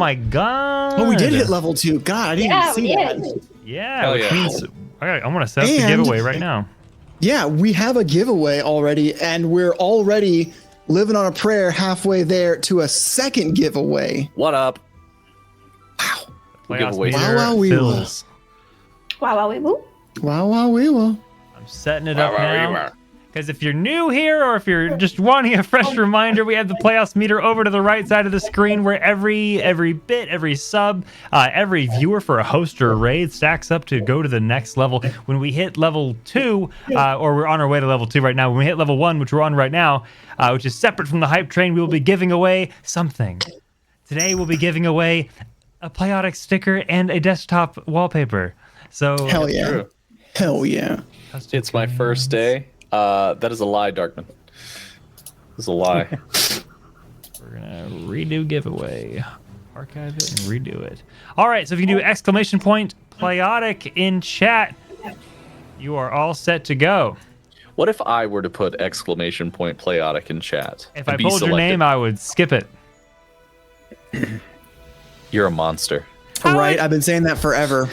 my god. Oh, we did hit level 2. God, I didn't even see that. Yeah, which means I'm gonna set up the giveaway right now. Yeah, we have a giveaway already, and we're already living on a prayer halfway there to a second giveaway. What up? Wow. Giveaway. Wow, we will. Wow, we will. Wow, we will. I'm setting it up now. Because if you're new here or if you're just wanting a fresh reminder, we have the playoffs meter over to the right side of the screen where every bit, every sub, every viewer for a host or a raid stacks up to go to the next level. When we hit level 2, or we're on our way to level 2 right now, when we hit level 1, which we're on right now, which is separate from the hype train, we will be giving away something. Today we'll be giving away a Playotic sticker and a desktop wallpaper. So Hell yeah. Hell yeah. It's my first day. That is a lie, Darkman. It's a lie. We're gonna redo giveaway, archive it, and redo it. All right, so if you can do exclamation point Playotic in chat, you are all set to go. What if I were to put exclamation point Playotic in chat? If I pulled your name, I would skip it. You're a monster. Right, I've been saying that forever.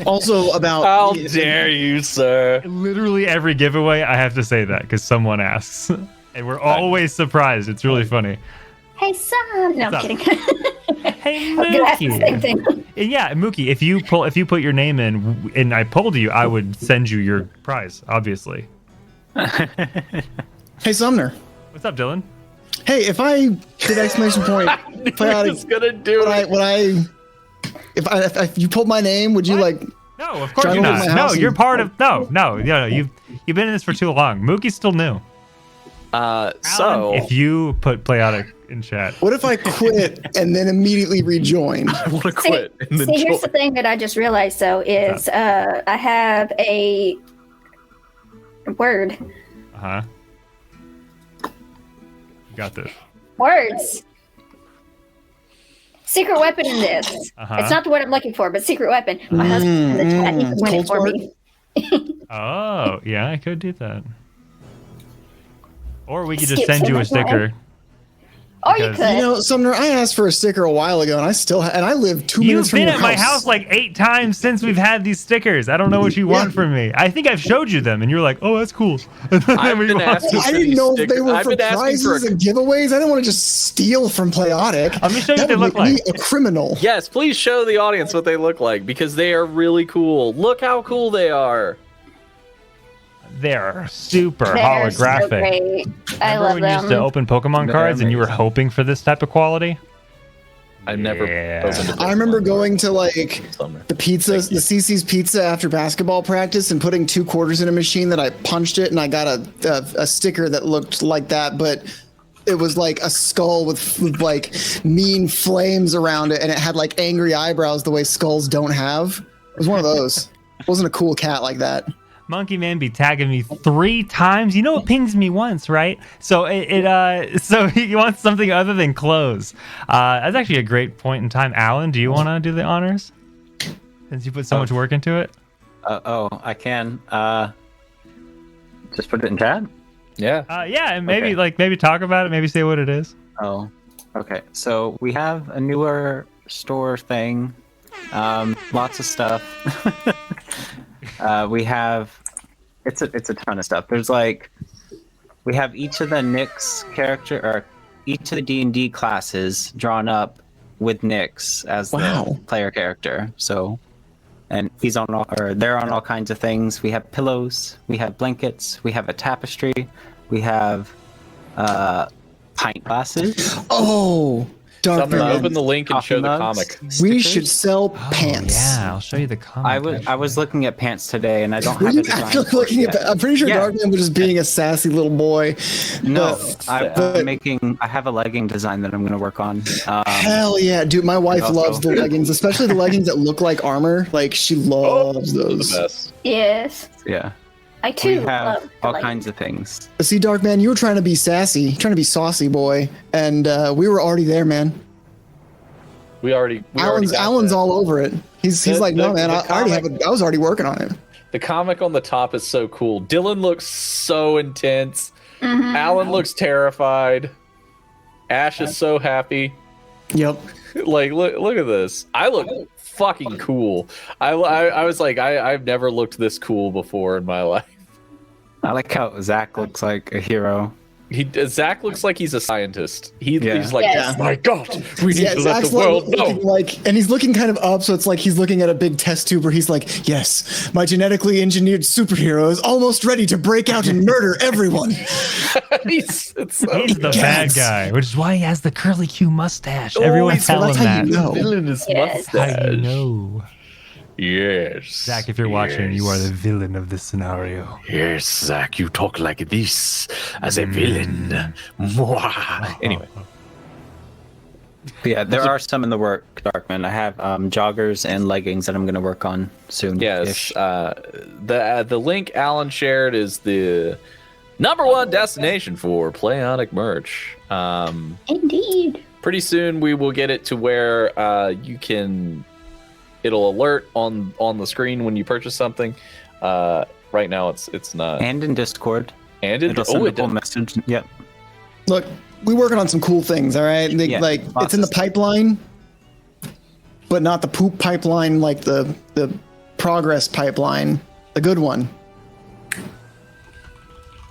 Also about... How dare you, sir? Literally every giveaway, I have to say that because someone asks. And we're always surprised. It's really funny. Hey, son. No, I'm kidding. Hey, I was gonna ask the same Mookie. thing. Yeah, Mookie, if you put your name in and I polled you, I would send you your prize, obviously. Hey, Sumner. What's up, Dylan? Hey, if I did exclamation point Playotic... He's gonna do it. If you pulled my name, would you like... No, of course you're not. No, you're part of... No, you've been in this for too long. Mookie's still new. So... If you put Playotic in chat. What if I quit and then immediately rejoined? I want to quit. And then Here's the thing that I just realized, though, is I have a word. Uh-huh. You got this. Words. Secret weapon in this. It's not the word I'm looking for, but secret weapon. My husband in the chat, he can win it for me. Oh, yeah, I could do that. Or we could just Skip send you a to sticker. Or you could. You know, Sumner, I asked for a sticker a while ago, and I still and I live 2 minutes You've from been your at my house like 8 times since we've had these stickers. I don't know what you want from me. I think I've showed you them, and you're like, "Oh, that's cool." I've been asking I didn't know if they stickers. were I've for been asking prizes for and giveaways. I didn't want to just steal from Playotic. Let me show you what That they would look make like. me a criminal. Yes, please show the audience what they look like because they are really cool. Look how cool they are. They're super They're holographic. so great. I Remember love when you used to them. open Pokemon cards and you were hoping for this type of quality? I've never opened a I remember Pokemon going to card. like Summer. the CC's Pizza after basketball practice and putting 2 quarters in a machine that I punched it and I got a sticker that looked like that, but it was like a skull with like mean flames around it and it had like angry eyebrows the way skulls don't have. It was one of those. It wasn't a cool cat like that. Monkey Man be tagging me 3 times. You know it pings me once, right? So so he wants something other than clothes. That's actually a great point in time. Alan, do you want to do the honors? Since you put so much work into it. I can. Just put it in chat. Yeah. Yeah, and maybe Okay. maybe talk about it. Maybe say what it is. Oh, okay. So we have a newer store thing. Lots of stuff. We have it's a ton of stuff. There's like we have each of the Nyx character or each of the D&D classes drawn up with Nyx as the player character. So and he's on all or they're on all kinds of things. We have pillows, we have blankets, we have a tapestry, we have pint glasses. Oh, Summer, Darkman. open the link and Coffee show the mugs, comic. We stickers. should sell pants. Yeah, I'll show you the comic. I was looking at pants today, and I don't Were have you a design actually for it looking yet. at? I'm pretty sure Yeah. Darkman was just being a sassy little boy. No, But- I'm making. I have a legging design that I'm going to work on. Hell yeah, dude! My wife also- loves the leggings, especially the leggings that look like armor. Like she loves Those are those. the best. Yes. Yeah, I we too have love all like, kinds of things. See, Darkman, you were trying to be sassy, trying to be saucy, boy, and we were already there, man. We already Alan's got that. all over it. He's The- like, no, the- man, the I already have comic- I was already working on it. The comic on the top is so cool. Dylan looks so intense. Mhm. Alan looks terrified. Ash is so happy. Yep. Like, look at this. I look fucking cool. I was like, I've never looked this cool before in my life. I like how Zach looks like a hero. Zach looks like he's a scientist. He's like, Yes. oh my God, we need to let Zach's the world know. and he's looking kind of up, so it's like he's looking at a big test tube where he's like, yes, my genetically engineered superhero is almost ready to break out and murder everyone. He's the bad guy, which is why he has the curly Q mustache. Oh, Everyone's so telling that's how that. you know. villainous Yes. mustache. How you know? Yes. Zach, if you're watching, you are the villain of this scenario. Yes, Zach, you talk like this as a villain. Anyway. Yeah, there are some in the work, Darkman. I have joggers and leggings that I'm going to work on soon. Yes, the link Alan shared is the #1 destination for Playotic merch. Indeed. Pretty soon we will get it to where it'll alert on the screen when you purchase something. Right now it's not. And in Discord. And in It'll send a full message. Yep. Look, we're working on some cool things, all right? Yeah, Like, it's in the pipeline, but not the poop pipeline, like the progress pipeline, the good one.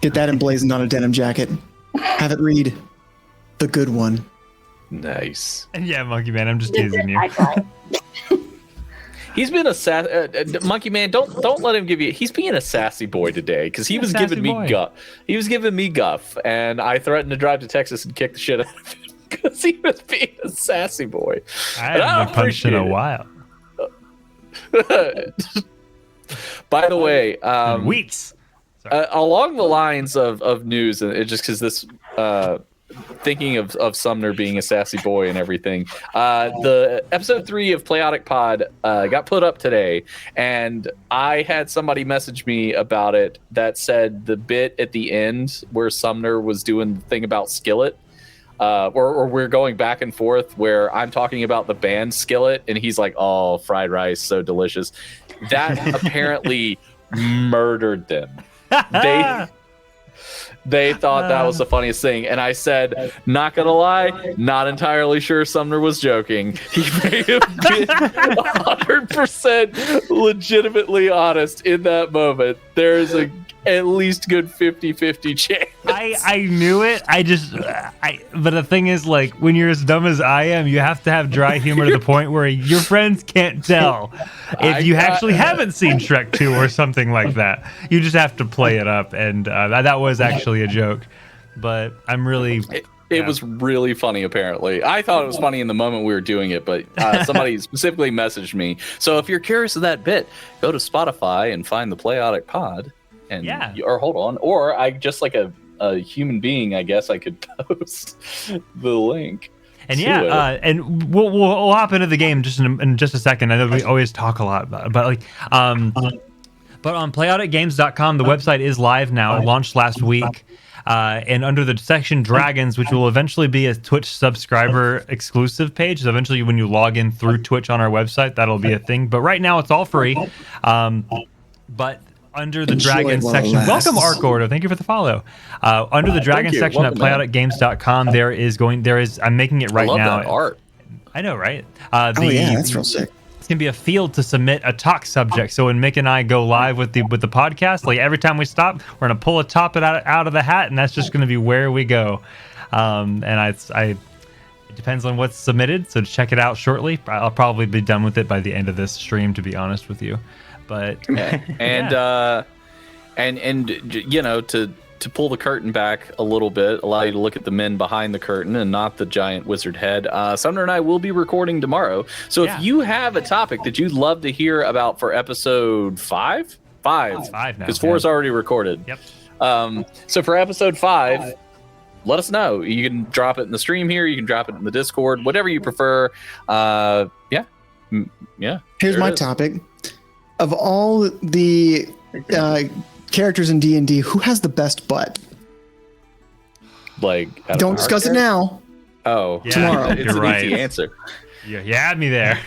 Get that emblazoned on a denim jacket. Have it read, the good one. Nice. And yeah, Monkey Man, I'm just teasing you. He's been a Monkey Man. Don't let him give you. He's being a sassy boy today because he was giving me guff. He was giving me guff, and I threatened to drive to Texas and kick the shit out of him because he was being a sassy boy. I haven't been punched in a while. By the way, Weeks. along the lines of news, and it just because this. Thinking of Sumner being a sassy boy and everything. The episode 3 of Playotic Pod got put up today, and I had somebody message me about it that said the bit at the end where Sumner was doing the thing about Skillet, or we're going back and forth where I'm talking about the band Skillet, and he's like, "Oh, fried rice, so delicious." That apparently murdered them. They thought that was the funniest thing. And I said, not gonna lie, not entirely sure Sumner was joking. He may have been 100% legitimately honest in that moment. There is at least good 50-50 chance. I knew it. But the thing is, like, when you're as dumb as I am, you have to have dry humor to the point where your friends can't tell if you actually haven't seen Shrek 2 or something like that. You just have to play it up, and that was actually a joke. But I'm really... It was really funny, apparently. I thought it was funny in the moment we were doing it, but somebody specifically messaged me. So if you're curious of that bit, go to Spotify and find the Playotic Pod. And or hold on, or I just like a human being, I guess I could post the link. And and we'll hop into the game just in just a second. I know we always talk a lot about it, but like but on playoticgames.com, the website is live now. It launched last week. And under the section Dragons, which will eventually be a Twitch subscriber exclusive page. So eventually when you log in through Twitch on our website, that'll be a thing. But right now it's all free. But under the Dragons section, welcome Arc Order. Thank you for the follow. Under the Dragons section at playoticgames.com, there is I'm making it right now. I love that art. I know, right? That's real sick. It's gonna be a field to submit a talk subject. So when Mick and I go live with the podcast, like every time we stop, we're gonna pull a topic out of the hat, and that's just gonna be where we go. It depends on what's submitted, so check it out shortly. I'll probably be done with it by the end of this stream, to be honest with you. But and you know, to pull the curtain back a little bit, allow you to look at the men behind the curtain and not the giant wizard head. Sumner and I will be recording tomorrow. So if you have a topic that you'd love to hear about for episode 5 now, because 4 is already recorded. Yep. So for episode 5, let us know. You can drop it in the stream here. You can drop it in the Discord, whatever you prefer. Here's my topic. Of all the characters in D&D, who has the best butt? Like, don't discuss it now. Oh, tomorrow. It's an easy answer. You had me there.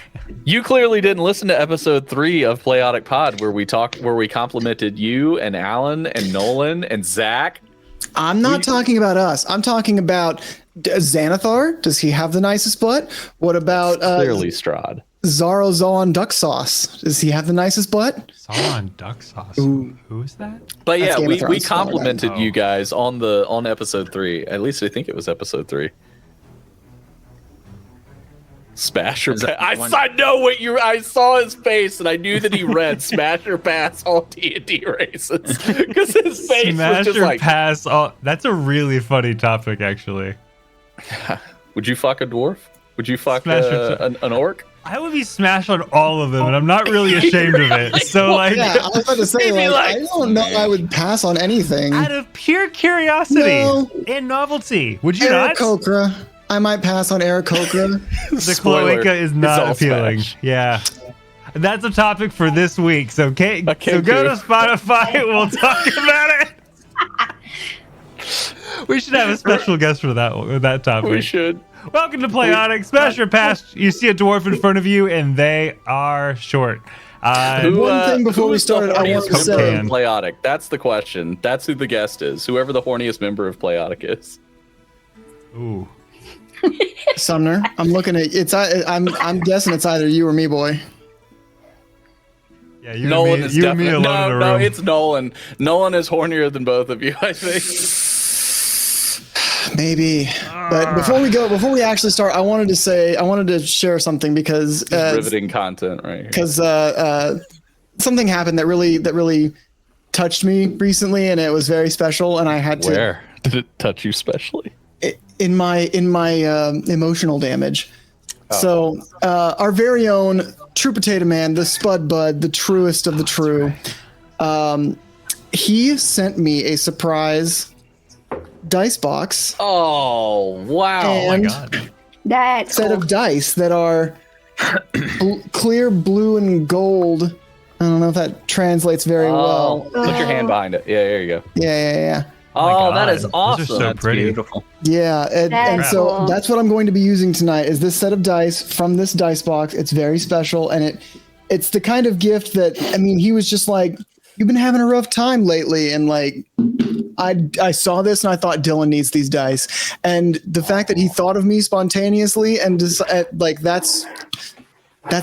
You clearly didn't listen to episode 3 of Playotic Pod where we complimented you and Alan and Nolan and Zach. I'm not talking about us. I'm talking about Xanathar? Does he have the nicest butt? What about Clearly Strahd. Zarozon Duck Sauce? Does he have the nicest butt? Sauron Duck Sauce. Who is that? But That's yeah, Game of we Thrones. complimented Oh. you guys on episode 3. At least I think it was episode 3. Smash or Is that pass. one- I know what you. I saw his face and I knew that he read smash or pass all D&D races because his face Smash was just or like. pass all. That's a really funny topic, actually. Would you fuck a dwarf? Would you fuck Smash or an orc? I would be smashed on all of them, and I'm not really ashamed of it. So, like, Yeah, I was about to say, He'd be like, like, I don't know I would pass on anything. out of pure curiosity No. and novelty, would you not? Aarakocra. I might pass on Aarakocra. The Spoiler, cloaca is it's not all appealing. Smash. Yeah. That's a topic for this week. So, Okay, so go to cool. Spotify. We'll talk about it. We should have a special guest for that topic. We should. Welcome to Playotic. Smash or pass. You see a dwarf in front of you, and they are short. One thing before who we is the started, I horniest want to member say- of Playotic? That's the question. That's who the guest is. Whoever the horniest member of Playotic is. Ooh. Sumner, I'm looking at it's. I'm guessing it's either you or me, boy. Yeah, you Nolan and me, is you and me definitely alone in a no. room. It's Nolan. Nolan is hornier than both of you. I think. Maybe. But before we actually start, I wanted to share something because Riveting content right here. because something happened that really touched me recently, and it was very special, and I had to Where did it touch you specially? in my emotional damage. So our very own True Potato Man, the Spud Bud, the truest of the true, he sent me a surprise dice box. Oh wow! Oh and my god. That's set of dice that are clear blue and gold. I don't know if that translates very well. Put your hand behind it. Yeah, there you go. Yeah. Oh, that God. is Those are awesome. so That's pretty. beautiful. Yeah, and That's so cool. that's what I'm going to be using tonight is this set of dice from this dice box. It's very special, and it's the kind of gift that, I mean, he was just like, you've been having a rough time lately, and like I saw this and I thought Dylan needs these dice, and the fact that he thought of me spontaneously and just like that's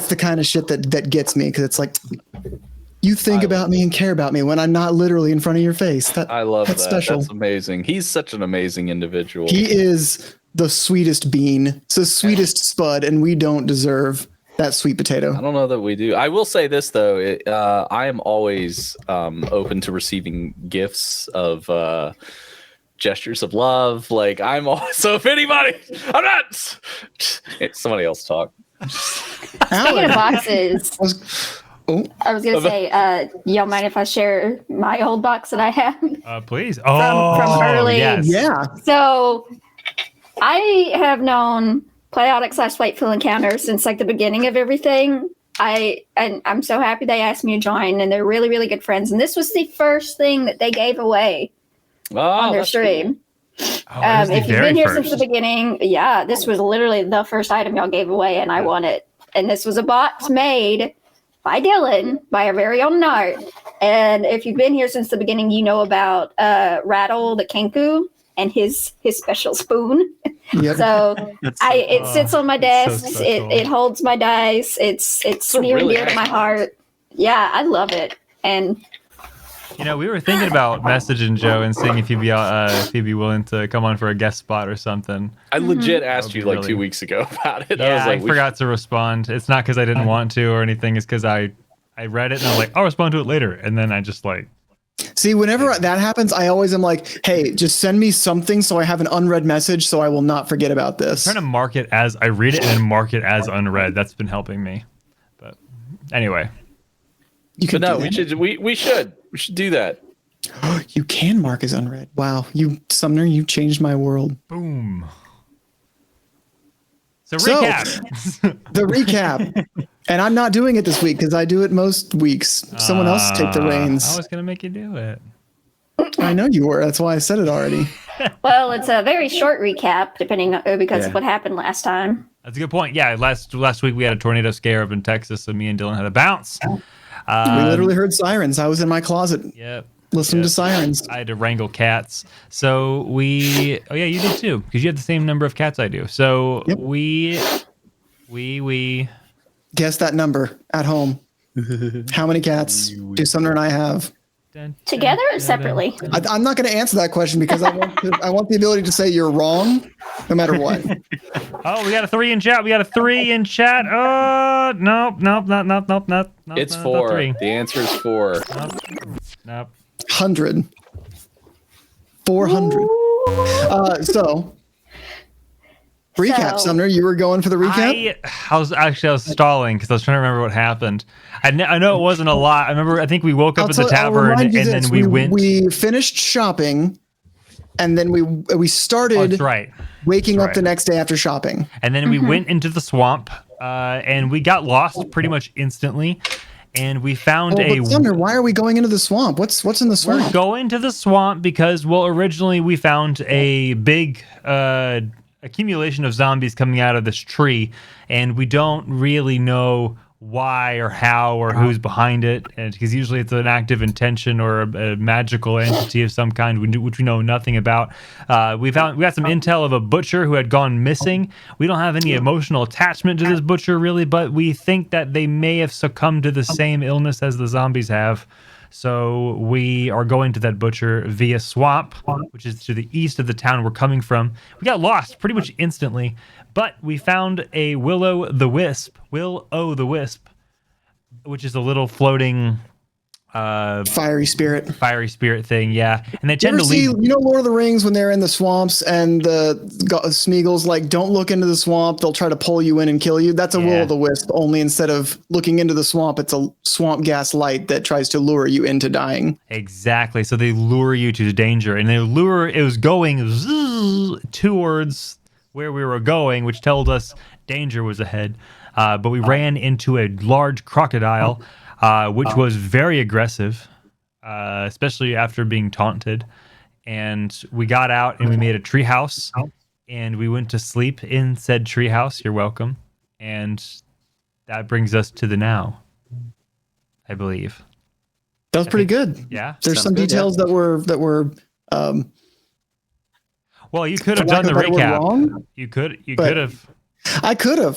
the kind of shit that gets me, because it's like, you think about me and care about me when I'm not literally in front of your face. I love that's that. special. That's amazing. He's such an amazing individual. He is the sweetest bean. It's the sweetest spud, and we don't deserve that sweet potato. I don't know that we do. I will say this though. I am always open to receiving gifts of gestures of love. Like I'm always, so if anybody, I'm not. Somebody else talk. Speaking of boxes, I was gonna say, y'all mind if I share my old box that I have? Please. Oh, from early- yes. Yeah. So I have known Playotic / Plateful Encounter since like the beginning of everything. And I'm so happy they asked me to join, and they're really, really good friends. And this was the first thing that they gave away on their that's stream. Oh, it was the If you've very been here first. since the beginning, yeah, this was literally the first item y'all gave away, and I won it. And this was a box made by Dylan, by our very own Nart. And if you've been here since the beginning, you know about Rattle the Kenku and his special spoon. Yep. So it sits on my desk. so special. It holds my dice. It's near and really dear to my heart. Yeah, I love it. And You know, we were thinking about messaging Joe and seeing if he'd be willing to come on for a guest spot or something. I legit asked That you would be like really- 2 weeks ago about it. Yeah, I was like, I forgot to respond. It's not because I didn't want to or anything. It's because I read it and I was like, I'll respond to it later. And then I just like, See, whenever that happens, I always am like, hey, just send me something so I have an unread message so I will not forget about this. trying to mark it as I read it and then mark it as unread. That's been helping me. But anyway, You but can no, do we should do that. that. You can mark as unread. Wow, Sumner, you changed my world. boom. So So- recap. The recap. And I'm not doing it this week because I do it most weeks. Someone else take the I reins. was gonna make you do it. I know you were. That's why I said it already. well, it's a very short recap, depending because Yeah. of what happened last time. That's a good point. Yeah, last week we had a tornado scare up in Texas, so me and Dylan had a bounce. We literally heard sirens. I was in my closet Yep. Listen to sirens. I had to wrangle cats. So we. Oh yeah, you did too, because you have the same number of cats I do. So Yep. we. Guess that number at home. How many cats do Sumner and I have? Together or separately? I'm not going to answer that question because I want the ability to say you're wrong, no matter what. Oh, we got a 3 in chat. Nope. It's not 4. 3. The answer is 4. Nope. 100. 400. So, recap, Sumner. You were going for the recap? I was stalling because I was trying to remember what happened. I know it wasn't a lot. I think we woke up at the tavern and then we went. We finished shopping, and then we started That's right. waking up the next day after shopping. And then we went into the swamp, and we got lost pretty much instantly. And we found Sumner, why are we going into the swamp? What's in the swamp? We're going to the swamp because, originally we found a big accumulation of zombies coming out of this tree, and we don't really know why or how or who's behind it, and because usually it's an active intention or a magical entity of some kind, which we know nothing about. We got some intel of a butcher who had gone missing. We don't have any emotional attachment to this butcher really, but we think that they may have succumbed to the same illness as the zombies have. So we are going to that butcher via swamp, which is to the east of the town we're coming from. We got lost pretty much instantly, but we found a Will-o'-the-wisp, which is a little floating fiery spirit thing. Yeah, and they tend to leave. Lord of the Rings, when they're in the swamps and the Smeagol's like, don't look into the swamp, they'll try to pull you in and kill you. That's a will-o'-the-wisp, only instead of looking into the swamp, it's a swamp gas light that tries to lure you into dying. Exactly. So they lure you to danger, and it was going towards where we were going, which told us danger was ahead. But we ran into a large crocodile, which was very aggressive, especially after being taunted. And we got out and we made a treehouse, and we went to sleep in said treehouse. You're welcome. And that brings us to the now, I believe. That was pretty good. Yeah. There's some details that were. Well, you could have done the recap. You could have. I could have,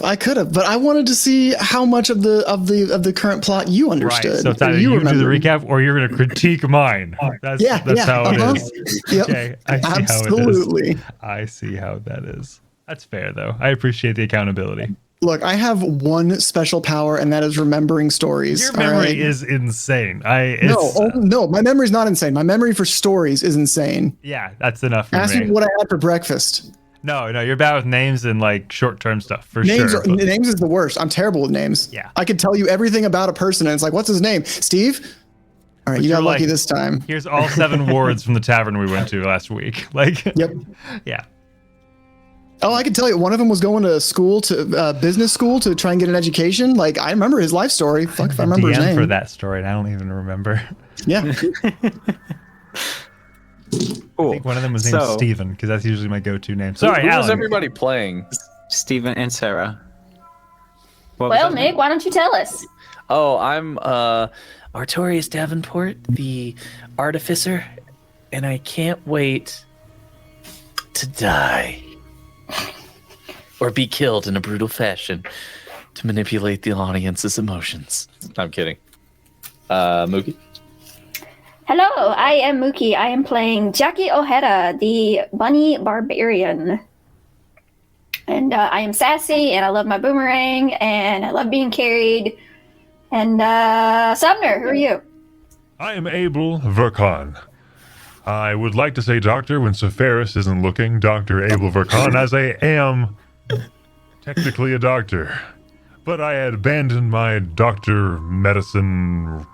but I wanted to see how much of the current plot you understood. Right. So it's either you do the recap or you're going to critique mine. That's how it is. Yep. Okay, I see Absolutely. how it is. I see how that is. That's fair, though. I appreciate the accountability. Look, I have one special power, and that is remembering stories. Your memory is insane. No, my memory's not insane. My memory for stories is insane. Yeah, that's enough for Ask me what I had for breakfast. No, you're bad with names and like short-term stuff for names sure. Names is the worst. I'm terrible with names. Yeah, I could tell you everything about a person, and it's like, what's his name? Steve? All right, you got lucky this time. Here's all 7 wards from the tavern we went to last week. Yep. Yeah. Oh, I could tell you, one of them was going to business school to try and get an education. Like, I remember his life story. Fuck if I remember his name. for that story, and I don't even remember. Yeah. Cool. I think one of them was named Steven, because that's usually my go-to name. Sorry, who Alan. was everybody playing? Steven and Sarah. Well, Nick, why don't you tell us? Oh, I'm Artorius Davenport, the artificer, and I can't wait to die. Or be killed in a brutal fashion to manipulate the audience's emotions. I'm kidding. Mookie? Hello, I am Mookie. I am playing Jackie Ojeda, the bunny barbarian. And I am sassy, and I love my boomerang, and I love being carried. And Sumner, who are you? I am Abel Vercon. I would like to say doctor when Sepharis isn't looking, Dr. Abel Vercon, as I am technically a doctor. But I had abandoned my doctor medicine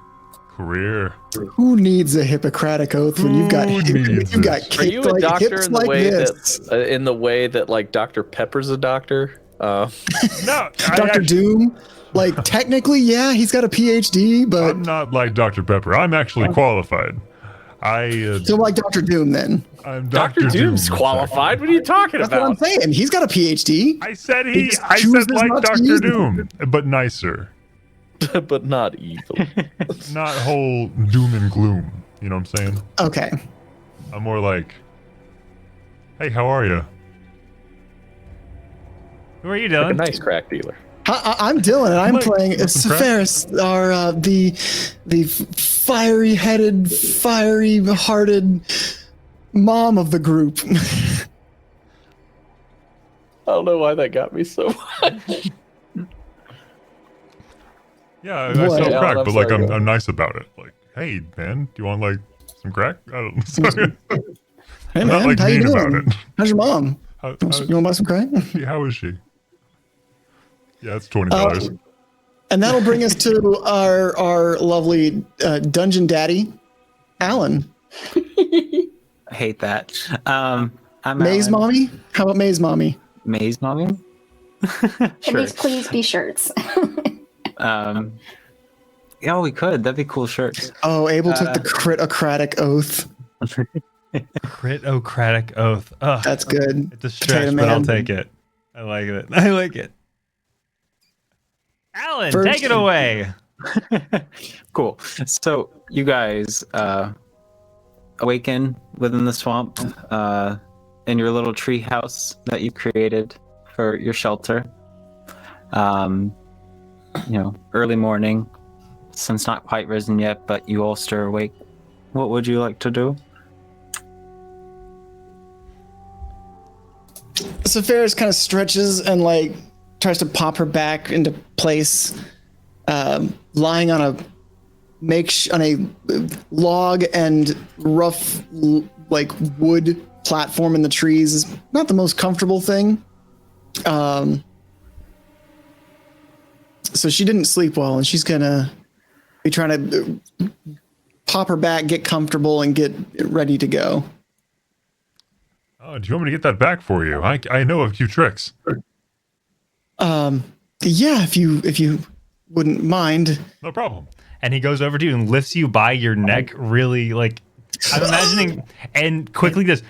career. Who needs a Hippocratic oth when you've got kicked? Are you a doctor in the like way this? that like Dr. Pepper's a doctor? No, Dr. Doom. Like technically, yeah, he's got a PhD, but I'm not like Dr. Pepper. I'm actually qualified. So like Dr. Doom then. I'm Dr. Doom's qualified. What are you talking That's about? what I'm saying. He's got a PhD. I said like Dr. Doom, but nicer. But not evil. Not whole doom and gloom. You know what I'm saying? Okay. I'm more like, hey, how are you? Who are you, Like a Dylan? nice crack dealer. I'm Dylan, and I'm Mike, playing want some crack? Sepharis, our the fiery-headed, fiery-hearted mom of the group. I don't know why that got me so much. Yeah, I What? sell Yeah, crack, I'm but like sorry, I'm nice about it. Like, hey, man, do you want like some crack? I don't know. Sorry. Hey I'm man, not like how you mean doing? about it. How's your mom? How, You want to buy some crack? how is she? Yeah, it's $20. And that'll bring us to our lovely dungeon daddy, Alan. I hate that. I'm Maze Alan. mommy? How about Maze mommy? Maze mommy? Can Sure. these please be shirts? Yeah, we could. That'd be cool shirts. Oh, Abel took the critocratic oath. Critocratic oath. Ugh, That's good. it's a Potato stretch, but I'll man. take it. I like it. I like it. Alan, First- take it away. Cool. So you guys awaken within the swamp in your little tree house that you created for your shelter. Early morning. Sun's not quite risen yet, but you all stir awake. What would you like to do? So Ferris kind of stretches and like tries to pop her back into place, lying on a log and rough like wood platform in the trees is not the most comfortable thing. So she didn't sleep well, and she's gonna be trying to pop her back, get comfortable, and get ready to go. Oh, do you want me to get that back for you? I know a few tricks. Yeah, if you wouldn't mind. No problem. And he goes over to you and lifts you by your neck, really like I'm imagining, and quickly just,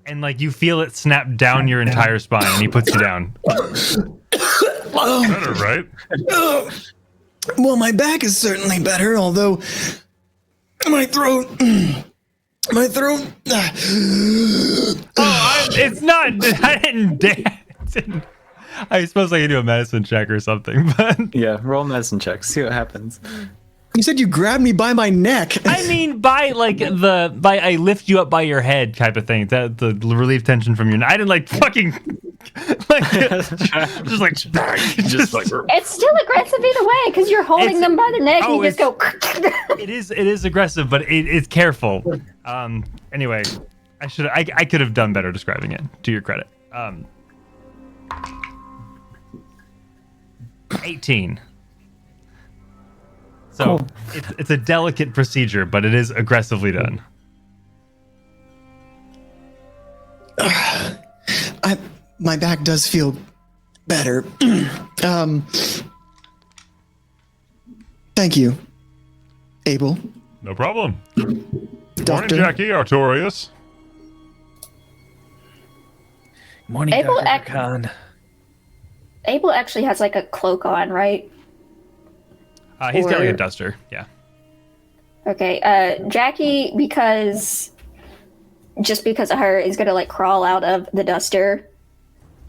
and like you feel it snap down your entire spine, and he puts you down. Better, right? Well, my back is certainly better, although my throat. My throat. It's not. I didn't dance. I suppose I could do a medicine check or something, but Yeah, roll medicine check. See what happens. You said you grabbed me by my neck. I mean by I lift you up by your head type of thing. That the relief tension from your. I didn't like fucking like just like It's still aggressive either way because you're holding It's- them by the neck and oh, you just go. it is aggressive, but it's careful. Anyway, I could have done better describing it, to your credit. 18. So Cool. it's a delicate procedure, but it is aggressively done. My back does feel better. Thank you, Abel. No problem. Morning, Doctor. Jackie Artorius. Morning, Abel Dr. ac- Khan. Abel actually has like a cloak on, right? He's got like a Or- duster. Yeah. Okay. Jackie, because of her, is gonna like crawl out of the duster,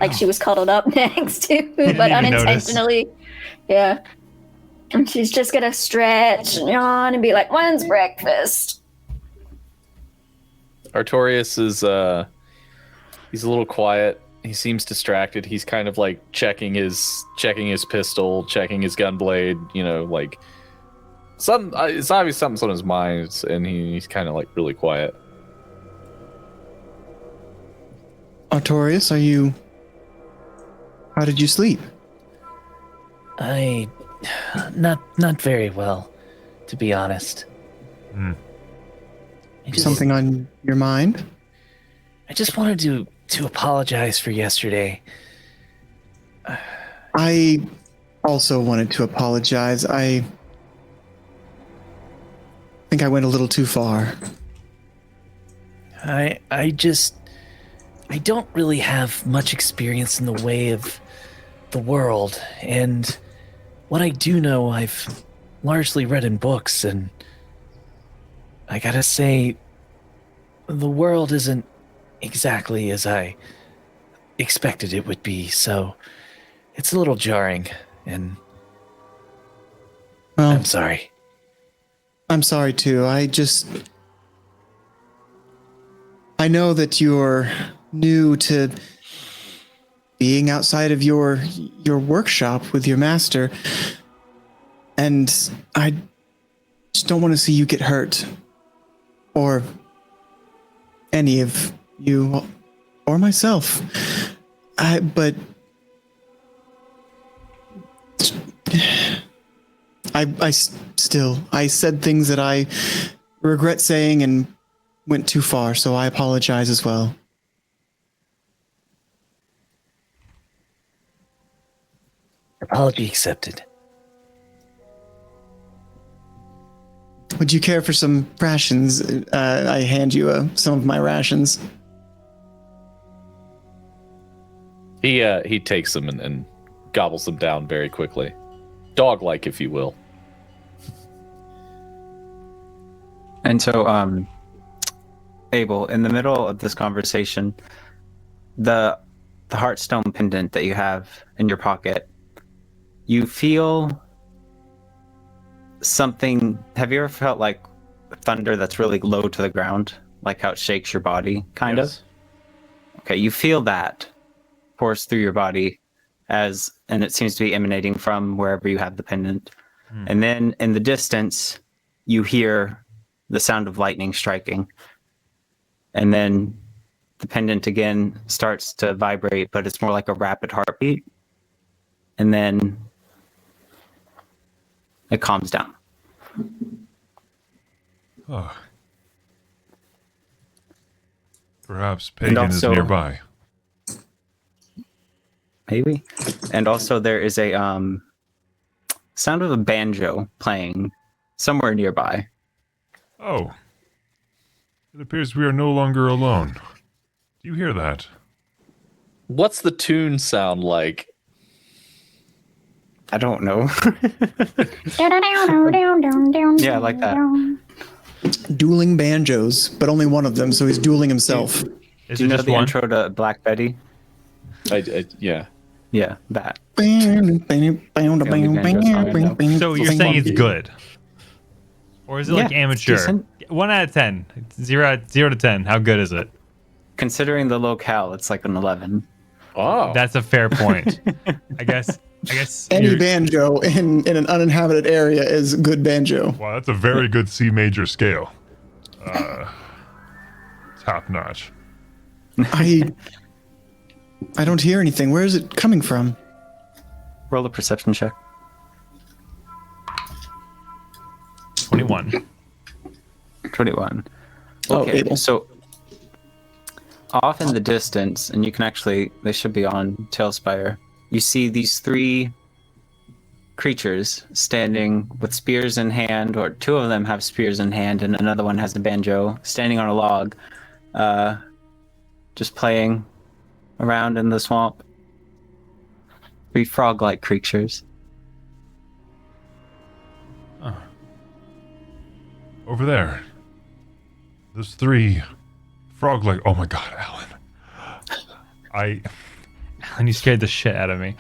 like she was cuddled up next to, didn't but even notice. unintentionally. Yeah. And she's just gonna stretch and yawn and be like, "When's breakfast?" Artorius is he's a little quiet. He seems distracted. He's kind of like checking his pistol, checking his gun blade, like it's obvious something's on his mind, and he's kind of like really quiet. Artorius, how did you sleep? I not very well, to be honest. Hmm. I just, Something on your mind? I just wanted to apologize for yesterday. I also wanted to apologize. I think I went a little too far. I don't really have much experience in the way of the world, and what I do know I've largely read in books, and I gotta say, the world isn't exactly as I expected it would be, so it's a little jarring, and Well, I'm sorry. I'm sorry too. I know that you're new to being outside of your workshop with your master, and I just don't want to see you get hurt, or any of you, or myself. But I said things that I regret saying and went too far, so I apologize as well. Apology accepted. Would you care for some rations? I hand you some of my rations. He takes them and gobbles them down very quickly, dog-like, if you will. And so, Abel, in the middle of this conversation, the Heartstone pendant that you have in your pocket, you feel something. Have you ever felt like thunder that's really low to the ground, like how it shakes your body, kind of? Okay, you feel that course through your body, and it seems to be emanating from wherever you have the pendant. And then in the distance, you hear the sound of lightning striking. And then the pendant again starts to vibrate, but it's more like a rapid heartbeat. And then it calms down. Oh. Perhaps Pagan is nearby. Maybe. And also there is a sound of a banjo playing somewhere nearby. Oh. It appears we are no longer alone. Do you hear that? What's the tune sound like? I don't know. Yeah, like that. Dueling banjos, but only one of them, so he's dueling himself. Is Do you it know just the one? intro to Black Betty? Yeah. Yeah, that. So you're saying it's good, or is it like Yeah, amateur? it's decent. 1 out of 10. 0 to 10. How good is it? Considering the locale, it's like an 11. Oh. That's a fair point. I guess. Any you're- banjo in an uninhabited area is good banjo. Wow, that's a very good C major scale. Top notch. I don't hear anything. Where is it coming from? Roll a perception check. 21. 21. Oh, Okay, Abel. so off in the distance, and you can actually, they should be on Tailspire, you see these 3 creatures standing with spears in hand, or 2 of them have spears in hand, and another one has a banjo, standing on a log, just playing around in the swamp. 3 frog-like creatures. Over there. Those 3 frog-like. Oh my god, Alan. And you scared the shit out of me.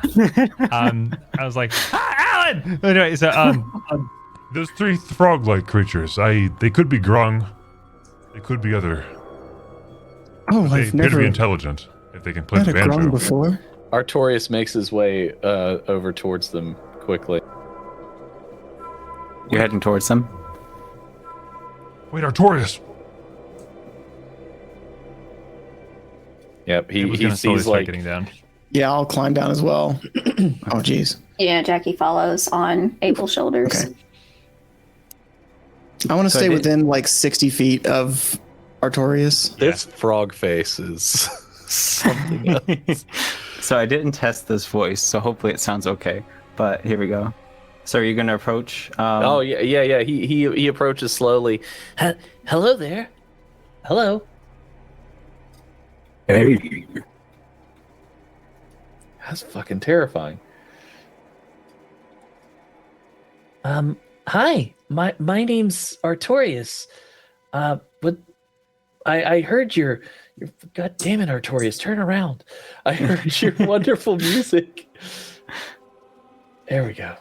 I was like, Alan! Anyway, so Those 3 frog-like creatures. They could be grung. They could be other. Oh, They I've appear to never be intelligent if they can play had the a grung banjo. before. Artorias makes his way over towards them quickly. You're heading towards them? Wait, Artorias. Yep, he he slowly sees start like getting down. Yeah, I'll climb down as well. Oh, jeez. Yeah, Jackie follows on Abel's shoulders. Okay. I want to So stay I did- within like 60 feet of Artorias. this frog face is something else. So I didn't test this voice, so hopefully it sounds okay. But here we go. So are you going to approach? Oh yeah. He approaches slowly. Hello there. Hello. Hey. That's fucking terrifying. Hi. my name's Artorias. But I heard your God damn it, Artorias, turn around. I heard your wonderful music. There we go.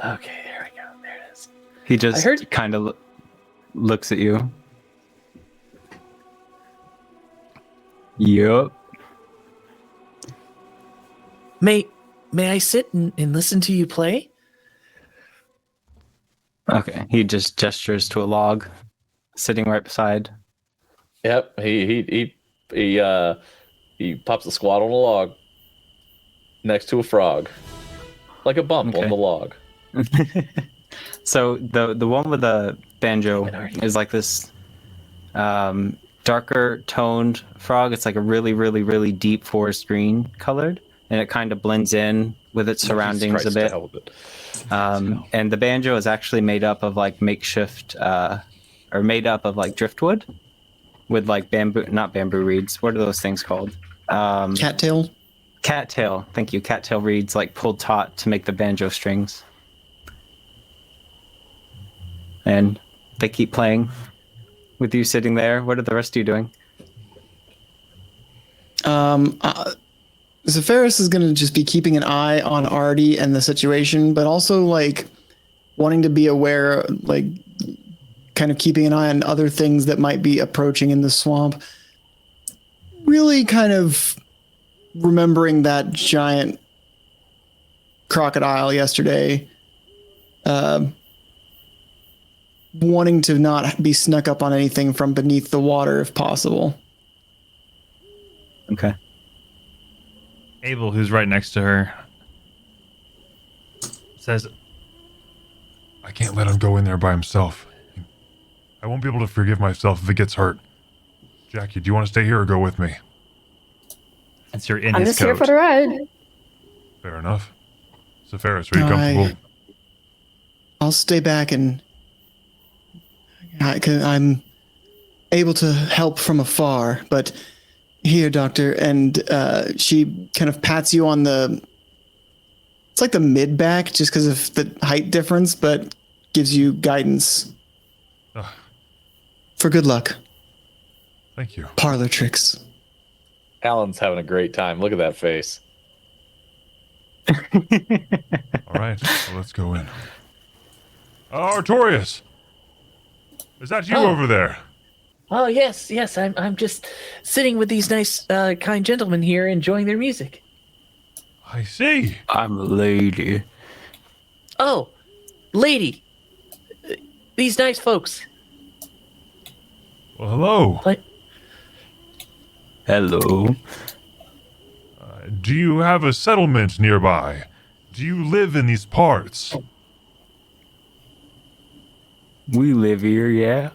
Okay, there we go. There it is. He just kind of looks at you. Yup. May I sit and listen to you play? Okay. He just gestures to a log sitting right beside. Yep. He pops a squat on a log next to a frog, like a bump on the log. So the one with the banjo is like this darker toned frog. It's like a really, really, really deep forest green colored, and it kind of blends in with its surroundings a bit. And the banjo is actually made up of like makeshift or made up of like driftwood with like not bamboo reeds. What are those things called? Cattail. Cattail. Thank you. Cattail reeds like pulled taut to make the banjo strings. And they keep playing with you sitting there. What are the rest of you doing? Zephyrus is going to just be keeping an eye on Artie and the situation, but also like wanting to be aware, like kind of keeping an eye on other things that might be approaching in the swamp. Really kind of remembering that giant crocodile yesterday. Wanting to not be snuck up on anything from beneath the water if possible. Okay. Abel, who's right next to her, says, I can't let him go in there by himself. I won't be able to forgive myself if he gets hurt. Jackie, do you want to stay here or go with me? Since you're in I'm his just here coat. for the ride. Fair enough. Zephyrus, are you No, comfortable? I'll stay back and I'm able to help from afar, but here, doctor, and she kind of pats you on it's like the mid back just because of the height difference, but gives you guidance for good luck. Thank you. Parlor tricks. Alan's having a great time. Look at that face. All right, well, let's go in. Artorias! Is that you over there? Oh yes. I'm just sitting with these nice, kind gentlemen here, enjoying their music. I see. I'm a lady. Oh, lady. These nice folks. Well, hello. Hello. Do you have a settlement nearby? Do you live in these parts? We live here, yeah.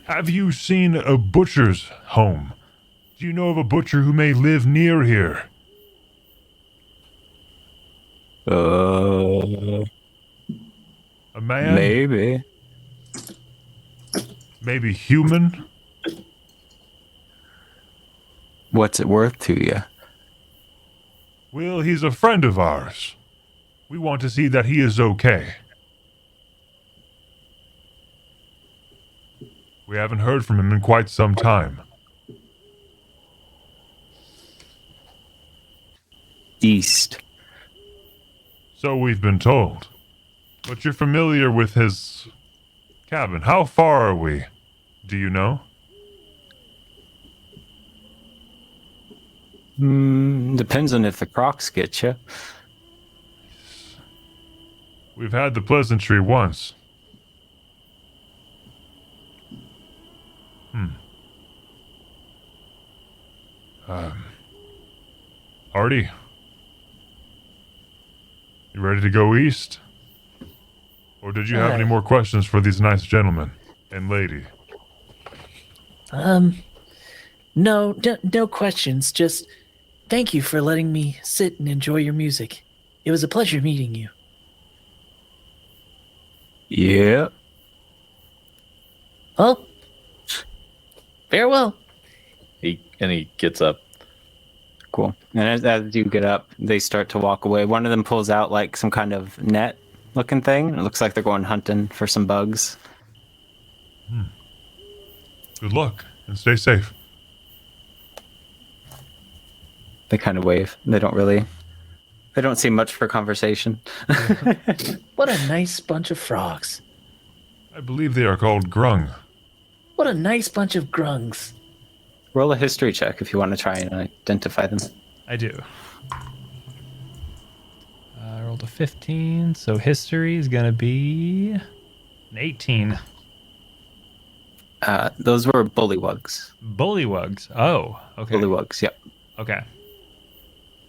Have you seen a butcher's home? Do you know of a butcher who may live near here? A man? Maybe. Maybe human? What's it worth to you? Well, he's a friend of ours. We want to see that he is okay. We haven't heard from him in quite some time. East. So we've been told. But you're familiar with his cabin. How far are we? Do you know? Depends on if the Crocs get you. We've had the pleasantry once. Artie? You ready to go east? Or did you have any more questions for these nice gentlemen and lady? No questions. Just thank you for letting me sit and enjoy your music. It was a pleasure meeting you. Yeah. Well, farewell. He gets up. Cool. And as you get up, they start to walk away. One of them pulls out like some kind of net looking thing. It looks like they're going hunting for some bugs. Good luck and stay safe. They kind of wave. They don't seem much for conversation. What a nice bunch of frogs. I believe they are called grung. What a nice bunch of grungs. Roll a history check if you want to try and identify them. I do. I rolled a 15, so history is going to be an 18. Those were bullywugs. Bullywugs. Oh, okay. Bullywugs, yep. Okay.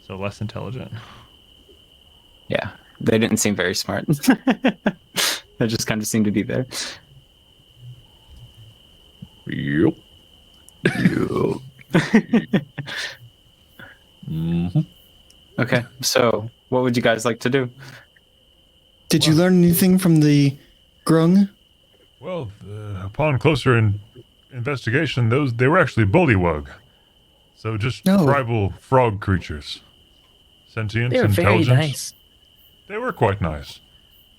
So less intelligent. Yeah, they didn't seem very smart. They just kind of seemed to be there. Yep. Okay, so what would you guys like to do? Did you learn anything from the grung? Well, upon closer investigation, they were actually bullywug. So just No. tribal frog creatures. Sentience, They're very intelligence. nice. They were quite nice.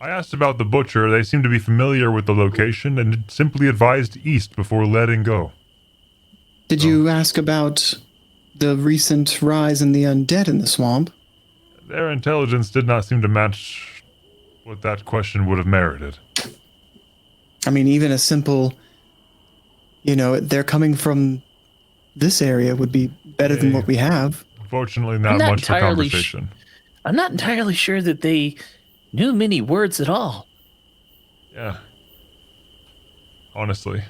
I asked about the butcher. They seemed to be familiar with the location and simply advised east before letting go. Did you ask about the recent rise in the undead in the swamp? Their intelligence did not seem to match what that question would have merited. I mean, even a simple, they're coming from this area would be better than what we have. Unfortunately, I'm not not much for entirely conversation. I'm not entirely sure that they knew many words at all. Yeah. Honestly.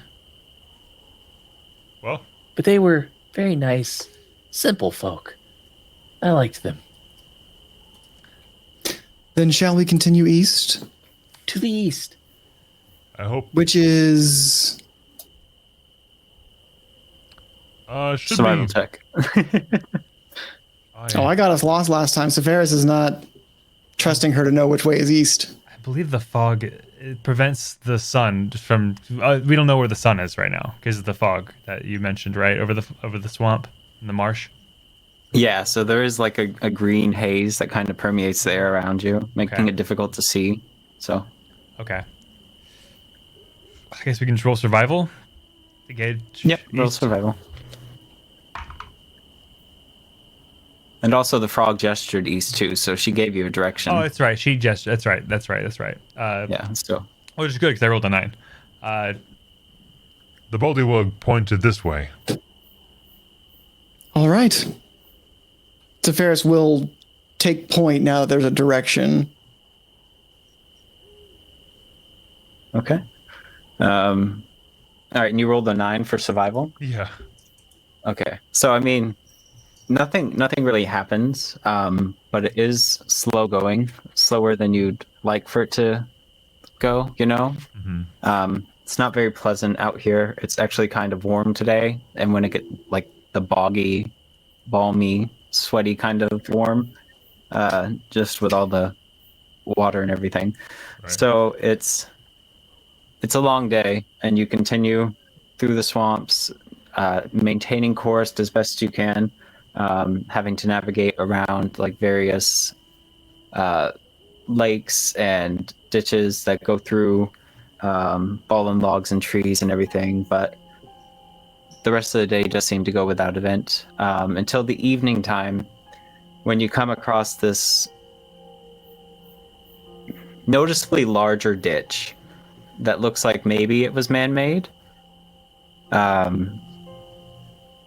Well, But they were very nice, simple folk. I liked them. Then shall we continue east? To the east. I hope Which is... should Survival be. check. I got us lost last time, so Ferris is not trusting her to know which way is east. I believe the fog it prevents the sun from. We don't know where the sun is right now because of the fog that you mentioned, right? Over the swamp and the marsh. Yeah, so there is like a green haze that kind of permeates the air around you, making it difficult to see. So, Okay. I guess we can just roll survival. To gauge roll east. survival. And also the frog gestured east too, so she gave you a direction. Oh, that's right. She gestured. That's right. Yeah, so Which is good because I rolled a 9. The bullywug pointed this way. All right. So Ferris will take point now that there's a direction. okay. All right, and you rolled a 9 for survival. Yeah. Okay, so I mean, nothing really happens, but it is slow going, slower than you'd like for it to go. It's not very pleasant out here. It's actually kind of warm today, and when it get like the boggy, balmy, sweaty kind of warm, just with all the water and everything. Right. So it's a long day, and you continue through the swamps, maintaining course as best you can, having to navigate around like various lakes and ditches that go through fallen logs and trees and everything. But the rest of the day does seem to go without event until the evening time, when you come across this noticeably larger ditch that looks like maybe it was man-made. And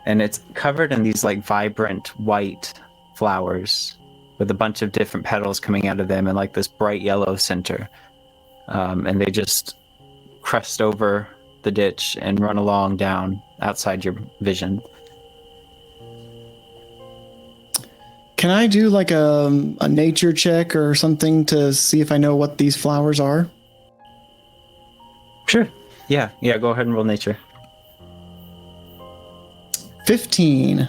it's covered in these like vibrant white flowers with a bunch of different petals coming out of them and like this bright yellow center. And they just crest over the ditch and run along down outside your vision. Can I do like a nature check or something to see if I know what these flowers are? Sure. Yeah, go ahead and roll nature. 15.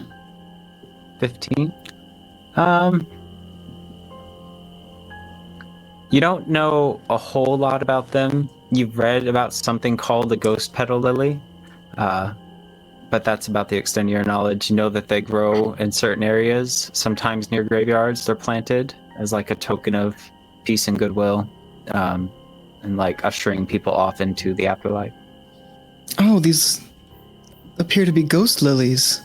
15. You don't know a whole lot about them. You've read about something called the ghost petal lily, but that's about the extent of your knowledge. You know that they grow in certain areas, sometimes near graveyards. They're planted as like a token of peace and goodwill. and like ushering people off into the afterlife. Oh, these appear to be ghost lilies.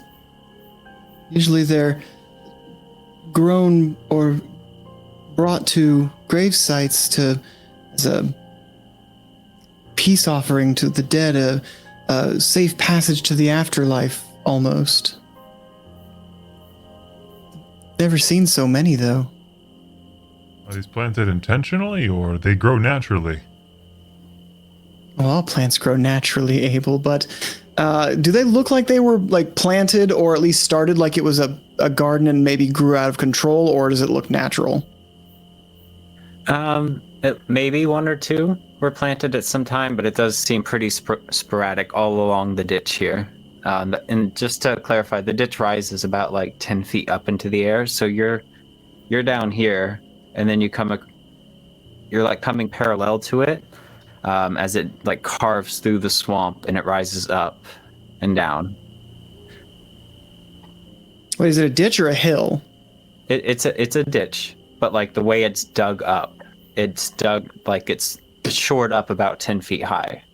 Usually they're grown or brought to grave sites as a peace offering to the dead, a safe passage to the afterlife, almost. Never seen so many, though. Are these planted intentionally, or they grow naturally? Well, all plants grow naturally, Abel, but do they look like they were like planted or at least started like it was a garden and maybe grew out of control, or does it look natural? Maybe one or two were planted at some time, but it does seem pretty sporadic all along the ditch here. And just to clarify, the ditch rises about like 10 feet up into the air. So you're down here, and then you're like coming parallel to it as it like carves through the swamp, and it rises up and down. Wait, is it a ditch or a hill? It's a ditch, but like the way it's dug up, it's dug like it's shored up about 10 feet high.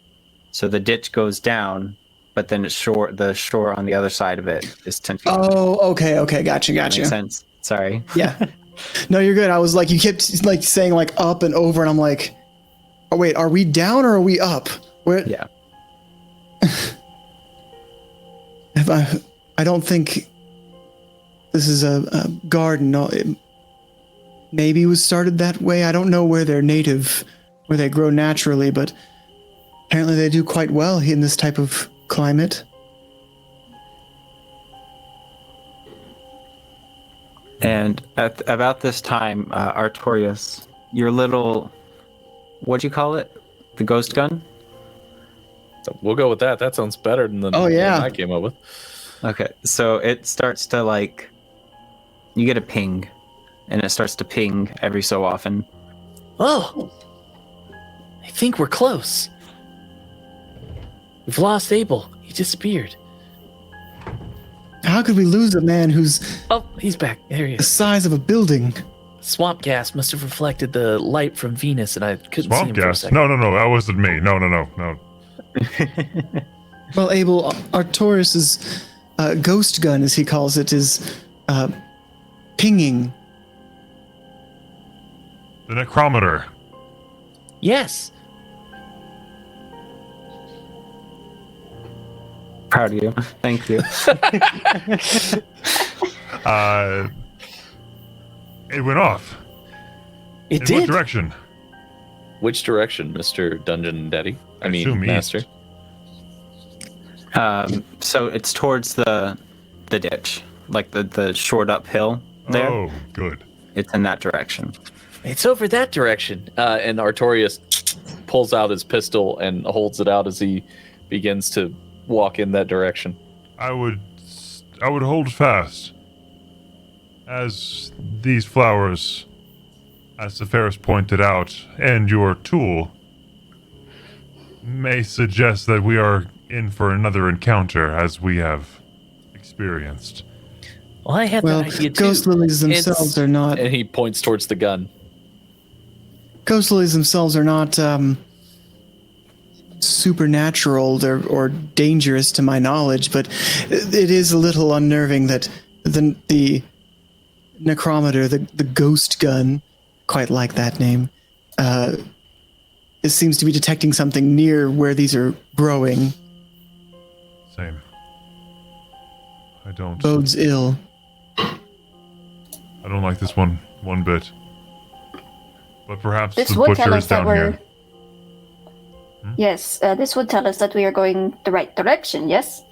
So the ditch goes down, but then the shore on the other side of it is 10 feet high. Oh, okay, gotcha. Makes sense. Sorry. Yeah. No, you're good. I was like, you kept like saying like up and over, and I'm like, oh wait, are we down or are we up? Where? Yeah. I don't think this is a garden. No, maybe it was started that way. I don't know where they're native, where they grow naturally, but apparently they do quite well in this type of climate. And at about this time, Artorias, your little, what'd you call it? The ghost gun? So we'll go with that. That sounds better than the one I came up with. Okay, so it starts to like, you get a ping, and it starts to ping every so often. Oh, I think we're close. We've lost Abel. He disappeared. How could we lose a man who's Oh, he's back. There he the is. size of a building? Swamp gas must have reflected the light from Venus, and I couldn't see Swamp him for a gas? second. No, that wasn't me. No. Well, Abel, Artorias's ghost gun, as he calls it, is pinging. The necrometer. Yes. Proud of you. Thank you. It went off. It In did. what direction? Which direction, Mr. Dungeon Daddy? I mean, assume Master. east. So it's towards the ditch, like the shored up hill there. Oh, good. It's in that direction. It's over that direction. And Artorias pulls out his pistol and holds it out as he begins to walk in that direction. I would hold fast, as these flowers, as the Ferris pointed out, and your tool may suggest that we are in for another encounter, as we have experienced. Well, I had Well, that idea too. ghost lilies themselves It's- are not. And he points towards the gun. Ghost lilies themselves are not supernatural or dangerous to my knowledge, but it is a little unnerving that the necrometer, the ghost gun, quite like that name, it seems to be detecting something near where these are growing. Same. I don't Bodes ill. like this one bit. But perhaps This the would tell butcher us is that down we're. here. Yes, this would tell us that we are going the right direction. Yes.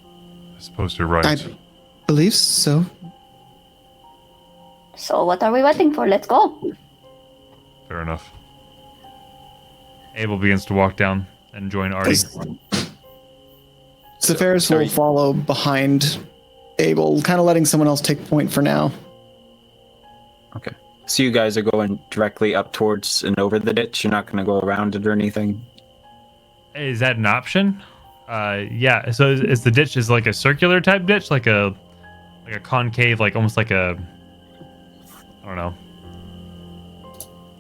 I suppose you're right. I believe so. So what are we waiting for? Let's go. Fair enough. Abel begins to walk down and join Artie. Sephiroth will follow behind Abel, kind of letting someone else take point for now. Okay. So you guys are going directly up towards and over the ditch? You're not going to go around it or anything? Is that an option? Yeah. So is the ditch is like a circular type ditch, like a concave, like almost like a, I don't know.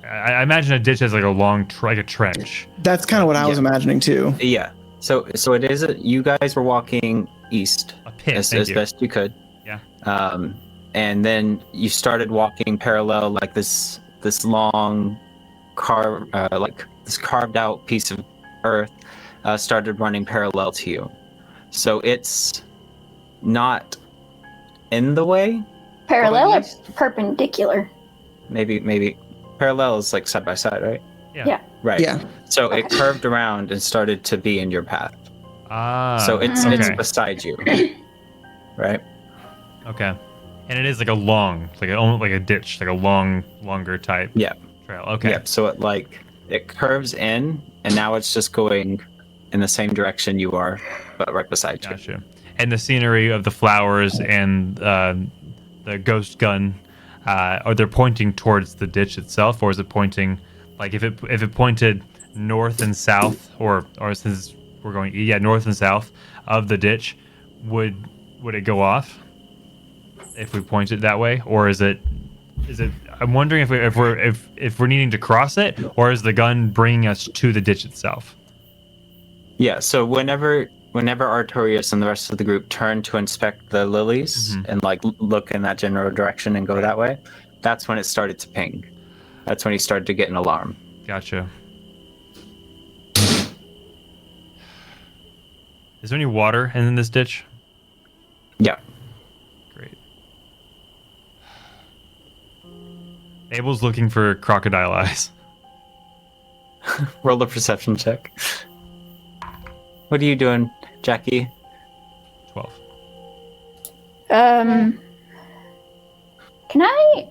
I imagine a ditch has like a long, like a trench. That's kind of what I was imagining too. Yeah. So it is. You guys were walking east A pit. as Thank you. best you could. Yeah. And then you started walking parallel, like this long this carved out piece of earth started running parallel to you. So it's not in the way. Parallel or Probably. perpendicular? Maybe parallel is like side by side, right? Yeah. Right. Yeah. So it curved around and started to be in your path. So it's okay. beside you, right? Okay. And it is like a long, almost like a ditch, like a longer type Yeah. trail. Okay. Yep. So it curves in, and now it's just going in the same direction you are, but right beside you. Gotcha. And the scenery of the flowers and the ghost gun, are they pointing towards the ditch itself, or is it pointing, like if it pointed north and south, or since we're going north and south of the ditch, would it go off if we point it that way, or is it? I'm wondering if we're needing to cross it, or is the gun bringing us to the ditch itself? Yeah. So whenever Artorius and the rest of the group turn to inspect the lilies and like look in that general direction and go that way, that's when it started to ping. That's when he started to get an alarm. Gotcha. Is there any water in this ditch? Yeah. Great. Abel's looking for crocodile eyes. Roll a perception check. What are you doing, Jackie? 12. Can I?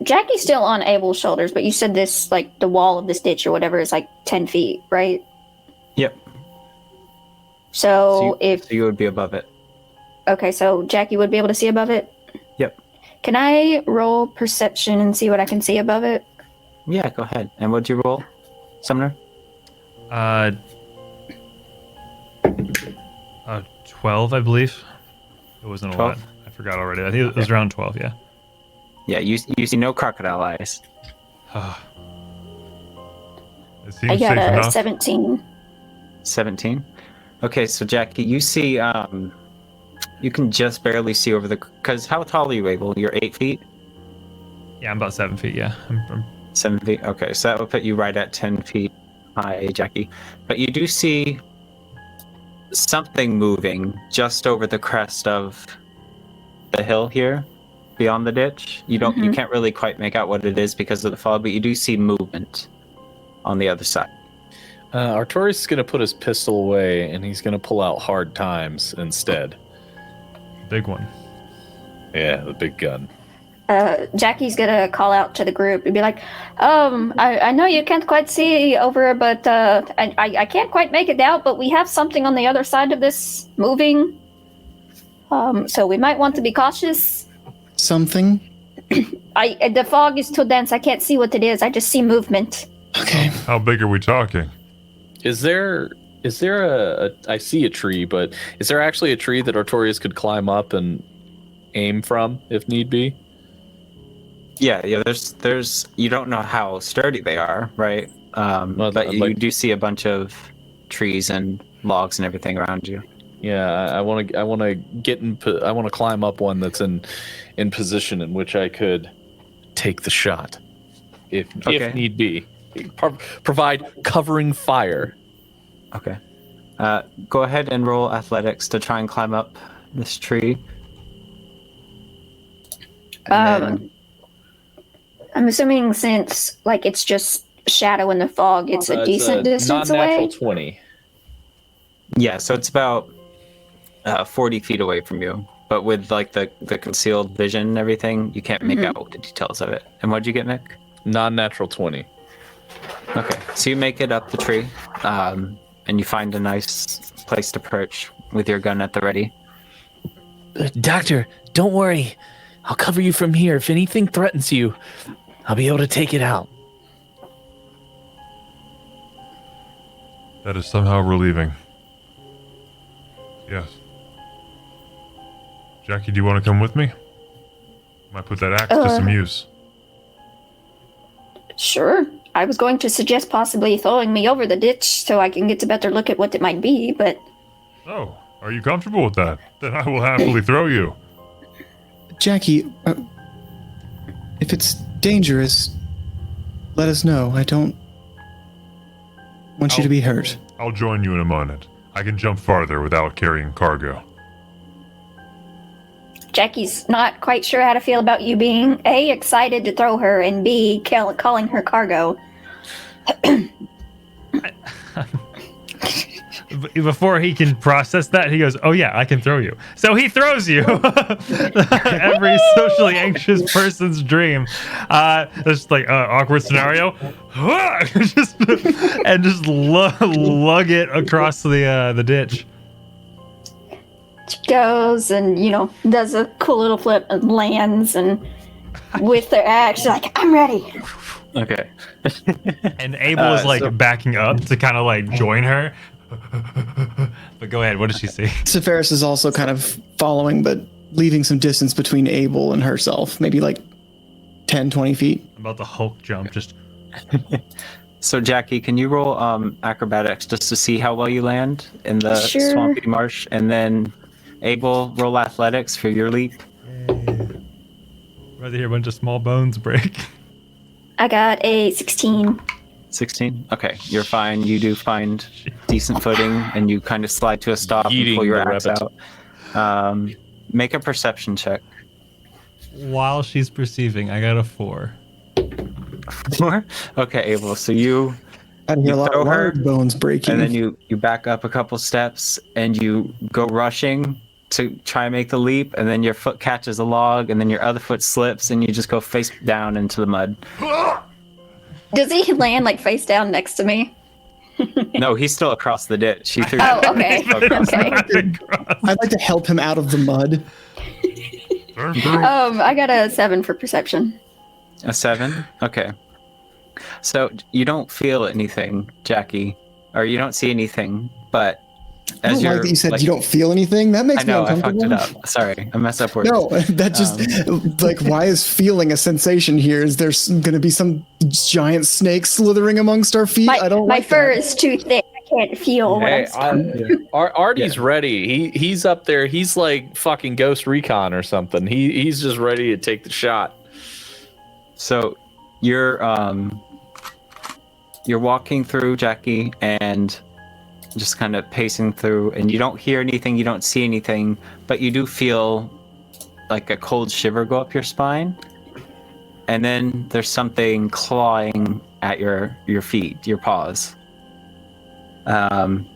Jackie's still on Abel's shoulders, but you said this, like the wall of this ditch or whatever, is like 10 feet, right? Yep. So So you would be above it. Okay, so Jackie would be able to see above it? Yep. Can I roll perception and see what I can see above it? Yeah, go ahead. And what'd you roll, Sumner? 12, I believe. It wasn't 12? a lot. I forgot already. I think it was around 12, yeah. Yeah, you see no crocodile eyes. It seems I got safe a enough. 17. 17. Okay, so Jackie, you see, you can just barely see over the. Because how tall are you, Abel? You're 8 feet? Yeah, I'm about 7 feet, yeah. I'm 7 feet? Okay, so that would put you right at 10 feet high, Jackie. But you do see something moving just over the crest of the hill here, beyond the ditch. You can't really quite make out what it is because of the fog, but you do see movement on the other side. Artorius is going to put his pistol away, and he's going to pull out Hard Times instead. big one. Yeah, the big gun. Jackie's gonna call out to the group and be like, I know you can't quite see over, but I can't quite make it out, but we have something on the other side of this moving. So we might want to be cautious. Something? The fog is too dense. I can't see what it is. I just see movement. Okay. How big are we talking? Is there a I see a tree, but is there actually a tree that Artorius could climb up and aim from if need be? Yeah. There's you don't know how sturdy they are, right? But you do see a bunch of trees and logs and everything around you. Yeah, I want to get in. I want to climb up one that's in position in which I could take the shot, if need be. Provide covering fire. Okay. Go ahead and roll athletics to try and climb up this tree. I'm assuming since it's just shadow in the fog, it's a decent distance non-natural away. 20. Yeah, so it's about 40 feet away from you. But with the concealed vision and everything, you can't make out the details of it. And what'd you get, Mick? Non-natural 20. Okay, so you make it up the tree, and you find a nice place to perch with your gun at the ready. Doctor, don't worry. I'll cover you from here. If anything threatens you, I'll be able to take it out. That is somehow relieving. Yes. Jackie, do you want to come with me? Might put that axe to some use. Sure. I was going to suggest possibly throwing me over the ditch so I can get a better look at what it might be, but Oh, are you comfortable with that? Then I will happily throw you. Jackie, if it's dangerous, let us know. I don't want you to be hurt. I'll join you in a moment. I can jump farther without carrying cargo. Jackie's not quite sure how to feel about you being A, excited to throw her, and B, calling her cargo. Before he can process that, he goes, "Oh yeah, I can throw you." So he throws you. Every socially anxious person's dream. Just like awkward scenario, just lug it across the ditch. She goes and, does a cool little flip and lands, and with her axe, she's like, "I'm ready." Okay. And Abel is like backing up to kind of like join her. But go ahead, what does she see? Sephiroth is also kind of following, but leaving some distance between Abel and herself, maybe like 10, 20 feet. About the Hulk jump, just So Jackie, can you roll acrobatics just to see how well you land in the swampy marsh, and then Abel, roll athletics for your leap. Rather hear a bunch of small bones break. I got a 16. 16? Okay, you're fine. You do find decent footing, and you kind of slide to a stop and pull your axe out. Make a perception check. While she's perceiving, I got a 4. 4? Okay, Abel. So you I hear a lot throw of her, bones breaking. and then you back up a couple steps, and you go rushing to try and make the leap, and then your foot catches a log, and then your other foot slips, and you just go face down into the mud. Does he land like face down next to me? No, he's still across the ditch. He threw Oh, okay. Okay. I'd like to help him out of the mud. I got a 7 for perception. A 7? Okay. So you don't feel anything, Jackie, or you don't see anything, but I don't like that you said you don't feel anything. That makes I know, me I fucked uncomfortable. it up. Sorry, I messed up words. No, that just like, why is feeling a sensation here? Is there going to be some giant snake slithering amongst our feet? I don't my like fur that. is too thick. I can't feel what Hey, I'm Artie's ready. He's up there. He's like fucking Ghost Recon or something. He's just ready to take the shot. So you're walking through, Jackie, and just kind of pacing through, and you don't hear anything, you don't see anything, but you do feel like a cold shiver go up your spine, and then there's something clawing at your feet, your paws. And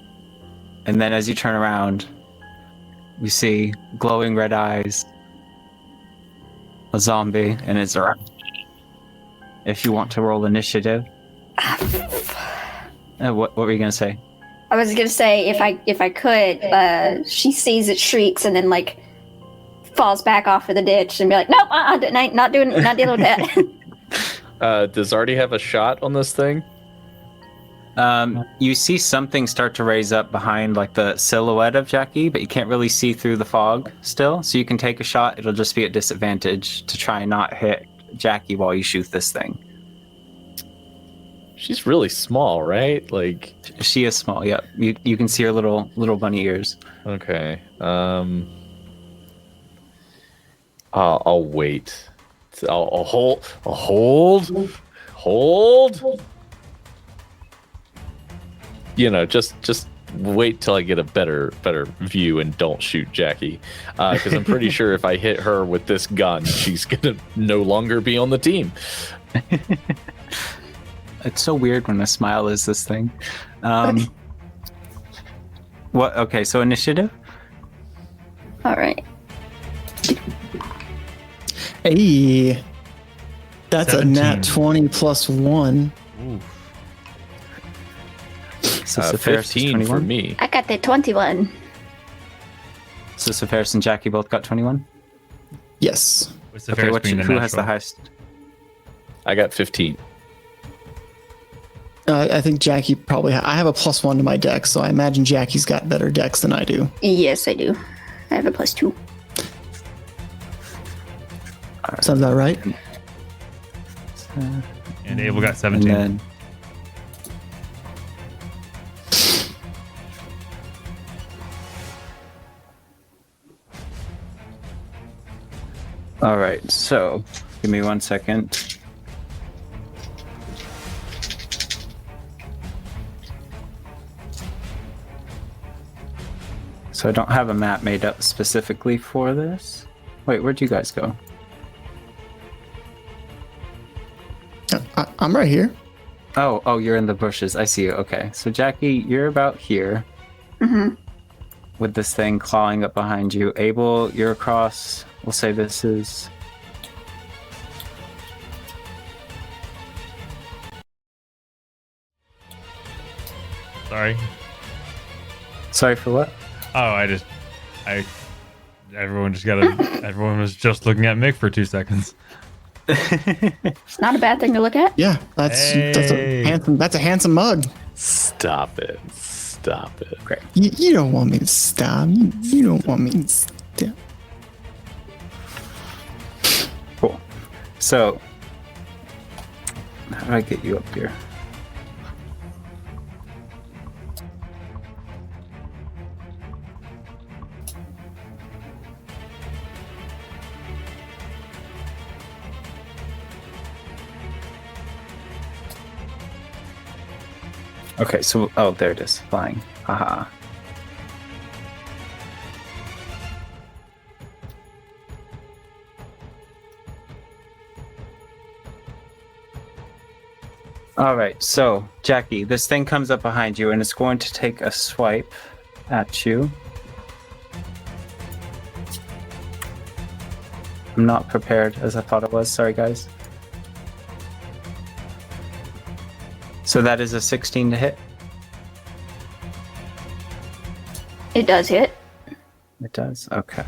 then as you turn around, you see glowing red eyes, a zombie, and it's if you want to roll initiative. What were you gonna say? I was gonna say if I could, she sees it, shrieks, and then like falls back off of the ditch and be like, "Nope, not dealing with that." Does Artie have a shot on this thing? You see something start to raise up behind like the silhouette of Jackie, but you can't really see through the fog still. So you can take a shot. It'll just be at disadvantage to try and not hit Jackie while you shoot this thing. She's really small, right? Like She is small. Yep. You can see her little bunny ears. okay. I'll wait. I'll hold. You know, just wait till I get a better view and don't shoot Jackie, because I'm pretty sure if I hit her with this gun, she's gonna no longer be on the team. It's so weird when a smile is this thing. What? Okay, so initiative. All right. Hey, that's 17. a nat 20 plus 1. So Sephiroth is 15 for 21. me. I got the 21. So Sephiroth and Jackie both got 21. Yes. What's the Okay, fairest being the who has the natural? highest? I got 15. I think Jackie probably. I have a plus 1 to my dex, so I imagine Jackie's got better dex than I do. Yes, I do. I have a +2. Sounds about right. And Abel got 17. And then all right, so give me 1 second. So I don't have a map made up specifically for this. Wait, where'd you guys go? I'm right here. Oh, you're in the bushes. I see you. Okay, so Jackie, you're about here. With this thing clawing up behind you. Abel, you're across. We'll say this is... Sorry. Sorry for what? Oh, everyone was just looking at Mick for 2 seconds. It's not a bad thing to look at. Yeah, that's a handsome mug. Stop it. Great. You don't want me to stop. You don't want me to stop. Cool. So, how do I get you up here? Okay, so, oh, there it is, flying. Haha. Alright, so, Jackie, this thing comes up behind you and it's going to take a swipe at you. I'm not prepared as I thought it was, sorry guys. So that is a 16 to hit? It does hit. It does, okay.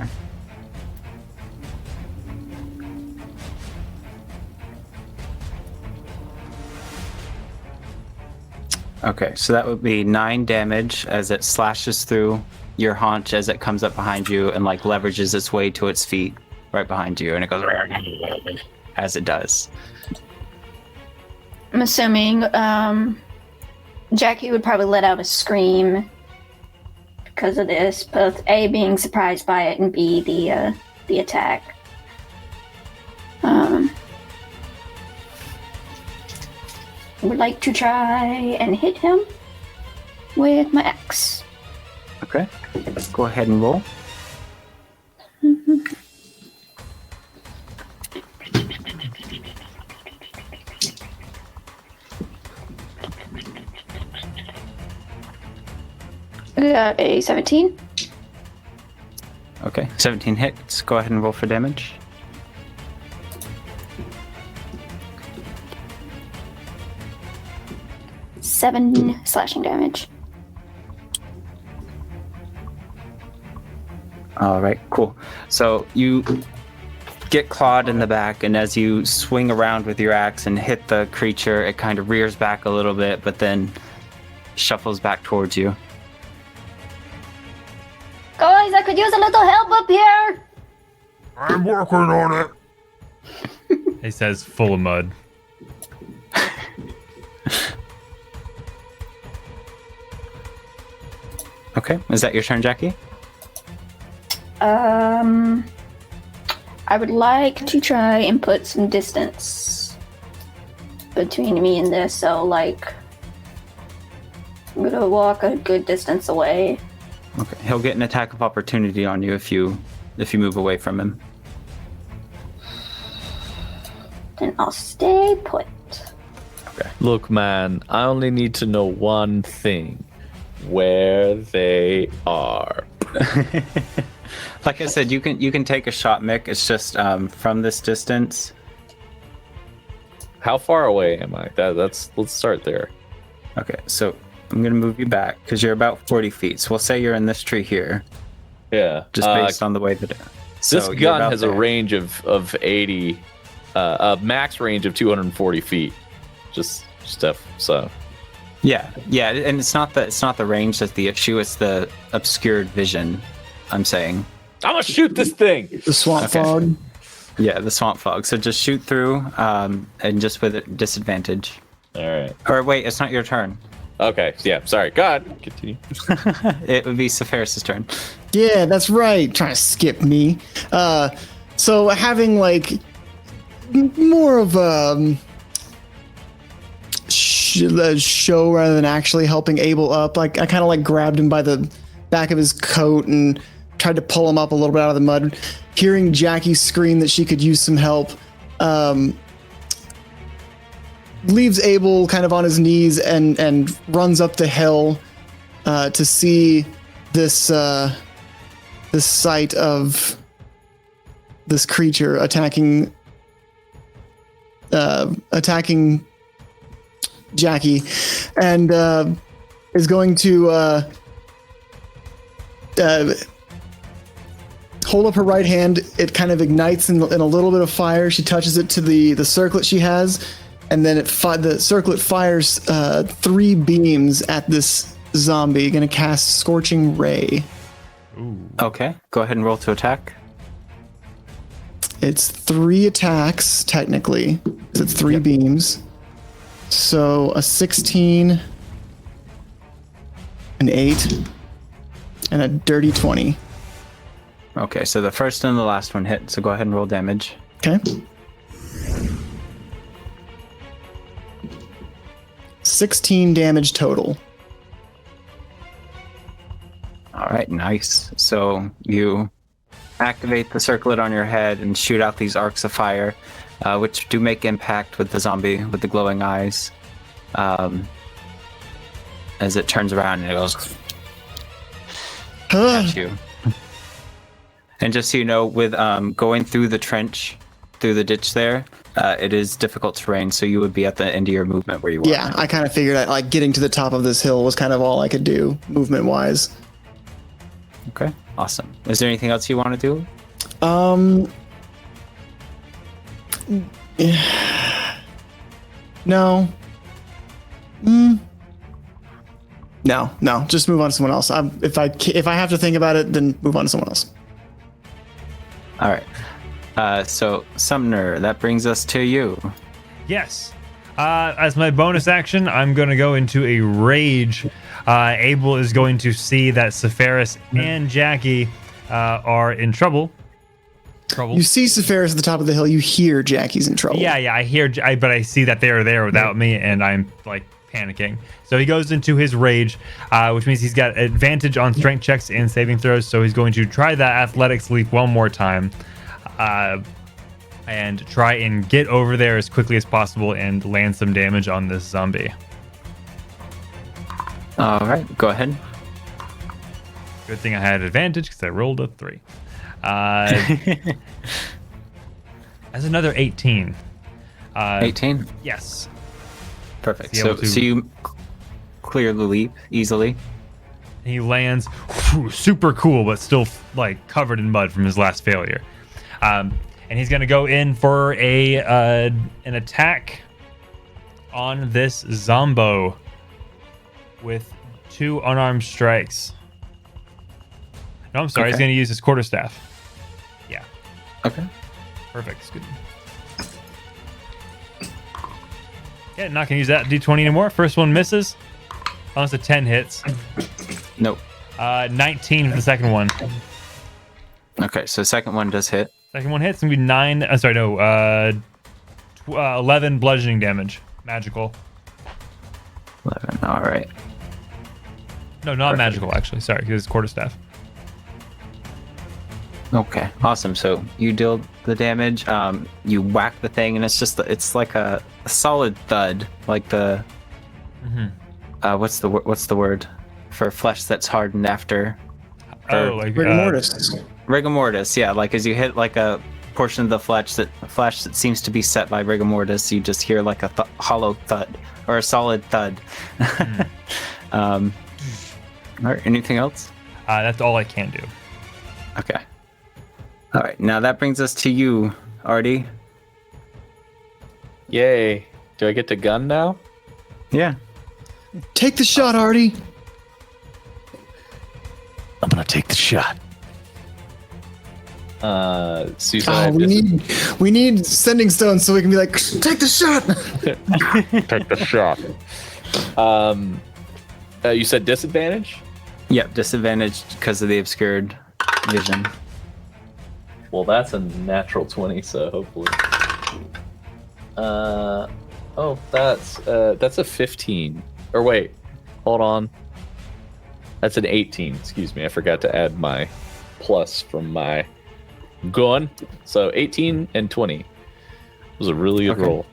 Okay, so that would be 9 damage as it slashes through your haunch as it comes up behind you and like leverages its way to its feet right behind you, and it goes as it does. I'm assuming Jackie would probably let out a scream because of this, both A, being surprised by it, and B, the attack. Would like to try and hit him with my axe. Okay, go ahead and roll. Got a 17. Okay, 17 hits. Go ahead and roll for damage. Seven slashing damage. All right, cool. So you get clawed in the back, and as you swing around with your axe and hit the creature, it kind of rears back a little bit, but then shuffles back towards you. Guys, I could use a little help up here. I'm working on it. He says, full of mud. Okay, is that your turn, Jackie? I would like to try and put some distance between me and this, so like I'm gonna walk a good distance away. Okay, he'll get an attack of opportunity on you if you move away from him. Then I'll stay put. Okay. Look, man, I only need to know one thing: where they are. Like I said, you can take a shot, Mick. It's just from this distance. How far away am I? Let's start there. Okay, so I'm gonna move you back because you're about 40 feet. So we'll say you're in this tree here, Yeah. just based on the way that. This gun has a range of 80, a max range of 240 feet. Just stuff. So. Yeah, and it's not the range that's the issue. It's the obscured vision. I'm saying. I'm gonna shoot this thing. The swamp fog. Yeah, the swamp fog. So just shoot through, and just with a disadvantage. All right. Or wait, it's not your turn. Okay. Yeah. Sorry. God. Continue. It would be Sephiroth's turn. Yeah, that's right. Trying to skip me. So having like more of a show rather than actually helping Abel up. Like I kind of like grabbed him by the back of his coat and tried to pull him up a little bit out of the mud. Hearing Jackie scream that she could use some help, leaves Abel kind of on his knees and runs up the hill to see this this sight of this creature attacking Jackie, and is going to hold up her right hand. It kind of ignites in a little bit of fire. She touches it to the circlet she has, and then the circlet fires 3 beams at this zombie. Going to cast Scorching Ray. Ooh. Okay, go ahead and roll to attack. It's 3 attacks, technically. It's 3 beams. So a 16, an 8, and a dirty 20. Okay, so the first and the last one hit, so go ahead and roll damage. Okay. 16 damage total. All right, nice. So you activate the circlet on your head and shoot out these arcs of fire, which do make impact with the zombie with the glowing eyes. As it turns around and it goes at you. And just so you know, with going through the trench, through the ditch there, it is difficult terrain, so you would be at the end of your movement where you are. Yeah, I kind of figured that like getting to the top of this hill was kind of all I could do movement-wise. Okay, awesome. Is there anything else you want to do? No. No. Just move on to someone else. If I have to think about it, then move on to someone else. All right. So Sumner, that brings us to you. Yes. As my bonus action, I'm going to go into a rage. Abel is going to see that Sephiroth and Jackie are in trouble. You see Sephiroth at the top of the hill. You hear Jackie's in trouble. Yeah, I hear, but I see that they're there without me, and I'm like panicking. So he goes into his rage, which means he's got advantage on strength checks and saving throws. So he's going to try that athletics leap one more time, and try and get over there as quickly as possible and land some damage on this zombie. All right, go ahead. Good thing I had advantage because I rolled a 3. That's another 18. 18? Yes. Perfect. Be able to- So you clear the leap easily. He lands super cool, but still like covered in mud from his last failure. And he's going to go in for an attack on this Zombo with 2 unarmed strikes. No, I'm sorry. Okay. He's going to use his quarterstaff. Yeah. Okay. Perfect. It's good. Yeah, not going to use that D20 anymore. First one misses. Almost a 10 hits. Nope. 19 for the second one. Okay, so second one does hit. Second one hits. It's going to be 11 bludgeoning damage. Magical. 11. All right. No, not Perfect. magical, actually. Sorry, because it's quarterstaff. Okay, awesome. So you deal the damage. You whack the thing, and it's like a solid thud, like the what's the word for flesh that's hardened after? Oh, like Rigor mortis. Rigor mortis. Yeah, like as you hit like a portion of the flesh that seems to be set by rigor mortis, you just hear like a hollow thud or a solid thud. All right. Anything else? that's all I can do. Okay. All right, now that brings us to you, Artie. Yay. Do I get to gun now? Yeah. Take the shot, Artie. I'm gonna take the shot. Susan, Oh, we need sending stones so we can be like, take the shot. take the shot. You said disadvantage? Yep, disadvantaged because of the obscured vision. Well, that's a natural 20, so hopefully. That's a 15. Or wait, hold on. That's an 18. Excuse me, I forgot to add my plus from my gun. So 18 and 20. It was a really good roll.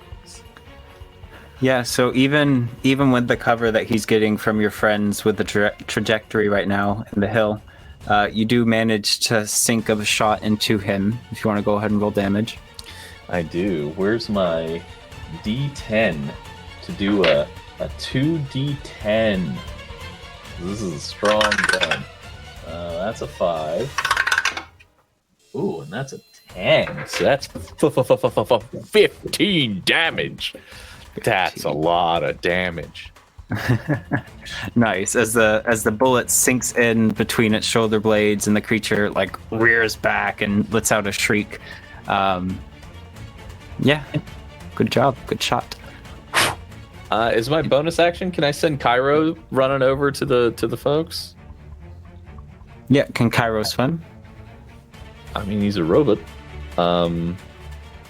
Yeah, so even with the cover that he's getting from your friends with the trajectory right now in the hill, you do manage to sink a shot into him. If you want to go ahead and roll damage. I do. Where's my D10 to do a 2D10? This is a strong gun. That's a 5. Ooh, and that's a 10. So that's 15 damage. That's a lot of damage. Nice. As the bullet sinks in between its shoulder blades and the creature like rears back and lets out a shriek. Yeah. Good job. Good shot. Is my bonus action? Can I send Cairo running over to the folks? Yeah. Can Cairo swim? I mean, he's a robot.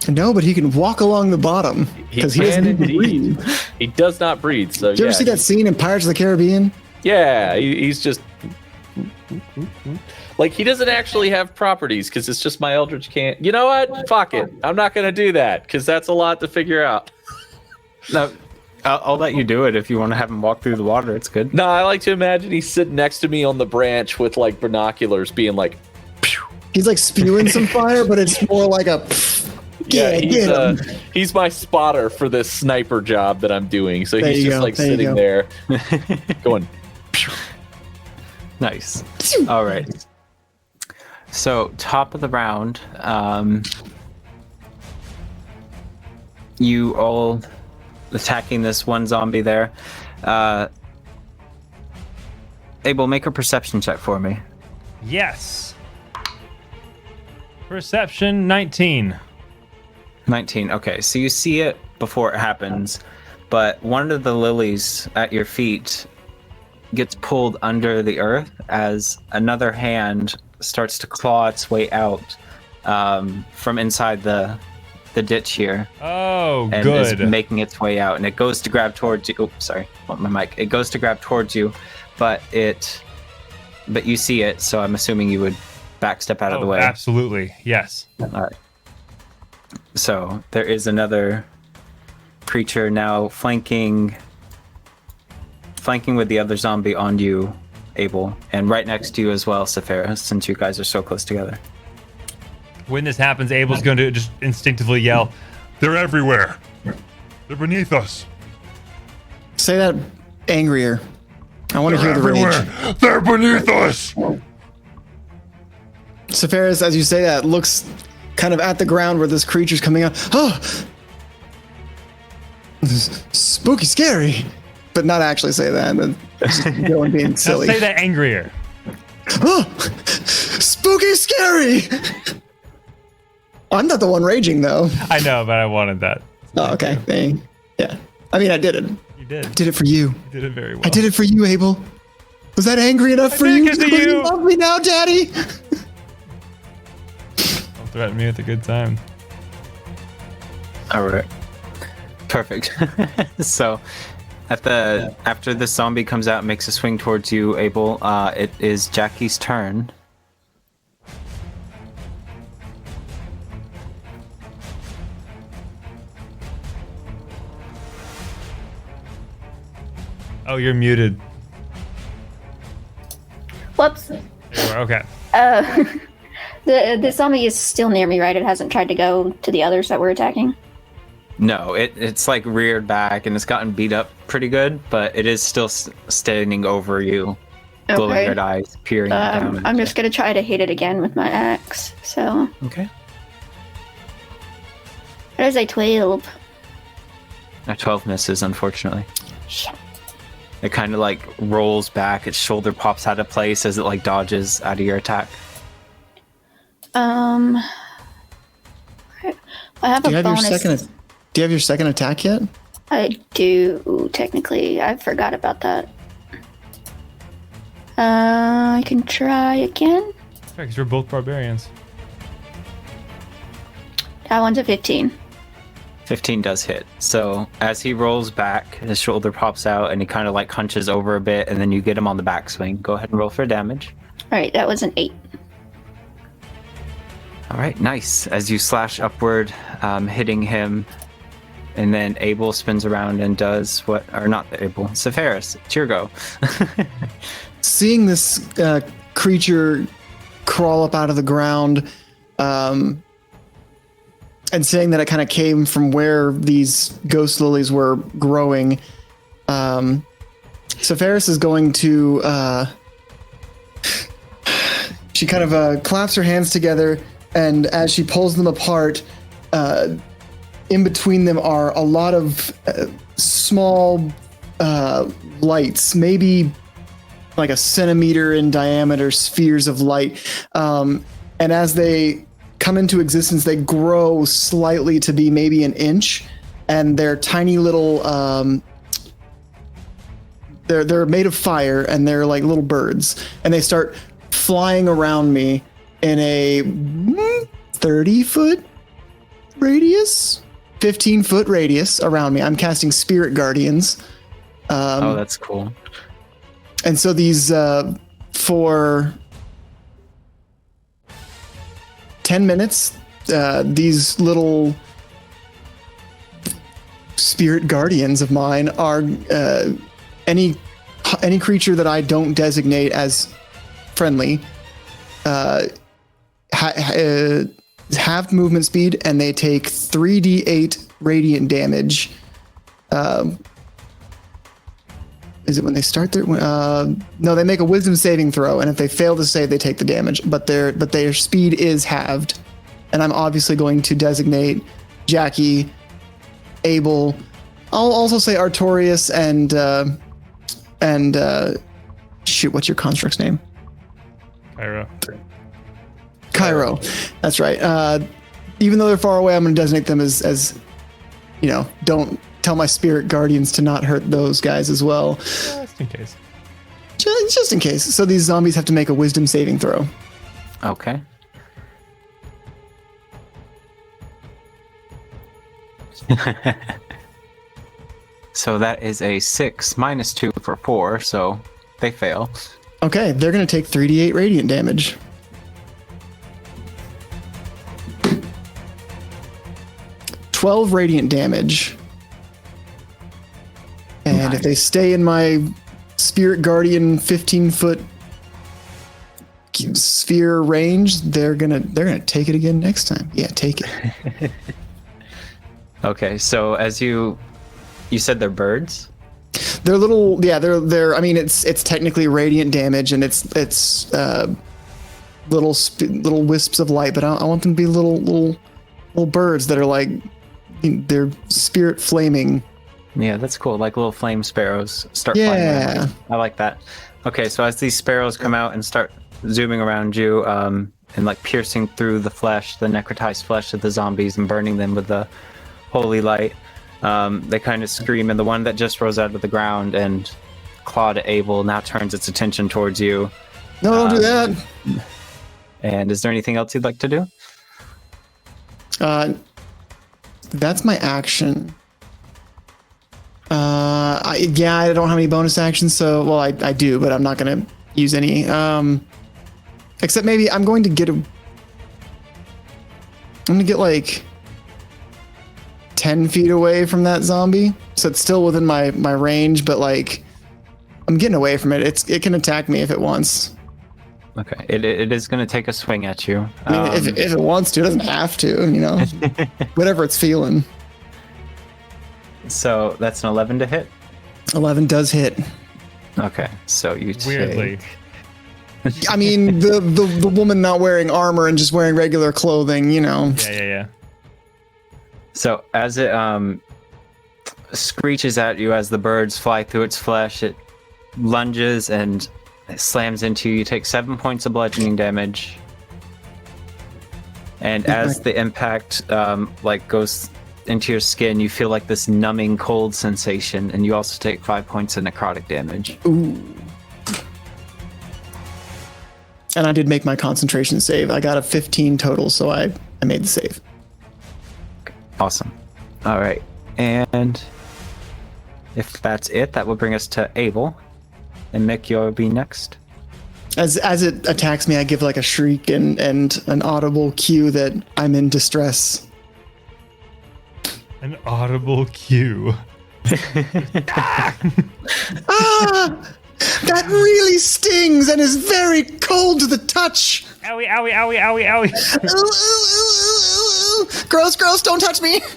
No, but he can walk along the bottom because he doesn't need to breathe. He does not breathe. So Did you ever see that scene in Pirates of the Caribbean? Yeah, he's just like, he doesn't actually have properties because it's just my Eldritch can't. You know what? Fuck it. I'm not gonna do that because that's a lot to figure out. No, I'll let you do it if you want to have him walk through the water. It's good. No, I like to imagine he's sitting next to me on the branch with like binoculars, being like, pew. He's like spewing some fire, but it's more like a. Yeah, he's my spotter for this sniper job that I'm doing. So he's just like sitting there, going. Pew. Nice. All right. So top of the round, you all attacking this one zombie there. Abel, make a perception check for me. Yes. Perception 19. 19. Okay, so you see it before it happens, but one of the lilies at your feet gets pulled under the earth as another hand starts to claw its way out from inside the ditch here. Oh, and good. is making its way out, and it goes to grab towards you. Oops, sorry, want my mic. It goes to grab towards you, but you see it, so I'm assuming you would backstep out of the way. Absolutely, yes. All right. So there is another creature now flanking with the other zombie on you, Abel, and right next to you as well, Saphira, since you guys are so close together. When this happens, Abel's going to just instinctively yell, They're everywhere. They're beneath us. Say that angrier. I want to hear the rage. They're beneath us. Sephiroth, as you say that, looks kind of at the ground where this creature's coming out. Oh, this is spooky, scary, but not actually say that. But just go and being silly. say that angrier. Oh, spooky, scary. I'm not the one raging though. I know, but I wanted that. Oh, okay. Dang. Yeah. I mean, I did it. You did. I did it for you. You did it very well. I did it for you, Abel. Was that angry enough for you? Did you love me now, Daddy? Don't threaten me with a good time. All right. Perfect. So, after the zombie comes out and makes a swing towards you, Abel, it is Jackie's turn. Oh, you're muted. Whoops. There you are. Okay. The zombie is still near me, right? It hasn't tried to go to the others that we're attacking. No, it's like reared back and it's gotten beat up pretty good, but it is still standing over you, glowing red eyes, peering down. I'm just gonna try to hit it again with my axe. So Okay. that is a 12. A 12 misses, unfortunately. Shit. It kind of like rolls back, its shoulder pops out of place as it like dodges out of your attack. I have Do you a have your bonus. Do you have your second attack yet? I do, technically. I forgot about that. I can try again. Because we're both barbarians. That one's a 15. 15 does hit. So as he rolls back, his shoulder pops out and he kind of like hunches over a bit, and then you get him on the backswing. Go ahead and roll for damage. All right, that was an 8. All right, nice. As you slash upward, hitting him, and then Abel spins around and does what, or not Abel, Sepharis, it's your go. Seeing this creature crawl up out of the ground, and saying that it kind of came from where these ghost lilies were growing, Sepharis is going to, she kind of claps her hands together, and as she pulls them apart, in between them are a lot of small lights, maybe like a centimeter in diameter spheres of light. And as they come into existence, they grow slightly to be maybe an inch, and they're tiny little, they're made of fire, and they're like little birds, and they start flying around me in a 30-foot radius, 15-foot radius around me. I'm casting Spirit Guardians. Oh, that's cool. And so these, for 10 minutes, these little Spirit Guardians of mine are any creature that I don't designate as friendly, half movement speed, and they take 3d8 radiant damage. Is it when they start their? No, they make a wisdom saving throw, and if they fail to save, they take the damage. But their speed is halved, and I'm obviously going to designate Jackie, Abel. I'll also say Artorias and shoot, what's your construct's name? Cairo. That's right. Even though they're far away, I'm going to designate them as don't tell my Spirit Guardians to not hurt those guys as well. Just in case. Just in case. So these zombies have to make a wisdom saving throw. Okay. So that is a 6 -2 for 4, so they fail. Okay, they're going to take 3d8 radiant damage. $12 radiant damage. And Nice. if they stay in my Spirit Guardian 15-foot sphere range, they're gonna take it again next time. Yeah, take it. Okay, so as you said they're birds? They're little, yeah. They're. I mean, it's technically radiant damage, and it's little wisps of light. But I want them to be little birds that are like, they're spirit flaming. Yeah, that's cool. Like little flame sparrows start flying Yeah. around. I like that. Okay, so as these sparrows come out and start zooming around you, and like piercing through the flesh, the necrotized flesh of the zombies, and burning them with the holy light, they kind of scream, and the one that just rose out of the ground and clawed at Abel now turns its attention towards you. No, don't do that. And is there anything else you'd like to do? That's my action. I don't have any bonus actions, so well, I do, but I'm not gonna use any. Except maybe I'm going to get like 10 feet away from that zombie, so it's still within my range, but like I'm getting away from it. It can attack me if it wants. Okay, it is going to take a swing at you. I mean, if it wants to, it doesn't have to, whatever it's feeling. So that's an 11 to hit? 11 does hit. Okay, so you Weirdly. I mean, the woman not wearing armor and just wearing regular clothing, Yeah. So as it screeches at you as the birds fly through its flesh, it lunges and it slams into you. You take 7 points of bludgeoning damage. And as the impact like goes into your skin, you feel like this numbing cold sensation, and you also take 5 points of necrotic damage. Ooh. And I did make my concentration save. I got a 15 total, so I made the save. Awesome. All right. And if that's it, that will bring us to Abel. And Mick, you'll be next. As it attacks me, I give like a shriek and an audible cue that I'm in distress. An audible cue. Ah! That really stings and is very cold to the touch. Owie, owie, owie, owie, owie. Ooh, ooh, ooh, ooh, ooh. Gross, gross, don't touch me. All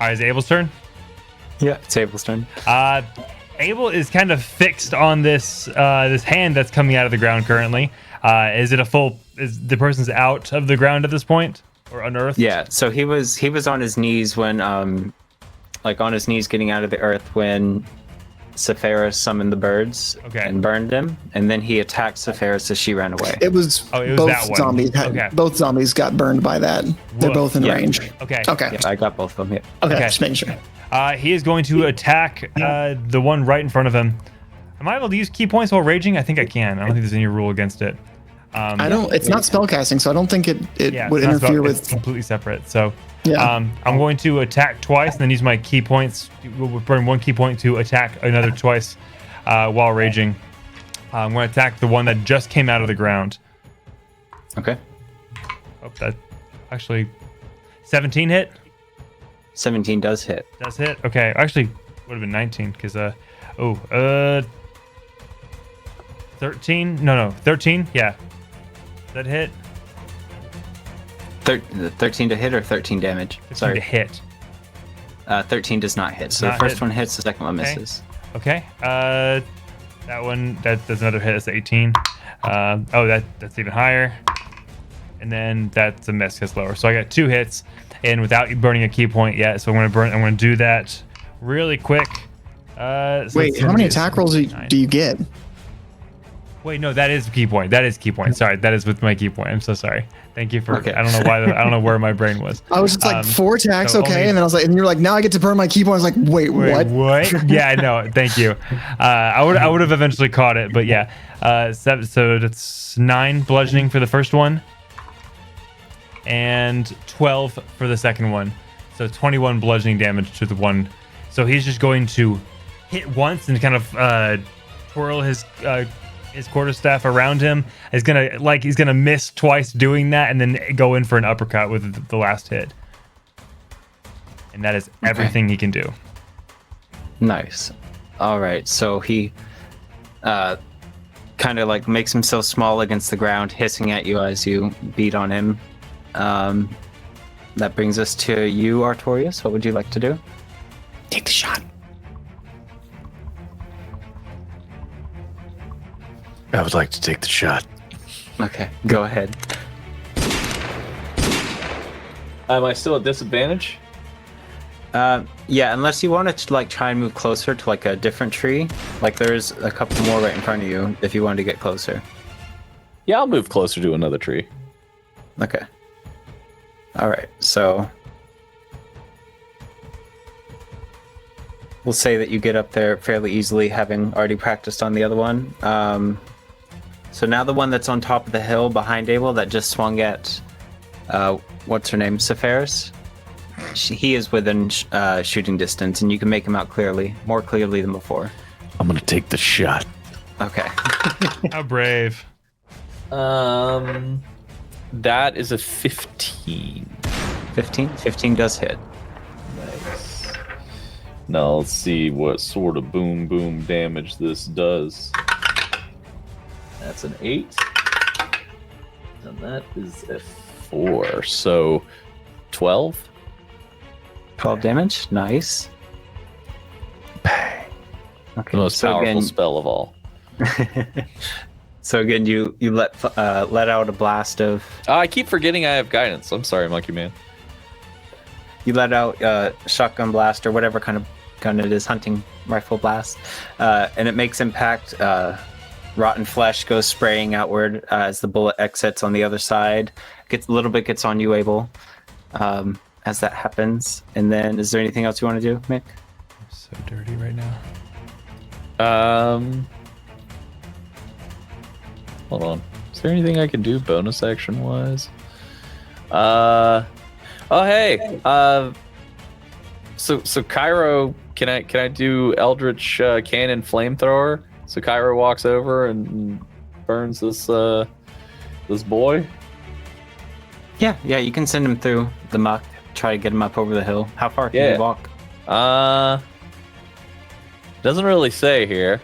right, is it Abel's turn? Yeah, it's Abel's turn. Abel is kind of fixed on this this hand that's coming out of the ground currently. Is the person's out of the ground at this point or unearthed? Yeah, so he was on his knees when like on his knees getting out of the earth when Sephiroth summoned the birds and burned him, and then he attacked Sephiroth as she ran away. It was both that one. zombies. Both zombies got burned by that. They're both in range. Okay. Yeah, I got both of them. Yeah. Okay, just making sure. He is going to attack the one right in front of him. Am I able to use key points while raging? I think I can. I don't think there's any rule against it. I don't. It's not spellcasting, so I don't think it would interfere with. It's completely separate. So yeah. I'm going to attack twice and then use my key points. We'll burn one key point to attack another twice while raging. I'm going to attack the one that just came out of the ground. Okay. Oh, that actually 17 hit. 17 does hit. Does hit. Okay, actually would have been 19 because 13. No, 13. Yeah, that hit. 13 to hit or 13 damage? 13 Sorry. to hit. 13 does not hit. So the not first hit. one hits, the second one Okay. misses. Okay. That one that's another hit. It's 18. That's even higher. And then that's a miss. That's lower. So I got 2 hits, and without burning a key point yet. So I'm gonna do that really quick. So Wait, how many attack rolls do you get? Wait, no, that is key point. That is key point. Sorry, that is with my key point. I'm so sorry. Thank you for. Okay. I don't know why. I don't know where my brain was. I was just like 4 attacks, so okay, only- and then I was like, and you're like, now I get to burn my key point. I was like, wait, what? What? Yeah, I know. Thank you. I would have eventually caught it, but yeah. So that's 9 bludgeoning for the first one, and 12 for the second one. So 21 bludgeoning damage to the one. So he's just going to hit once and kind of twirl his quarterstaff around him. He's gonna miss twice doing that, and then go in for an uppercut with the last hit. And that is everything he can do. Nice. All right. So he kind of like makes himself small against the ground, hissing at you as you beat on him. That brings us to you, Artorias. What would you like to do? Take the shot. I would like to take the shot. Okay, go ahead. Am I still at disadvantage? Yeah, unless you wanted to like try and move closer to like a different tree. Like there's a couple more right in front of you if you wanted to get closer. Yeah, I'll move closer to another tree. Okay. All right, so we'll say that you get up there fairly easily, having already practiced on the other one. So now the one that's on top of the hill behind Abel that just swung at, what's her name, Sephiroth? He is within shooting distance, and you can make him out more clearly than before. I'm gonna take the shot. Okay. How brave. That is a 15. 15 does hit. Nice. Now let's see what sort of boom damage this does. That's an 8. And that is a 4. So 12. 12 damage. Nice. Bang. Okay. The most powerful spell of all. So again, you let out a blast of. I keep forgetting I have guidance. I'm sorry, Monkey Man. You let out shotgun blast or whatever kind of gun it is, hunting rifle blast, and it makes impact rotten flesh goes spraying outward as the bullet exits on the other side. Gets a little bit gets on you, Abel, as that happens. And then, is there anything else you want to do, Mick? I'm so dirty right now. Hold on. Is there anything I can do bonus action wise? Oh hey. So Cairo, can I do Eldritch Cannon Flamethrower? So Cairo walks over and burns this boy. Yeah, you can send him through the muck. Try to get him up over the hill. How far can you walk? Doesn't really say here.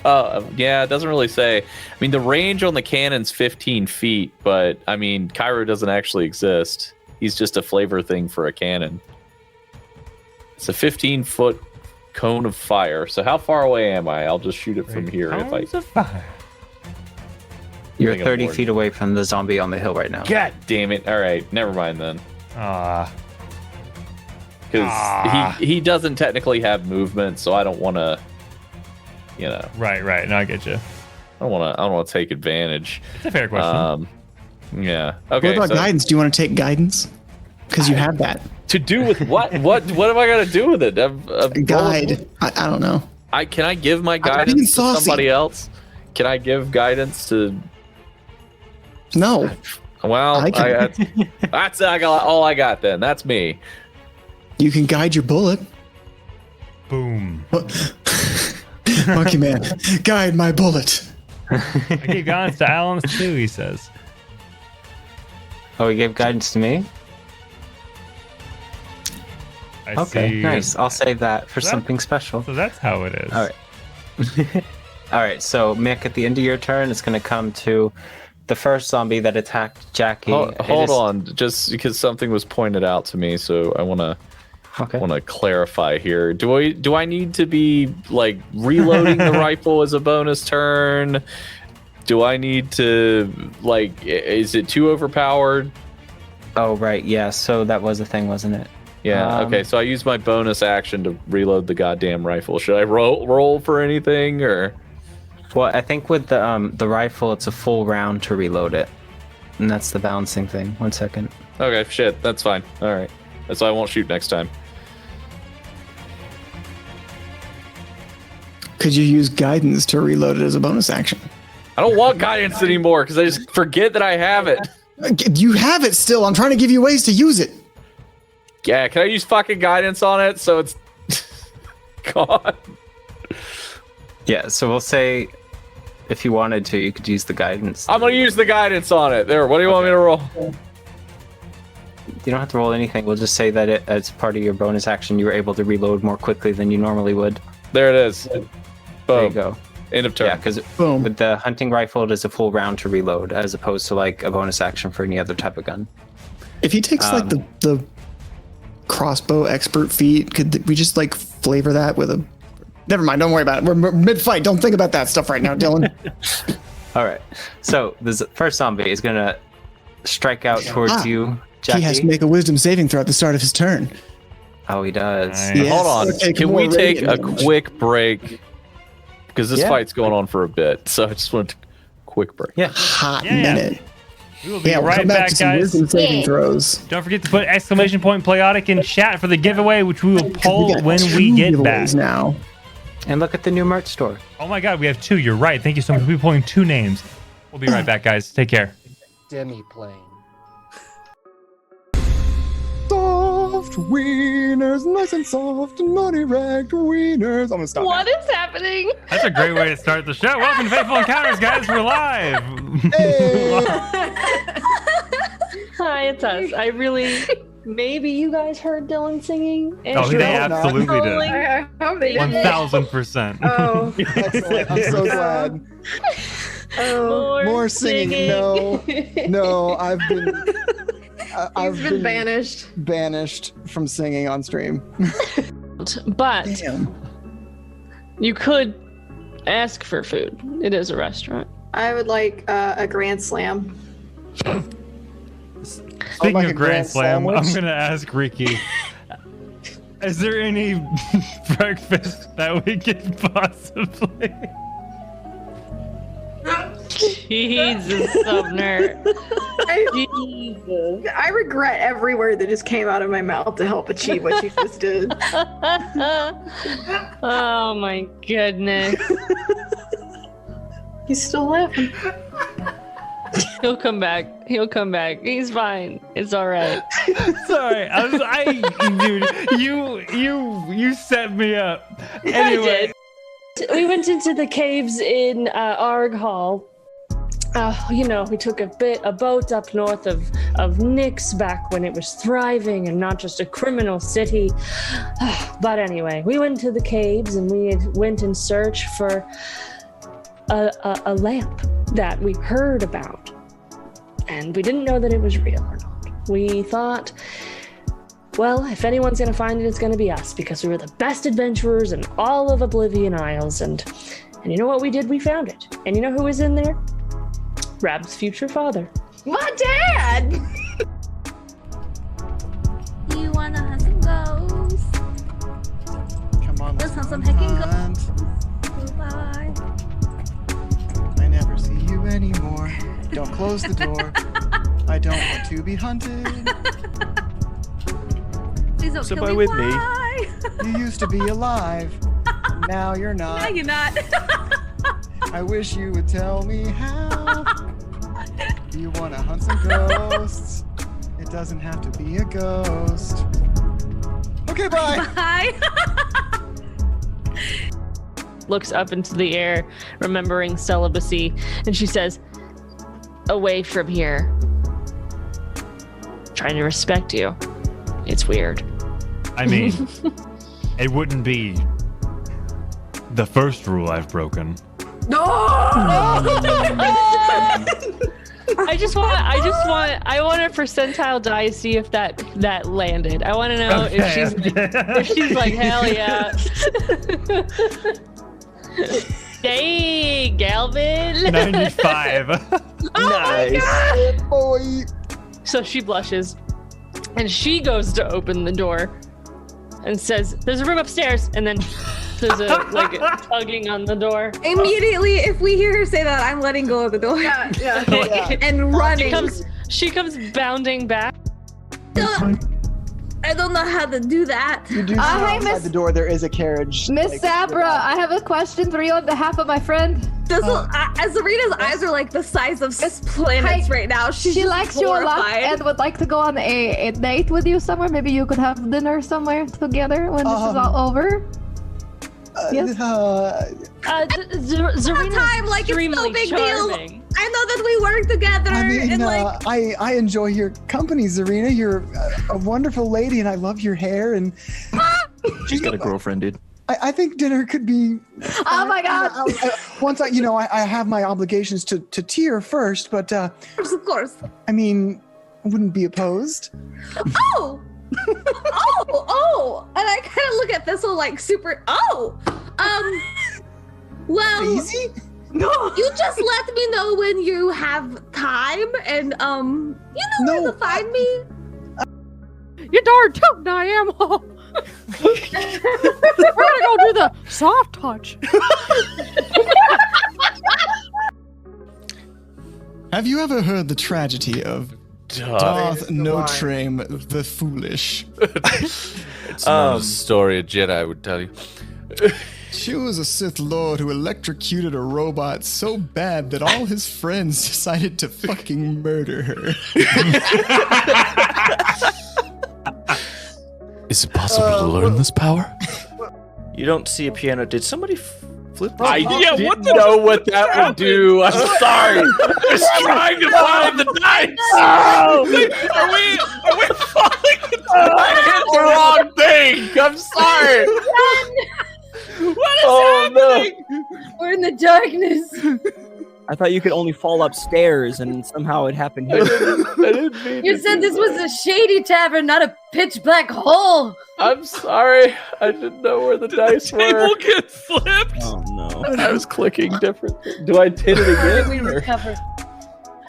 Yeah, it doesn't really say. I mean, the range on the cannon's 15 feet, but I mean, Cairo doesn't actually exist. He's just a flavor thing for a cannon. It's a 15-foot cone of fire. So how far away am I? I'll just shoot it from here. Cones of fire. You're 30 feet away from the zombie on the hill right now. God damn it. All right, never mind then. Because he doesn't technically have movement, so I don't want to, Right. No, I get you. I don't want to take advantage. It's a fair question. Yeah. Okay. What about guidance? Do you want to take guidance? Because you have that. To do with what? What am I gonna do with it? Guide. I don't know. Can I give my guidance to somebody else? Can I give guidance to? No. Well, that's all I got then. That's me. You can guide your bullet. Boom. Monkey Man, guide my bullet. I gave guidance to Alan's too, he says. Oh, he gave guidance to me? I see. Nice. I'll save that for something special. So that's how it is. All right. All right, so Mick, at the end of your turn, it's going to come to the first zombie that attacked Jackie. Hold on, just because something was pointed out to me, so I want to clarify here. Do I need to be like reloading the rifle as a bonus turn? Do I need to is it too overpowered? Oh right, yeah. So that was a thing, wasn't it? Yeah. Okay. So I use my bonus action to reload the goddamn rifle. Should I roll for anything or? Well, I think with the rifle, it's a full round to reload it, and that's the balancing thing. 1 second. Okay. Shit. That's fine. All right. That's why I won't shoot next time. Could you use guidance to reload it as a bonus action? I don't want guidance anymore because I just forget that I have it. You have it still. I'm trying to give you ways to use it. Yeah, can I use fucking guidance on it so it's gone? Yeah, so we'll say if you wanted to, you could use the guidance. I'm gonna use the guidance on it. There, what do you want me to roll? You don't have to roll anything. We'll just say that as part of your bonus action, you were able to reload more quickly than you normally would. There it is. Boom. There you go. End of turn. Yeah, because with the hunting rifle, it is a full round to reload, as opposed to like a bonus action for any other type of gun. If he takes like the crossbow expert feat, could we just like flavor that with a? Never mind. Don't worry about it. We're mid-fight. Don't think about that stuff right now, Dylan. All right. So the first zombie is gonna strike out towards you, Jackie. He has to make a wisdom saving throw at the start of his turn. Oh, he does. Nice. Yes. Hold on. Can we take a quick break? Because this fight's going on for a bit, so I just want a quick break. Yeah. Hot minute. We will be We'll right come back, to some guys. wisdom saving throws. Don't forget to put exclamation point Playotic in chat for the giveaway, which we will poll got when two we get back. giveaways now. And look at the new merch store. Oh my god, we have 2. You're right. Thank you so much. We're pulling 2 names. We'll be right back, guys. Take care. Demi-plane. Soft wieners, nice and soft, money ragged wieners. I'm gonna stop. What is happening? That's a great way to start the show. Welcome to Faithful Encounters, guys. We're live. Hi, it's us. I really. Maybe you guys heard Dylan singing. Oh, they absolutely did. I hope they did. 1000%. Oh, Excellent. I'm so glad. More singing. No, I've been banished from singing on stream. But Damn. you could ask for food. It is a restaurant. I would like a Grand Slam. Speaking like of a Grand Grand Slam, Sandwich? I'm going to ask Ricky, is there any breakfast that we could possibly... Jesus, Sumner. Jesus. I regret every word that just came out of my mouth to help achieve what you just did. Oh my goodness. He's still laughing. He'll come back. He'll come back. He's fine. It's all right. Sorry, dude, you set me up. Anyway, We went into the caves in Arg Hall. We took a boat up north of Nyx back when it was thriving and not just a criminal city. But anyway, we went to the caves and we went in search for a lamp that we heard about. And we didn't know that it was real or not. We thought, well, if anyone's going to find it, it's going to be us because we were the best adventurers in all of Oblivion Isles. And you know what we did? We found it. And you know who was in there? Rab's future father. My dad! You wanna have some ghosts? Come on, Let's have some heckin' ghosts. Bye. I never see you anymore. Don't close the door. I don't want to be hunted. Please don't Sit kill by me. with Why? You used to be alive. Now you're not. No, you're not. I wish you would tell me how. Do you want to hunt some ghosts? It doesn't have to be a ghost. Okay, bye. Bye. Looks up into the air, remembering celibacy, and she says, away from here. Trying to respect you. It's weird. I mean, it wouldn't be the first rule I've broken. No! I want a percentile die to see if that landed. I want to know if she's like, hell yeah. Dang, Galvin. 95. Nice. Boy. So she blushes and she goes to open the door and says, there's a room upstairs. And then there's a tugging on the door. Immediately, if we hear her say that, I'm letting go of the door. Yeah. And running. She comes bounding back. I don't know how to do that. You do see outside the door there is a carriage. Miss Sabra, I have a question for you on behalf of my friend. Serena's eyes are like the size of planets right now. She likes you a lot and would like to go on a date with you somewhere. Maybe you could have dinner somewhere together when this is all over. Yes. Serena's time, like, it's no big charming. deal. I know that we work together. I mean, and I enjoy your company, Zarina. You're a wonderful lady, and I love your hair. And She's got a girlfriend, dude. I think dinner could be. Oh my God! Once I have my obligations to Tyr first, but of course. I mean, I wouldn't be opposed. Oh, and I kind of look at this one like super. Well, Easy? No, you just let me know when you have time, and you know where to find me. You darn tootin' I am. We're gonna go do the soft touch. Have you ever heard the tragedy of Darth Notrame the Foolish? It's not a story a Jedi would tell you. She was a Sith Lord who electrocuted a robot so bad that all his friends decided to fucking murder her. Is it possible to learn this power? You don't see a piano. Did somebody flip? I didn't know what that would do. I'm sorry. I was trying to find the dice. Are we falling into the wrong thing? I'm sorry. What is happening? No. We're in the darkness. I thought you could only fall upstairs, and somehow it happened here. I didn't mean You said this was a shady tavern, not a pitch black hole. I'm sorry. I didn't know where the dice were. Table get flipped. Oh no! I was clicking different. Do I hit it again? We recover.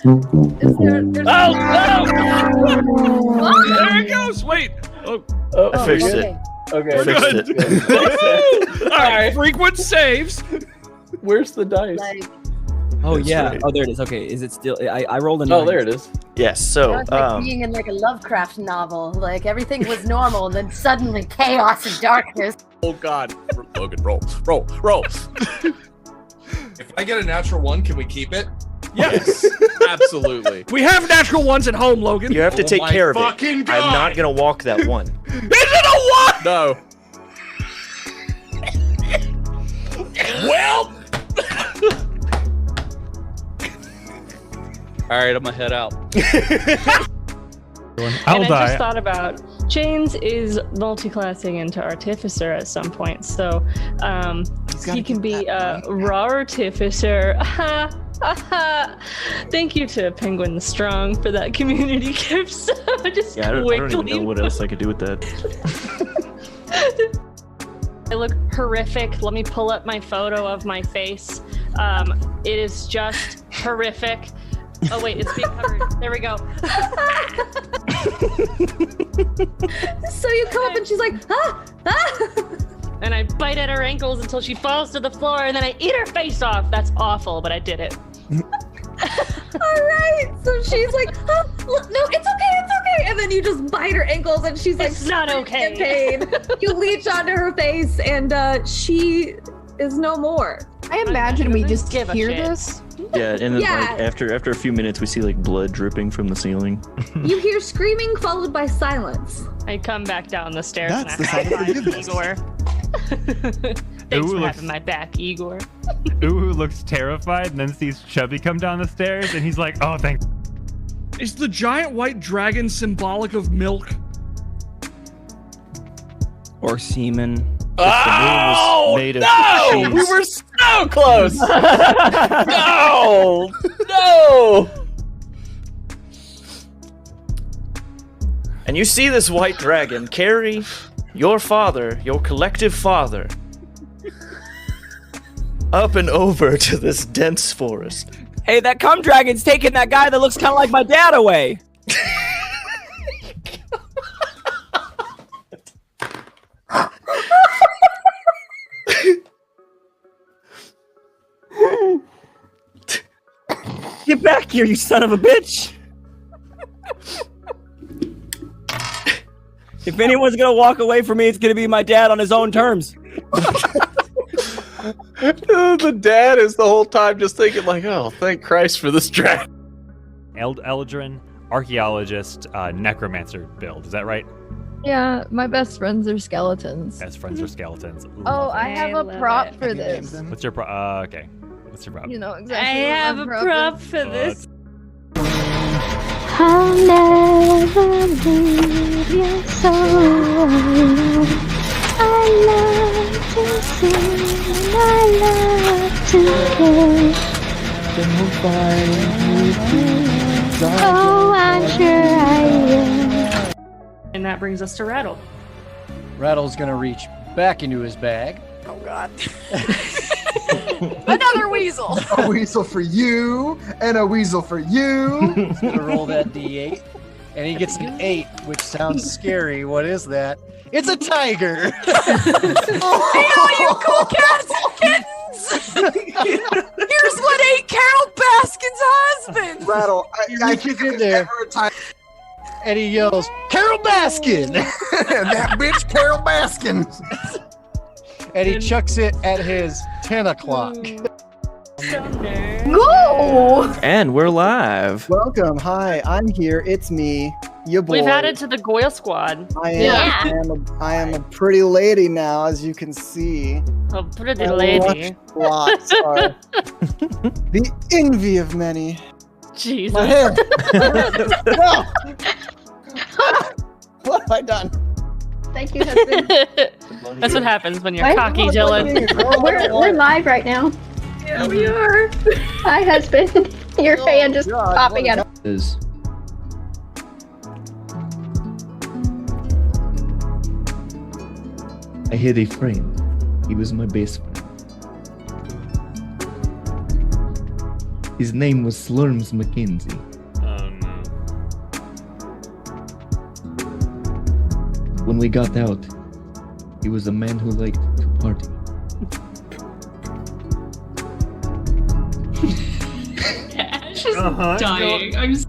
Oh no! There it goes. Wait. Oh, I fixed it. Okay. We're good. All right. Frequent saves. Where's the dice? Oh That's yeah. right. Oh, there it is. Okay, is it still? I rolled a 9. Oh, there it is. Yes. So, That was like being in like a Lovecraft novel. Like everything was normal, and then suddenly chaos and darkness. Oh God, Logan, roll. If I get a natural 1, can we keep it? Yes, absolutely. We have natural ones at home, Logan. you have to take my care of it. fucking God. I'm not gonna walk that one. Is it a one? No. Well. All right, I'm gonna head out. I'll I die. just thought about Chains is multi-classing into Artificer at some point, so he can be a raw Artificer. Thank you to Penguin the Strong for that community gift. So just Yeah, I don't even quickly know what else I could do with that. I look horrific. Let me pull up my photo of my face. It is just horrific. Oh wait, it's being covered. There we go. So you come up and she's like, ah. And I bite at her ankles until she falls to the floor, and then I eat her face off. That's awful, but I did it. All right. So she's like, oh, no, it's okay. And then you just bite her ankles, and she's like, It's not okay. in pain. You leech onto her face, and she is no more. I imagine we just give a hear shit. this. Yeah, and then Yeah. like after a few minutes, we see like blood dripping from the ceiling. You hear screaming followed by silence. I come back down the stairs That's and the I sound of high-five forgiveness. Igor. Thanks Ooh, for looks- having my back, Igor. Uwu looks terrified and then sees Chubby come down the stairs and he's like, oh, thank. Is the giant white dragon symbolic of milk? Or semen. Oh made of no! cheese. We were so close. No! No! And you see this white dragon carry your father, your collective father, up and over to this dense forest. Hey, that cum dragon's taking that guy that looks kind of like my dad away. Get back here, you son of a bitch! If anyone's gonna walk away from me, it's gonna be my dad on his own terms. The dad is the whole time just thinking like, oh, thank Christ for this dragon. Eldrin, archaeologist, necromancer build. Is that right? Yeah, my best friends are skeletons. Best friends are skeletons. Oh, Love I it. have I a love prop it. for this. What's your okay. What's your prop? You know I exactly. what have my a prop prop is. for this. I'll never leave your soul alone. I love to sing, I love to care. Oh, I'm sure I will. And that brings us to Rattle. Rattle's gonna reach back into his bag. Oh God. Another weasel. A weasel for you, and a weasel for you. He's gonna roll that d8, and he gets an 8, which sounds scary. What is that? It's a tiger. Hey, all you cool cats and kittens! Here's what ate Carol Baskin's husband. Rattle, He I reaches think in there's there. ever a time And he yells, "Carol Baskin!" that bitch Carol Baskin. And he chucks it at his 10 o'clock. Go! And we're live. Welcome. Hi, I'm here. It's me, your boy. We've added to the Goyle squad. I am, Yeah. I am a pretty lady now, as you can see. A pretty My lady. Lots are the envy of many. Jesus. My hair. No. What have I done? Thank you, husband. That's what happens when you're Why- cocky, Dylan. We're live right now. Yeah, we are. Hi, husband. Your fan just popping out. Is I had a friend. He was my best friend. His name was Slurms Mackenzie. Oh no. When we got out, he was a man who liked to party. just dying.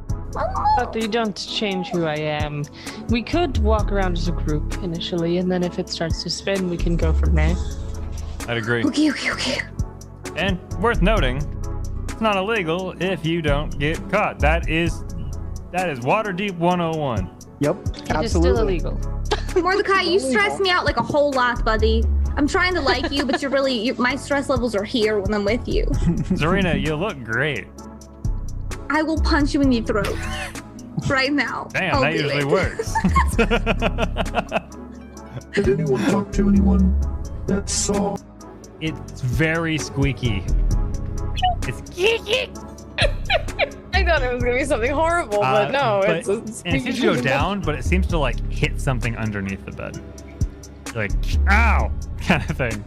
But you don't change who I am. We could walk around as a group initially, and then if it starts to spin, we can go from there. I'd agree. Okay. And worth noting, it's not illegal if you don't get caught. That is Waterdeep 101. Yep, It is still illegal. Mordecai, you stress me out like a whole lot, buddy. I'm trying to like you, but my stress levels are here when I'm with you. Zarina, you look great. I will punch you in your throat right now. Damn, I'll that do usually it. works. Did anyone talk to anyone that saw? It's very squeaky. It's I thought it was gonna be something horrible, but no, it's and it seems to go down, but it seems to like hit something underneath the bed. Like, ow, kind of thing.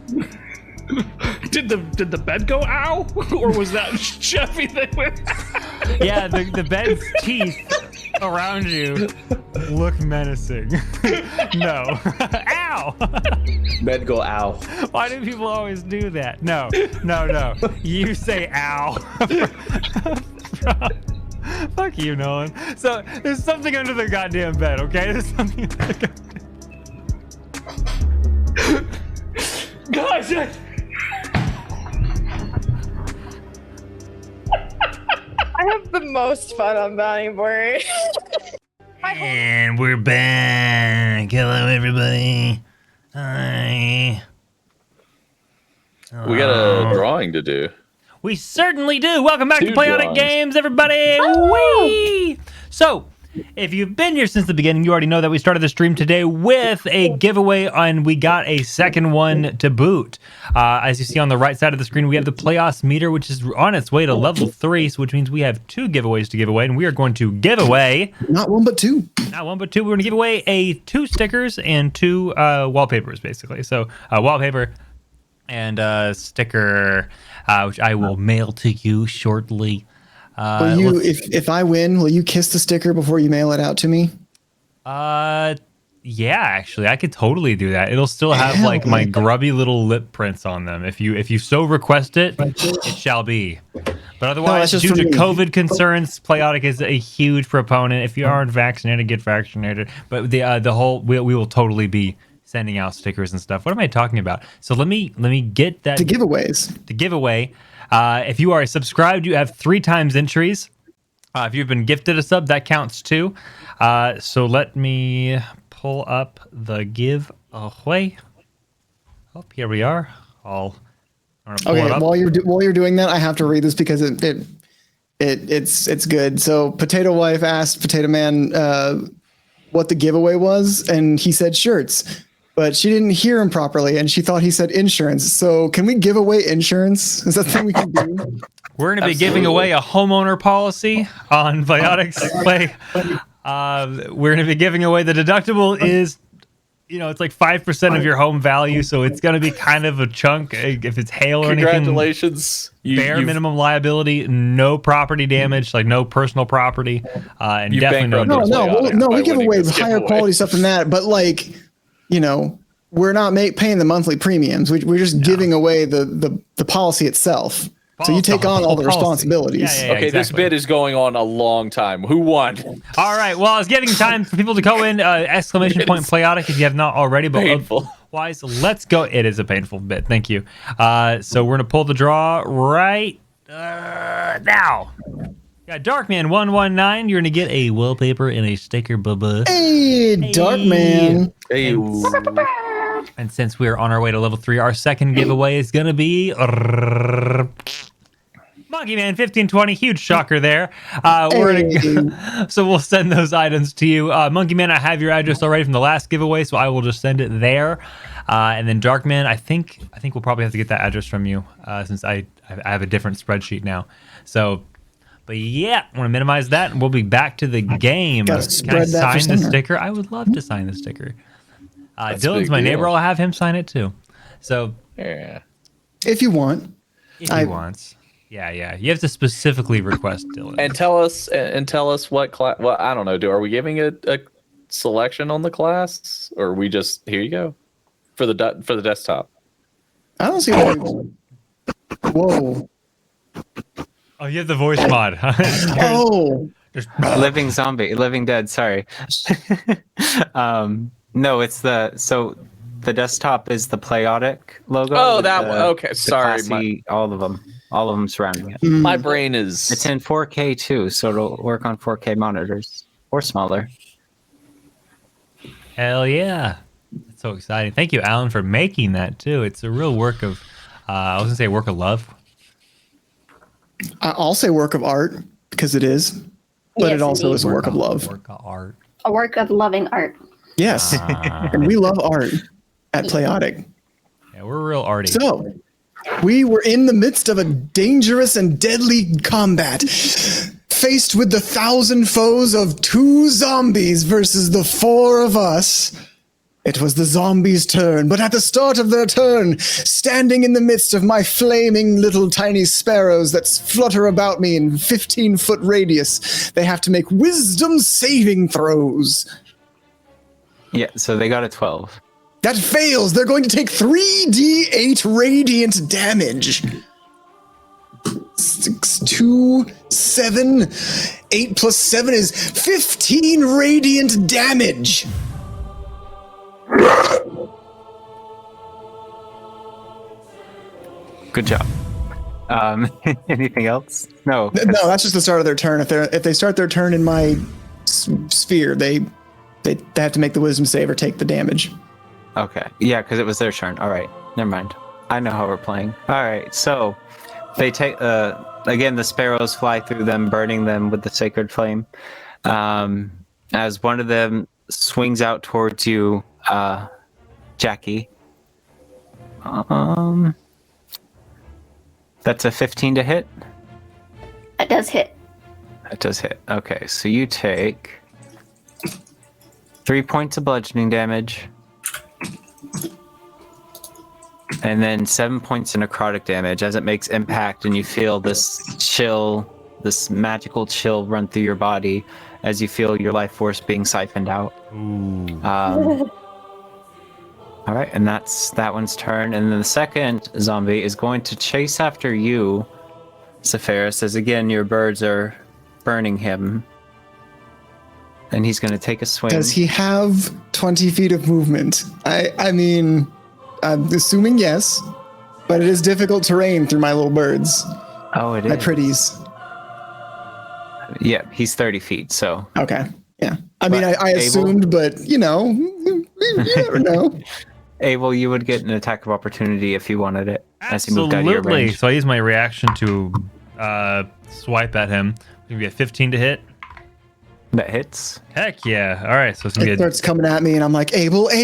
Did the bed go ow, or was that Jeffy that went? Yeah, the bed's teeth around you look menacing. No, ow. Bed go ow. Why do people always do that? No. You say ow. Fuck you, Nolan. So there's something under the goddamn bed, okay? There's something under the goddamn... Guys, I have the most fun on Bounty Board. And we're back. Hello, everybody. Hi. We got a drawing to do. We certainly do. Welcome back to Playotic drawings. Games, everybody. Whee! So, if you've been here since the beginning, you already know that we started the stream today with a giveaway, and we got a second one to boot. As you see on the right side of the screen, we have the Playoffs meter, which is on its way to level 3, so which means we have 2 giveaways to give away, and we are going to give away... Not one, but 2. Not one, but 2. We're going to give away 2 stickers and 2 wallpapers, basically. So, wallpaper and sticker, which I will mail to you shortly. Will you, if I win, will you kiss the sticker before you mail it out to me? Yeah, actually, I could totally do that. It'll still have like my grubby little lip prints on them. If you so request it, it shall be. But otherwise, just due for to me. COVID concerns, Playotic is a huge proponent. If you aren't vaccinated, get vaccinated. But the whole we will totally be sending out stickers and stuff. What am I talking about? So let me get that The giveaways. The giveaway. If you are subscribed, you have 3 times entries. If you've been gifted a sub, that counts too. So let me pull up the giveaway. Oh, here we are. I'm gonna pull it Okay, up. while you're doing that, I have to read this because it's good. So Potato Wife asked Potato Man what the giveaway was, and he said shirts. But she didn't hear him properly, and she thought he said insurance. So can we give away insurance? Is that something we can do? We're going to be giving away a homeowner policy on Playotic's Play. We're going to be giving away the deductible is, it's like 5% of your home value, so it's going to be kind of a chunk if it's hail or anything. Congratulations. Bare minimum liability, no property damage, like no personal property, and definitely No, we give away higher quality stuff than that. But we're not paying the monthly premiums. We're just giving away the policy itself. So you take on all the responsibilities. Okay, this bid is going on a long time. Who won? All right. Well, it's getting time for people to go in. Exclamation point Playotic if you have not already. But otherwise, let's go. It is a painful bit. Thank you. So we're gonna pull the draw right now. Yeah, Darkman 119. You're gonna get a wallpaper and a sticker, bubba. Hey, Darkman. Hey. And since we're on our way to level 3, our second giveaway is gonna be Monkey Man 1520. Huge shocker there. So we'll send those items to you. Monkey Man, I have your address already from the last giveaway, so I will just send it there. And then Darkman, I think we'll probably have to get that address from you since I have a different spreadsheet now. So. But yeah, I want to minimize that, and we'll be back to the game. Can I sign the sticker? I would love to sign the sticker. Dylan's my neighbor. I'll have him sign it too. So yeah, if you want, if he wants, yeah. You have to specifically request Dylan and tell us what class. Well, I don't know. Are we giving a selection on the class, or are we just here you go for the desktop? I don't see why. Whoa. Oh, you have the voice mod. Oh, Living zombie, living dead. Sorry. No, it's the desktop is the Playotic logo. Oh, with that one. Okay, the sorry. classy- all of them surrounding it. My brain is. It's in 4K too, so it'll work on 4K monitors or smaller. Hell yeah. That's so exciting. Thank you, Alan, for making that too. It's a real work of, I was going to say work of love. I'll say work of art because it is, but Yes, it also indeed. is a work of love. Work of art. A work of loving art. Yes, and we love art at Playotic. Yeah, we're real arty. So, we were in the midst of a dangerous and deadly combat, faced with the 1,000 foes of 2 zombies versus the 4 of us. It was the zombies' turn, but at the start of their turn, standing in the midst of my flaming little tiny sparrows that flutter about me in 15-foot radius, they have to make wisdom saving throws. Yeah, so they got a 12. That fails. They're going to take 3d8 radiant damage. 6, 2, 7. 8 plus 7 is 15 radiant damage. Good job. Anything else? No. No, that's just the start of their turn. If they start their turn in my sphere, they have to make the wisdom save or take the damage. Okay. Yeah, because it was their turn. All right. Never mind. I know how we're playing. All right. So they take again. The sparrows fly through them, burning them with the sacred flame. As one of them swings out towards you, Jackie. That's a 15 to hit. That does hit. That does hit. Okay, so you take 3 points of bludgeoning damage, and then 7 points of necrotic damage as it makes impact, and you feel this chill, this magical chill run through your body as you feel your life force being siphoned out. All right, and that's that one's turn. And then the second zombie is going to chase after you, Sephiroth, as again your birds are burning him. And he's going to take a swing. Does he have 20 feet of movement? I mean, I'm assuming yes, but it is difficult terrain through my little birds. Oh, it is. My pretties. Yeah, he's 30 feet, so. Okay, yeah. I mean, I assumed, but, you know, you never know. Abel, you would get an attack of opportunity if you wanted it. As he moved out of your Absolutely. range. So I use my reaction to swipe at him. It's going to be a 15 to hit. That hits. Heck yeah. All right. So it's going to It be starts coming at me, and I'm like, Abel. So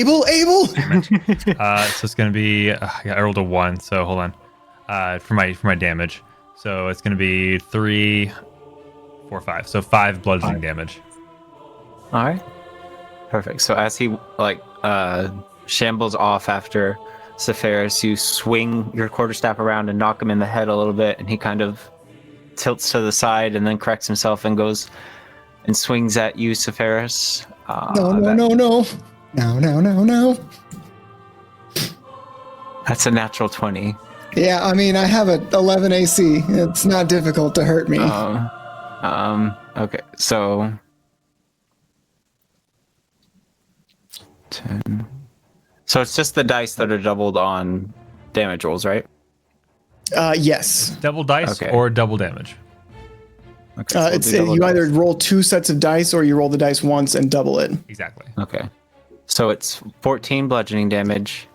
it's going to be, I rolled a 1, so hold on. For my damage. So it's going to be 3, 4, 5. So 5 bludgeoning damage. All right. Perfect. So as he shambles off after Sephiroth, you swing your quarterstaff around and knock him in the head a little bit, and he kind of tilts to the side and then corrects himself and goes and swings at you, Sephiroth. No. That's a natural 20. Yeah, I mean, I have a 11 AC. It's not difficult to hurt me. Okay, so 10. So it's just the dice that are doubled on damage rolls, right? Yes. Double dice or double damage. Okay, It's you either roll 2 sets of dice or you roll the dice once and double it. Exactly. Okay. So it's 14 bludgeoning damage.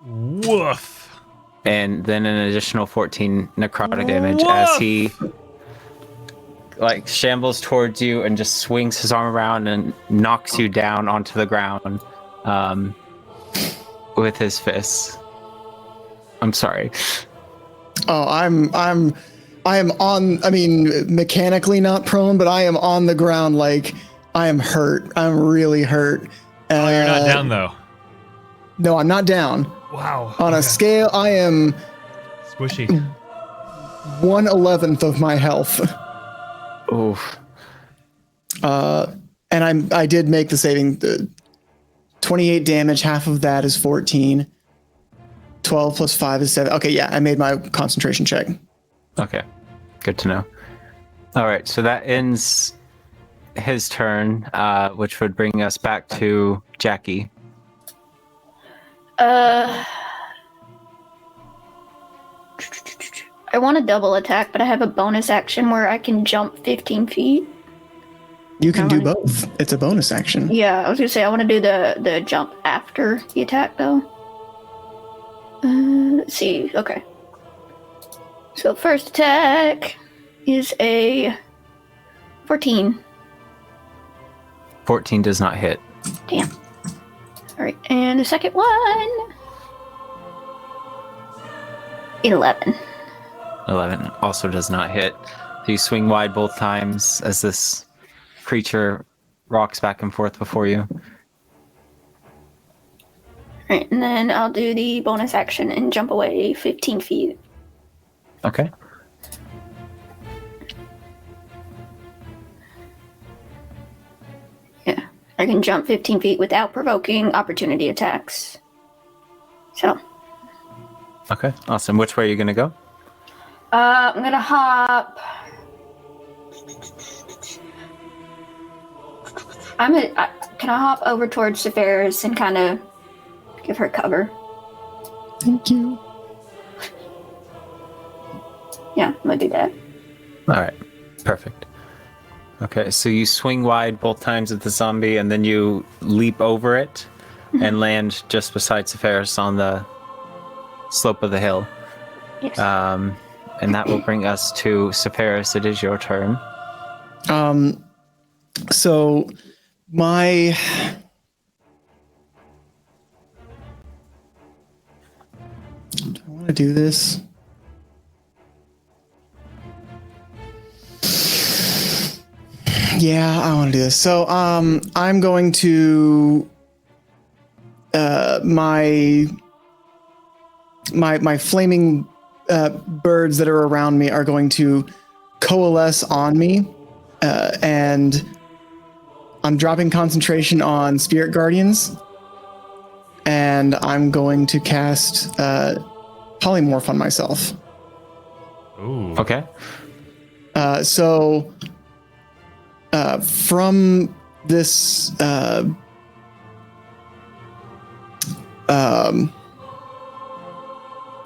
Woof. And then an additional 14 necrotic damage as he shambles towards you and just swings his arm around and knocks you down onto the ground with his fists. I'm sorry. Oh, I am on, I mean, mechanically not prone, but I am on the ground like I am hurt. I'm really hurt. Oh, you're not down though. No, I'm not down. Wow. On a scale, I am squishy. 1/11 of my health. Oof. And I did make the saving. 28 damage. Half of that is 14. 12 plus 5 is 7. Okay, yeah, I made my concentration check. Okay. Good to know. All right, so that ends his turn, which would bring us back to Jackie. I want to double attack, but I have a bonus action where I can jump 15 feet. You can do both. It's a bonus action. Yeah, I was gonna say I want to do the jump after the attack though. Let's see. Okay. So first attack is a 14. 14 does not hit. Damn. All right, and the second one, 11. 11 also does not hit. So you swing wide both times as this creature rocks back and forth before you. Right, and then I'll do the bonus action and jump away 15 feet. Okay. Yeah, I can jump 15 feet without provoking opportunity attacks. So. Okay, awesome. Which way are you going to go? I'm gonna hop. Can I hop over towards Sephiroth and kind of give her cover? Thank you. Yeah, I'm gonna do that. All right, perfect. Okay, so you swing wide both times at the zombie, and then you leap over it and land just beside Sephiroth on the slope of the hill. Yes. And that will bring us to Sephiroth. It is your turn. So my do I want to do this? Yeah, I want to do this. So I'm going to my flaming birds that are around me are going to coalesce on me, and I'm dropping concentration on Spirit Guardians, and I'm going to cast Polymorph on myself. Ooh. Okay. So from this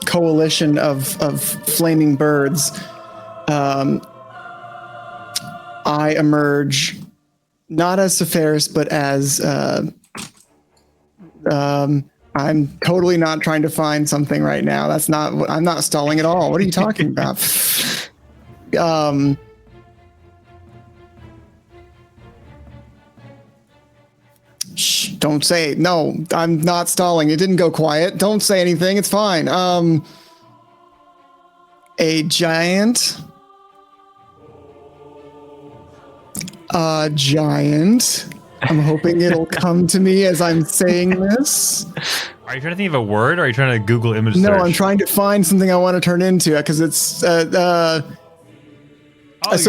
coalition of flaming birds, I emerge not as Sephiroth, but as I'm totally not trying to find something right now. That's not what I'm not stalling at all. What are you talking about? Shh, don't say it. No, I'm not stalling. It didn't go quiet. Don't say anything. It's fine. A giant. I'm hoping it'll come to me as I'm saying this. Are you trying to think of a word, or are you trying to Google image No, search? I'm trying to find something I want to turn into because it's so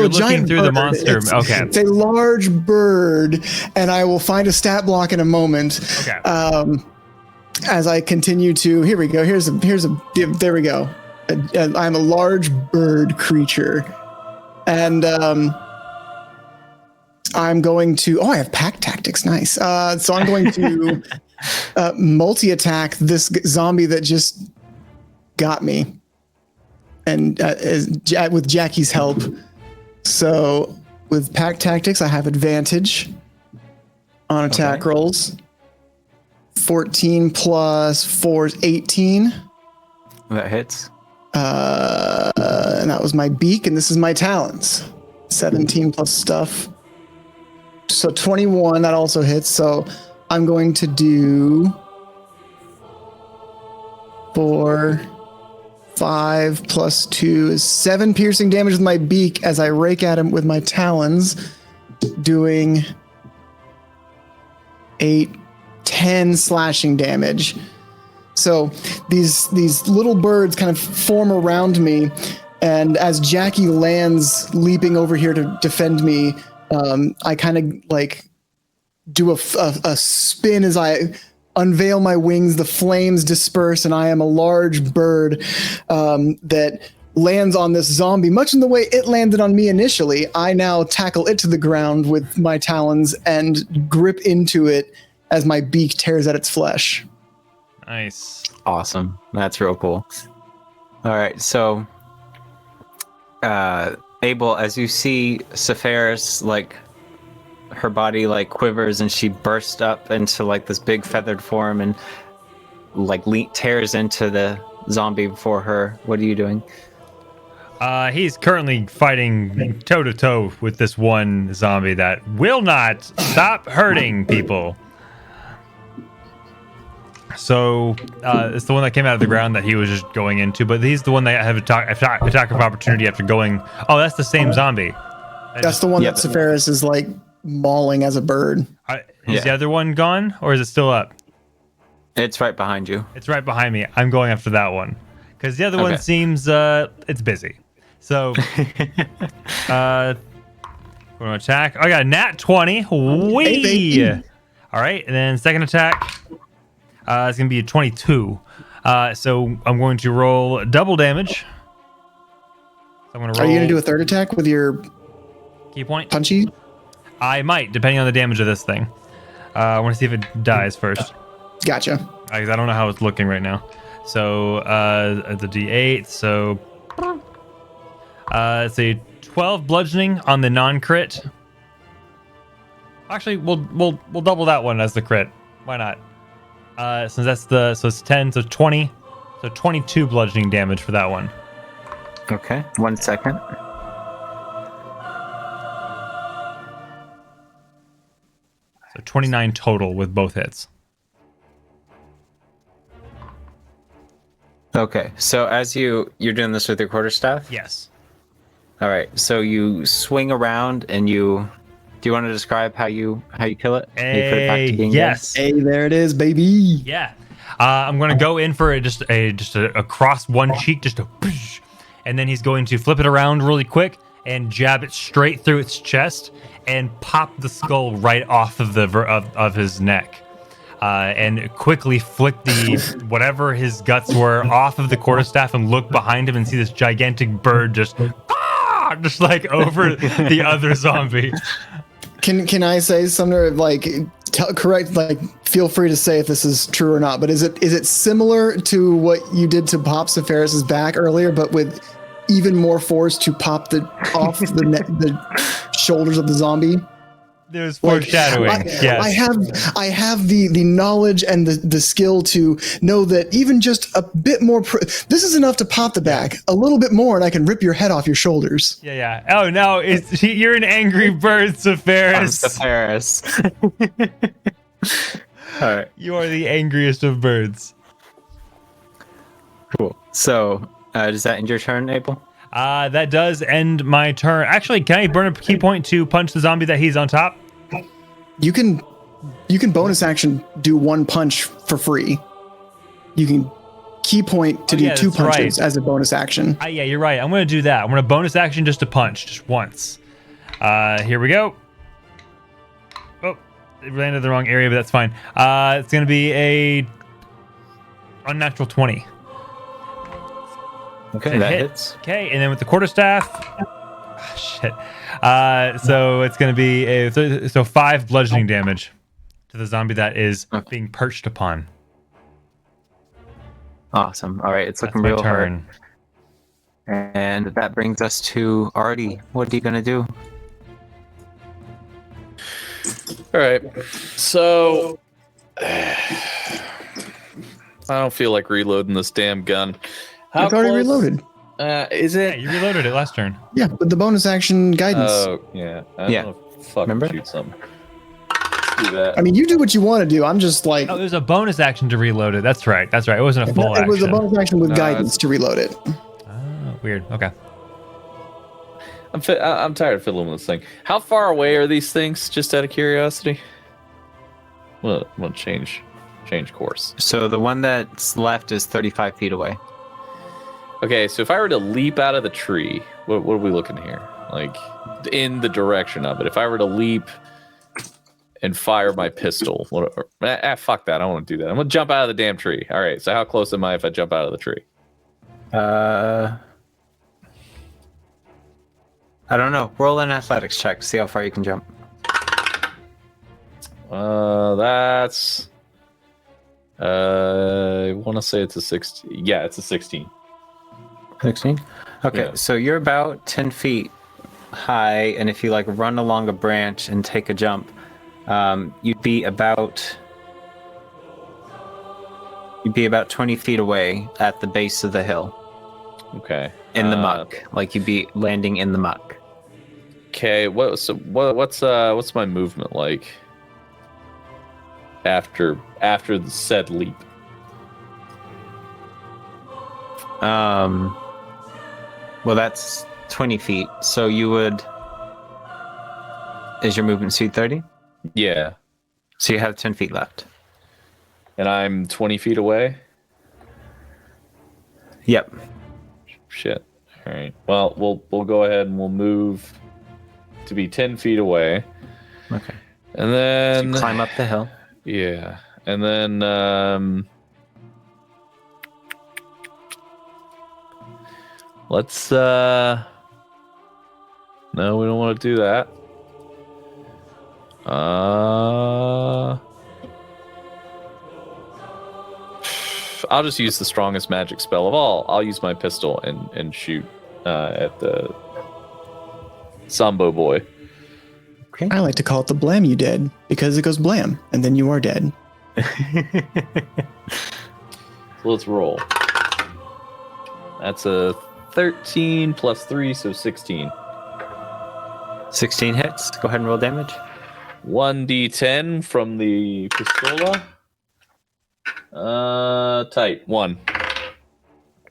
you're a giant looking through the bird. monster. Okay. It's a large bird, and I will find a stat block in a moment. Okay. As I continue to, here we go. There we go. I'm a large bird creature, and I'm going to. Oh, I have pack tactics. Nice. So I'm going to multi-attack this zombie that just got me, and with Jackie's help. So with pack tactics, I have advantage on attack rolls. 14 plus 4 is 18. That hits. And that was my beak, and this is my talons. 17 plus stuff. So 21, that also hits. So I'm going to do 4, 5 plus 2 is 7 piercing damage with my beak as I rake at him with my talons, doing 8, 10 slashing damage. So these little birds kind of form around me, and as Jackie lands leaping over here to defend me, I kind of like do a spin as I unveil my wings, the flames disperse, and I am a large bird that lands on this zombie, much in the way it landed on me initially. I now tackle it to the ground with my talons and grip into it as my beak tears at its flesh. Nice. Awesome. That's real cool. All right, so Abel, as you see Sephiroth, like her body like quivers and she bursts up into like this big feathered form and like tears into the zombie before her. What are you doing? He's currently fighting toe to toe with this one zombie that will not stop hurting people. So it's the one that came out of the ground that he was just going into, but he's the one that have attack of opportunity after going. Oh, that's the same zombie. That's the one that Sephiroth is like mauling as a bird. Is the other one gone, or is it still up? It's right behind you. It's right behind me. I'm going after that one because the other one seems it's busy. So going to attack. I got a nat 20. Wee. All right, and then second attack. It's going to be a 22. So I'm going to roll double damage. So I'm going to roll. Are you going to do a third attack with your key point? Punchy? I might, depending on the damage of this thing. I want to see if it dies first. Gotcha. Because I don't know how it's looking right now. So the D8. So it's a 12 bludgeoning on the non-crit. Actually, we'll double that one as the crit. Why not? Since that's so it's 10, so 20, so 22 bludgeoning damage for that one. Okay, 1 second. So 29 total with both hits. Okay, so as you're doing this with your quarterstaff? Yes. All right, so you swing around and do you want to describe how you kill it? Yes. Hey, there it is, baby. Yeah. I'm going to go in for just across one cheek, and then he's going to flip it around really quick and jab it straight through its chest and pop the skull right off of of his neck. And quickly flick the whatever his guts were off of the quarterstaff and look behind him and see this gigantic bird just like over the other zombie. Can I say something like correct? Like, feel free to say if this is true or not. But is it similar to what you did to pop Sephiroth's back earlier, but with even more force to pop off the shoulders of the zombie? There's foreshadowing. I have the knowledge and the skill to know that even just a bit more. This is enough to pop the back. A little bit more, and I can rip your head off your shoulders. Yeah. Oh no, you're an angry bird, Sephiroth. All right. You are the angriest of birds. Cool. So does that end your turn, Abel? That does end my turn. Actually, can I burn a key point to punch the zombie that he's on top? You can bonus action do one punch for free. You can key point to do two punches as a bonus action. Yeah, you're right. I'm going to do that. I'm going to bonus action just to punch, just once. Here we go. Oh, it landed in the wrong area, but that's fine. It's going to be a unnatural 20. Okay, that hits. Okay, and then with the quarterstaff, shit. So it's going to be 5 bludgeoning damage to the zombie that is being perched upon. Awesome. All right, it's looking real hard. And that brings us to Artie. What are you going to do? All right. So I don't feel like reloading this damn gun. It's already reloaded. Is it? Yeah, you reloaded it last turn. Yeah, with the bonus action guidance. Oh, yeah. Fucking shoot something. Let's do that. I mean, you do what you want to do. I'm just like... Oh, there's a bonus action to reload it. That's right. It wasn't a full action. It was a bonus action with guidance to reload it. Oh, weird. Okay. I'm tired of fiddling with this thing. How far away are these things, just out of curiosity? Well, I'm going to change course. So the one that's left is 35 feet away. Okay, so if I were to leap out of the tree, what are we looking here? Like, in the direction of it. If I were to leap and fire my pistol, fuck that. I don't want to do that. I'm going to jump out of the damn tree. All right, so how close am I if I jump out of the tree? I don't know. Roll an athletics check. See how far you can jump. That's. I want to say it's a 16. Yeah, it's a 16. 16? Okay, Yeah. so you're about 10 feet high, and if you like run along a branch and take a jump, you'd be about 20 feet away at the base of the hill. Okay. In the muck. Like you'd be landing in the muck. Okay, what's my movement like after the said leap? Well, that's 20 feet. So you would. Is your movement speed 30? Yeah. So you have 10 feet left. And I'm 20 feet away? Yep. Shit. All right. Well, we'll go ahead and we'll move to be 10 feet away. Okay. And then so climb up the hill. Yeah. And then let's no, we don't want to do that. I'll just use the strongest magic spell of all. I'll use my pistol and shoot at the Sambo boy. Okay. I like to call it the blam you dead because it goes blam and then you are dead. So let's roll. That's a 13 plus 3, so 16. 16 hits. Go ahead and roll damage. 1d10 from the pistola. Tight. 1.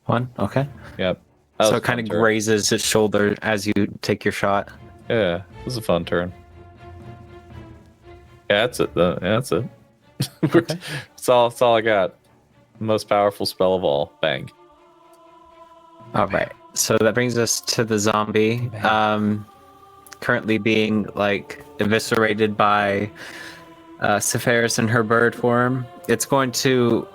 1? Okay. Yep. So it kind of grazes its shoulder as you take your shot. Yeah, this is a fun turn. Yeah, that's it. Yeah, that's it. Okay. That's all I got. Most powerful spell of all. Bang. All right. So that brings us to the zombie. Currently being like eviscerated by Sephiroth in her bird form. It's going to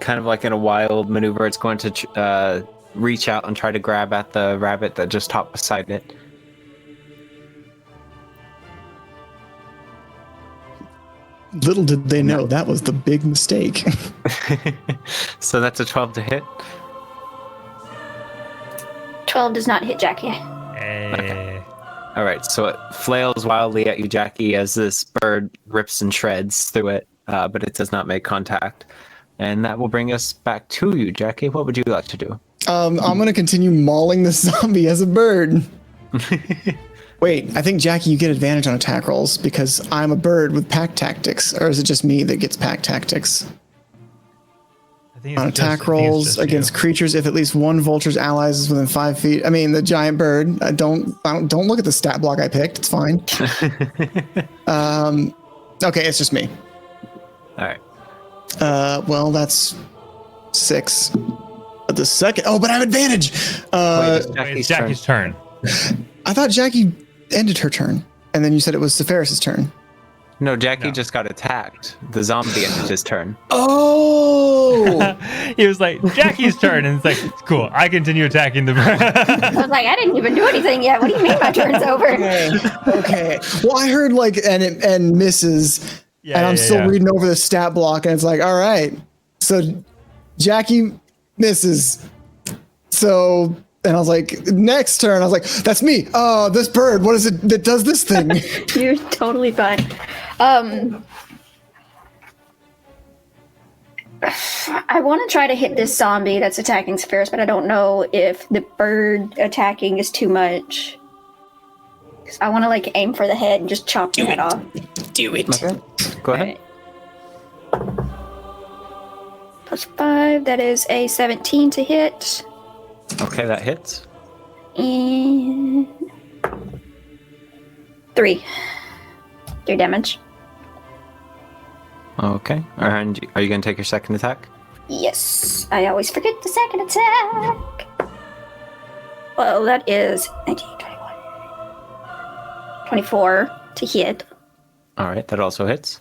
kind of like in a wild maneuver. It's going to reach out and try to grab at the rabbit that just hopped beside it. Little did they know that was the big mistake. So that's a 12 to hit. 12 does not hit Jackie. Okay. All right, so it flails wildly at you, Jackie, as this bird rips and shreds through it, but it does not make contact. And that will bring us back to you, Jackie. What would you like to do? I'm going to continue mauling this zombie as a bird. Wait, I think, Jackie, you get advantage on attack rolls because I'm a bird with pack tactics. Or is it just me that gets pack tactics? I think On attack rolls against creatures, if at least one vulture's allies is within 5 feet. I mean, the giant bird. Don't look at the stat block I picked. It's fine. Okay, it's just me. All right. Well, that's 6. But the second. Oh, but I have advantage. It's Jackie's turn. I thought Jackie ended her turn, and then you said it was Sephiroth's turn. No, Jackie just got attacked. The zombie ended his turn. Oh! He was like, Jackie's turn, and it's like, cool. I continue attacking the bird. I was like, I didn't even do anything yet. What do you mean my turn's over? Okay. Well, I heard like and misses, and I'm still reading over the stat block, and it's like, all right. So Jackie misses. So. And I was like, next turn, I was like, that's me. Oh, this bird, what is it that does this thing? You're totally fine. I want to try to hit this zombie that's attacking Sephiroth, but I don't know if the bird attacking is too much. Because I want to like aim for the head and just chop the head off. Do it. Okay. Go ahead. Plus 5, that is a 17 to hit. Okay, that hits. And 3 damage. Okay. And are you going to take your second attack? Yes, I always forget the second attack. Well, that is 19, 21, 24 to hit. All right, that also hits.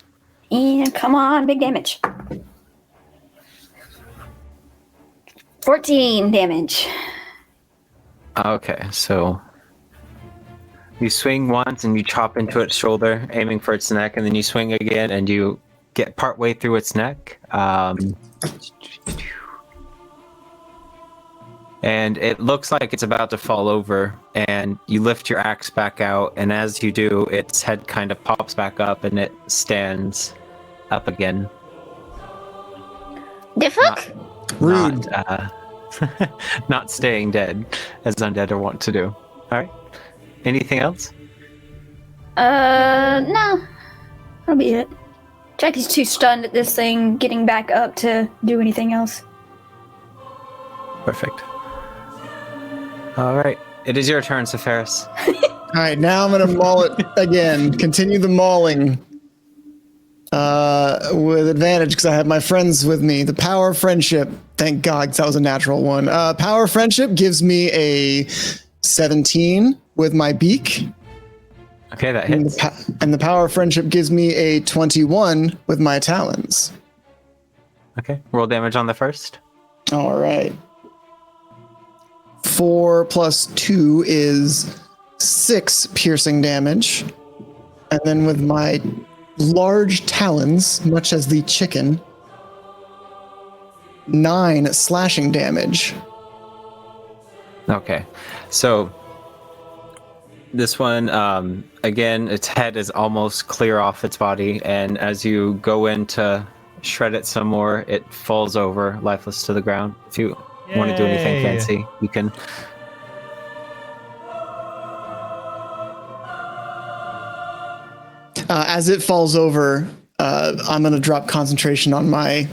And come on, big damage. 14 damage. Okay, so you swing once and you chop into its shoulder, aiming for its neck, and then you swing again and you get partway through its neck. And it looks like it's about to fall over, and you lift your axe back out, and as you do, its head kind of pops back up and it stands up again. The fuck? Rude. Not staying dead, as undead are wont to do. Alright. Anything else? No. That'll be it. Jackie's too stunned at this thing getting back up to do anything else. Perfect. Alright. It is your turn, Sephiroth. Alright, now I'm gonna maul it again. Continue the mauling. With advantage because I have my friends with me. The power of friendship. Thank God, 'cause that was a natural one. Power of friendship gives me a 17 with my beak. Okay, that hits. And the power of friendship gives me a 21 with my talons. Okay, roll damage on the first. All right. 4 plus 2 is 6 piercing damage. And then with my large talons, much as the chicken, 9 slashing damage. Okay, so this one, again, its head is almost clear off its body, and as you go in to shred it some more, it falls over, lifeless to the ground. If you want to do anything Yay. fancy, you can. As it falls over, I'm going to drop concentration on my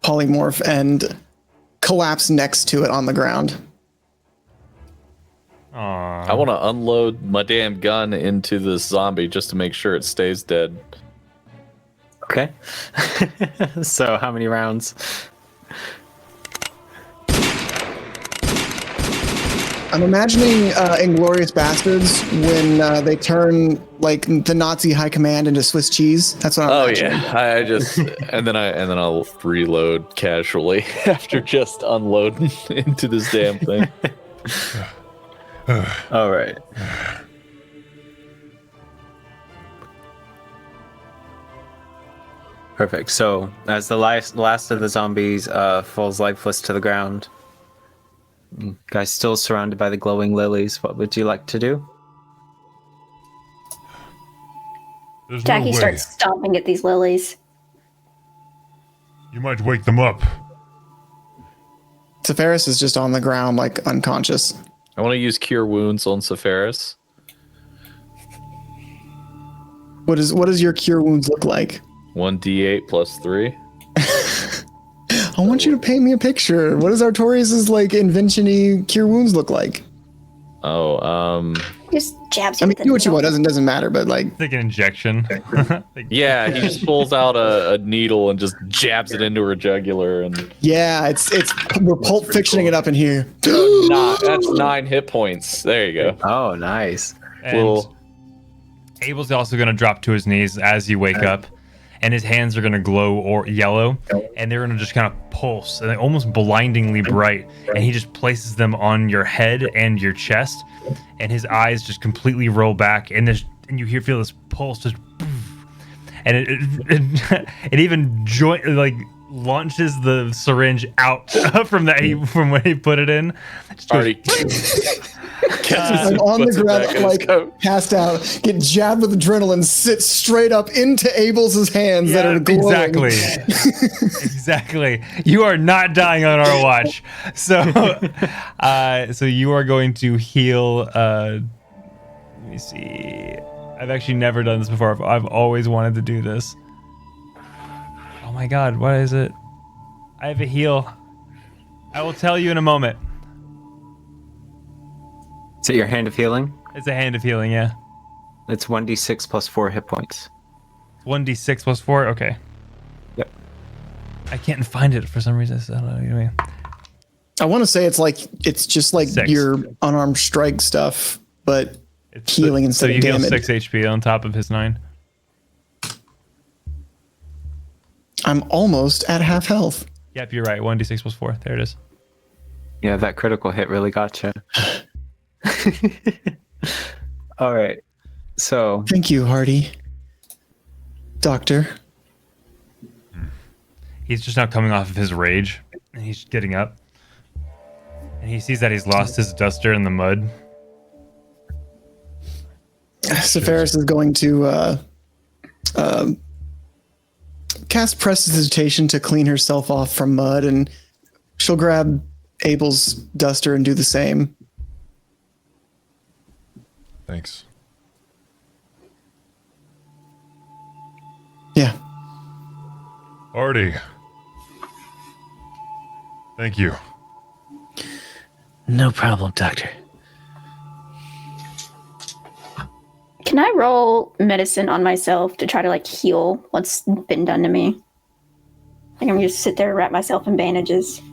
polymorph and collapse next to it on the ground. I want to unload my damn gun into this zombie just to make sure it stays dead. Okay. So how many rounds? I'm imagining Inglourious Bastards when they turn like the Nazi high command into Swiss cheese. That's what I'm imagining. Yeah, I just and then I'll reload casually after just unloading into this damn thing. All right. Perfect. So as the last of the zombies falls lifeless to the ground, you guys still surrounded by the glowing lilies, what would you like to do? There's Jackie no way. starts stomping at these lilies. You might wake them up. Sephiroth is just on the ground, like unconscious. I want to use Cure Wounds on Sephiroth. What does your cure wounds look like? 1d8 plus 3. I want you to paint me a picture. What does Artorias' like invention-y cure wounds look like? Oh, Just jabs. I mean, do what you want. Doesn't matter. But like, like an injection. yeah, he just pulls out a needle and just jabs it into her jugular, and yeah, it's we're Pulp Fictioning it up in here. that's 9 hit points. There you go. Oh, nice. And Abel's also going to drop to his knees as you wake up, and his hands are going to glow or yellow, and they're going to just kind of pulse, and they're almost blindingly bright. And he just places them on your head and your chest, and his eyes just completely roll back, and you feel this pulse just, and it even launches the syringe out from when he put it in. I'm on the ground, like passed out, get jabbed with adrenaline, sit straight up into Abel's hands that are glowing. Exactly. You are not dying on our watch. So, so you are going to heal. Let me see. I've actually never done this before. I've always wanted to do this. Oh my God, what is it? I have a heal. I will tell you in a moment. Is it your hand of healing? It's a hand of healing, yeah. It's 1d6 plus 4 hit points. 1d6 plus 4? Okay. Yep. I can't find it for some reason. So I don't know what you mean. I want to say it's just like 6. your unarmed strike stuff, but it's healing instead of damage. So you heal 6 HP on top of his 9. I'm almost at half health. Yep, you're right. 1d6 plus 4. There it is. Yeah, that critical hit really got you. All right. So. Thank you, Hardy. Doctor. He's just now coming off of his rage, and he's getting up. And he sees that he's lost his duster in the mud. Sephiroth is going to cast prestidigitation to clean herself off from mud, and she'll grab Abel's duster and do the same. Thanks. Yeah. Artie. Thank you. No problem, Doctor. Can I roll medicine on myself to try to like heal what's been done to me? I think I'm just sit there and wrap myself in bandages. Do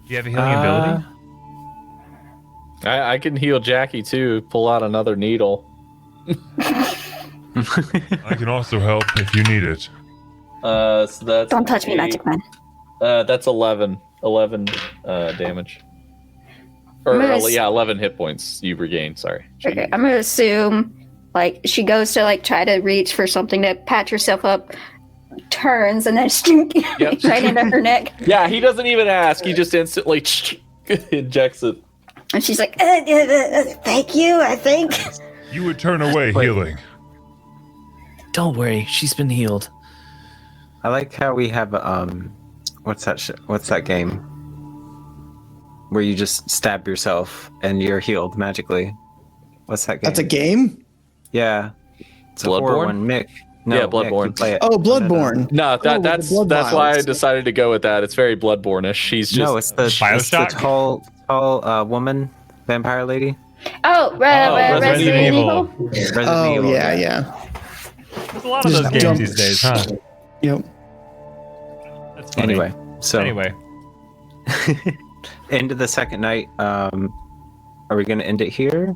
you have a healing ability? I can heal Jackie too. Pull out another needle. I can also help if you need it. So that's Don't touch me, Magic Man. That's 11 damage. Or yeah, 11 hit points you regain. Sorry. Okay, I'm gonna assume like she goes to like try to reach for something to patch herself up, turns and then Yep. right into her neck. Yeah, he doesn't even ask. He just instantly injects it. And she's like, thank you, I think. You would turn away healing. Don't worry, she's been healed. I like how we have what's that game where you just stab yourself and you're healed magically? What's that game? That's a game? Yeah. It's a Bloodborne? horror one. Mick. No, Yeah, Mick, you Bloodborne. play it. Oh, Bloodborne. No, that's why I Violence. decided to go with that. It's very Bloodborne-ish. She's just No, it's the Bioshock? tall woman vampire lady. Oh, Resident Evil. Resident Oh, Evil, yeah. There's a lot of those Just games jump. these days, huh? Yep. That's funny. Anyway, so Anyway, into the second night. Are we gonna end it here?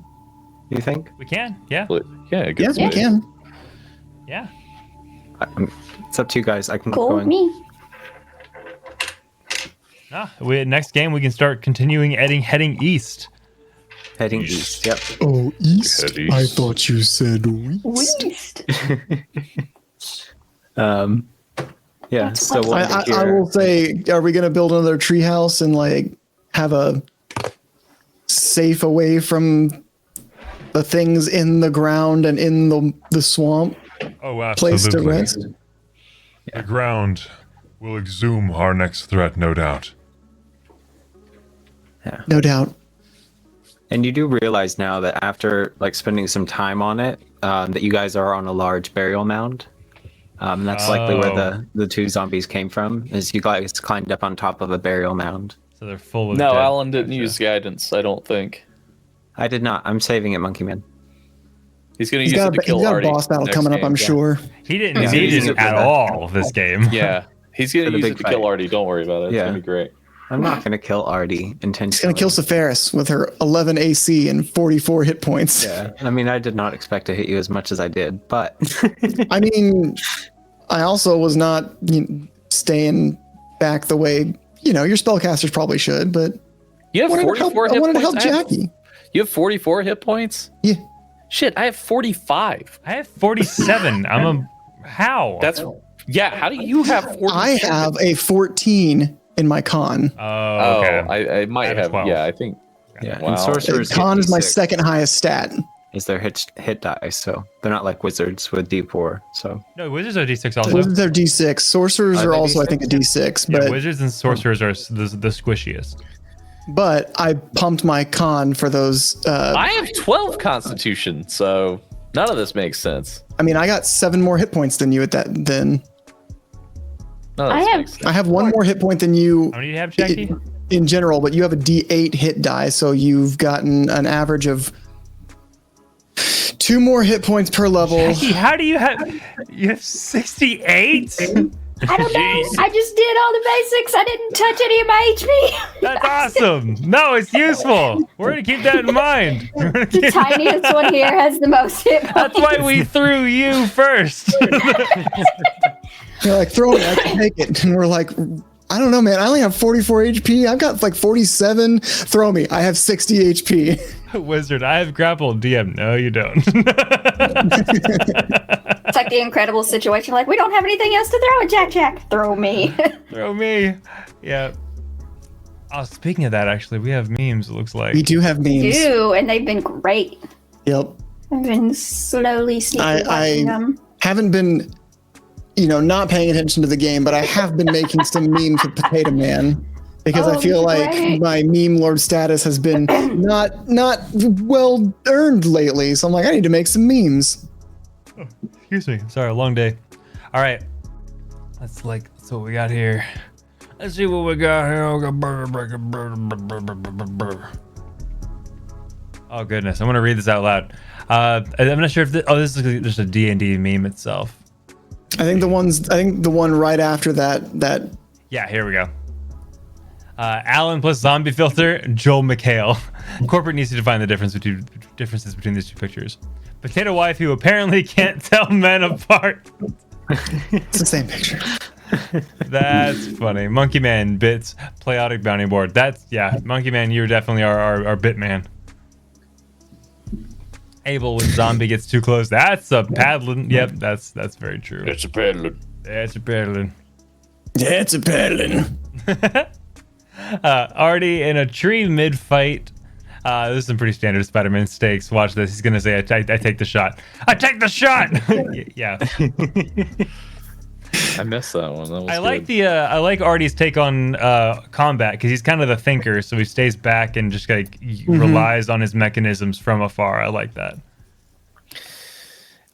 You think? we can. Yeah. Yeah, good Yes, we point. can. Yeah. It's up to you guys. I can Cool keep with going. me. Next game, we can start continuing heading east. Heading east. Yep. Oh, east? Head east. I thought you said west. Yeah. So we'll end it I here. will say, are we going to build another treehouse and like have a safe away from the things in the ground and in the swamp Oh, place to absolutely. rest? The ground will exhume our next threat, no doubt. No doubt. And you do realize now that after like spending some time on it, that you guys are on a large burial mound. And that's likely where the two zombies came from. Is you guys climbed up on top of a burial mound. So they're full of No, dead. Alan didn't use guidance, I don't think. I did not. I'm saving it, Monkey Man. He's going to He's use it got to kill a Artie. boss battle next coming up, game. I'm sure. He didn't Yeah. need Use it it for at that. all this game. Yeah, he's going For to the use big it to kill fight. Artie. Don't worry about it. It's Yeah. going to be great. I'm not gonna kill Artie intentionally. He's going to kill Sephiroth with her 11 AC and 44 hit points. Yeah. I mean, I did not expect to hit you as much as I did, but I mean, I also was not staying back the way, your spellcasters probably should, but You have I wanted to 44 help, I hit wanted to points? help Jackie. You have 44 hit points? Yeah. Shit, I have 45. I have 47. How? Yeah, how do you have 47? I have a 14 in my con. Oh, okay. I might have. 12. Yeah, I think. yeah. Wow. And sorcerers Con get is my D6 second highest stat. is their hit dice, so they're not like wizards with D4. So No, wizards are D6 also. Wizards are D6. Sorcerers Are are they also, I D6? think, a D6. Yeah, But wizards and sorcerers are the squishiest. but I pumped my con for those. I have 12 constitution, so none of this makes sense. I mean, I got 7 more hit points than you at that. Then None of I this have- makes sense. I have 1 more hit point than you How many do you have, Jackie? in general, but you have a D8 hit die, so you've gotten an average of 2 more hit points per level. Jackie, how do you have 68? I don't know. I just did all the basics. I didn't touch any of my HP. That's awesome. No, it's useful. We're going to keep that in mind. The tiniest one here has the most hit points. That's why we threw you first. You're like, throw it, I can take it. And we're like, I don't know, man. I only have 44 HP. I've got like 47. Throw me. I have 60 HP. Wizard, I have grapple. DM, no, you don't. It's like the incredible situation. Like, we don't have anything else to throw at Jack. Throw me. Throw me. Yeah. Oh, speaking of that, actually, we have memes, it looks like. We do have memes. And they've been great. Yep. I've been slowly sneaking watching them. Haven't been, not paying attention to the game, but I have been making some memes with Potato Man because I feel like my meme lord status has been not well earned lately. So I'm like, I need to make some memes. Oh, excuse me. Sorry, a long day. All right. That's what we got here. Let's see what we got here. Oh goodness, I'm gonna read this out loud. I'm not sure if this is just a D&D meme itself. I think the one right after that. Yeah, here we go. Alan plus zombie filter, Joel McHale. Corporate needs to define the differences between these two pictures. Potato wife who apparently can't tell men apart. It's the same picture. That's funny. Monkey Man bits Playotic bounty board. Monkey Man, you're definitely our bit man. Abel when zombie gets too close. That's a paddling. Yep, that's very true. It's a paddling. It's a paddling. Yeah, it's a paddling. Already in a tree mid-fight. This is some pretty standard Spider-Man mistakes. Watch this. He's gonna say, I take the shot. I take the shot! Yeah. I missed that one. That was I like Artie's take on combat because he's kind of the thinker, so he stays back and just relies on his mechanisms from afar. I like that.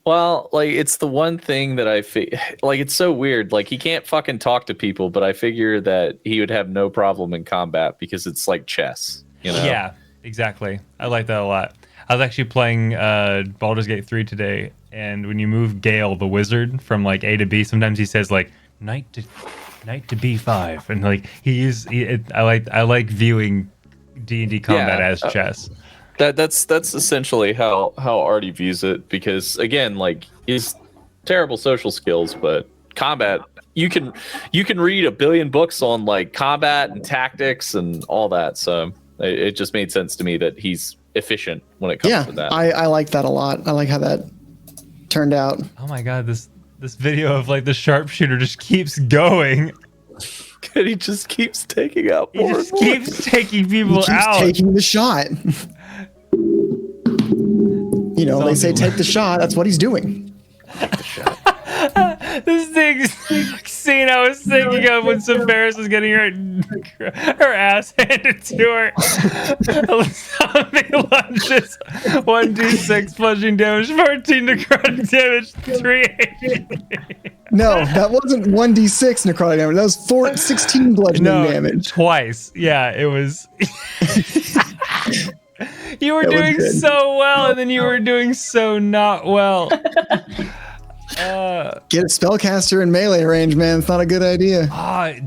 Well, it's the one thing that it's so weird. He can't fucking talk to people, but I figure that he would have no problem in combat because it's like chess, Yeah, exactly. I like that a lot. I was actually playing Baldur's Gate 3 today, and when you move Gale, the wizard, from A to B, sometimes he says knight to B5, and I like viewing D&D combat as chess. That's essentially how Artie views it, because again, he's terrible social skills, but combat, you can read a billion books on combat and tactics and all that. So it just made sense to me that he's efficient when it comes to that. I like that a lot. I like how that turned out. Oh my god, this video of the sharpshooter just keeps going. And he just keeps taking out more. He just keeps taking people out. Taking the shot. They say take the shot. That's what he's doing. Take the shot. This scene I was thinking of when Severus was getting her ass handed to her. Zombie lunges, 1d6 bludgeoning damage, 14 necrotic damage, 3 HP. No, that wasn't 1d6 necrotic damage. That was 16 bludgeoning damage. Twice. Yeah, it was. You were doing so well, and then you were doing so not well. Get a spellcaster in melee range, man. It's not a good idea.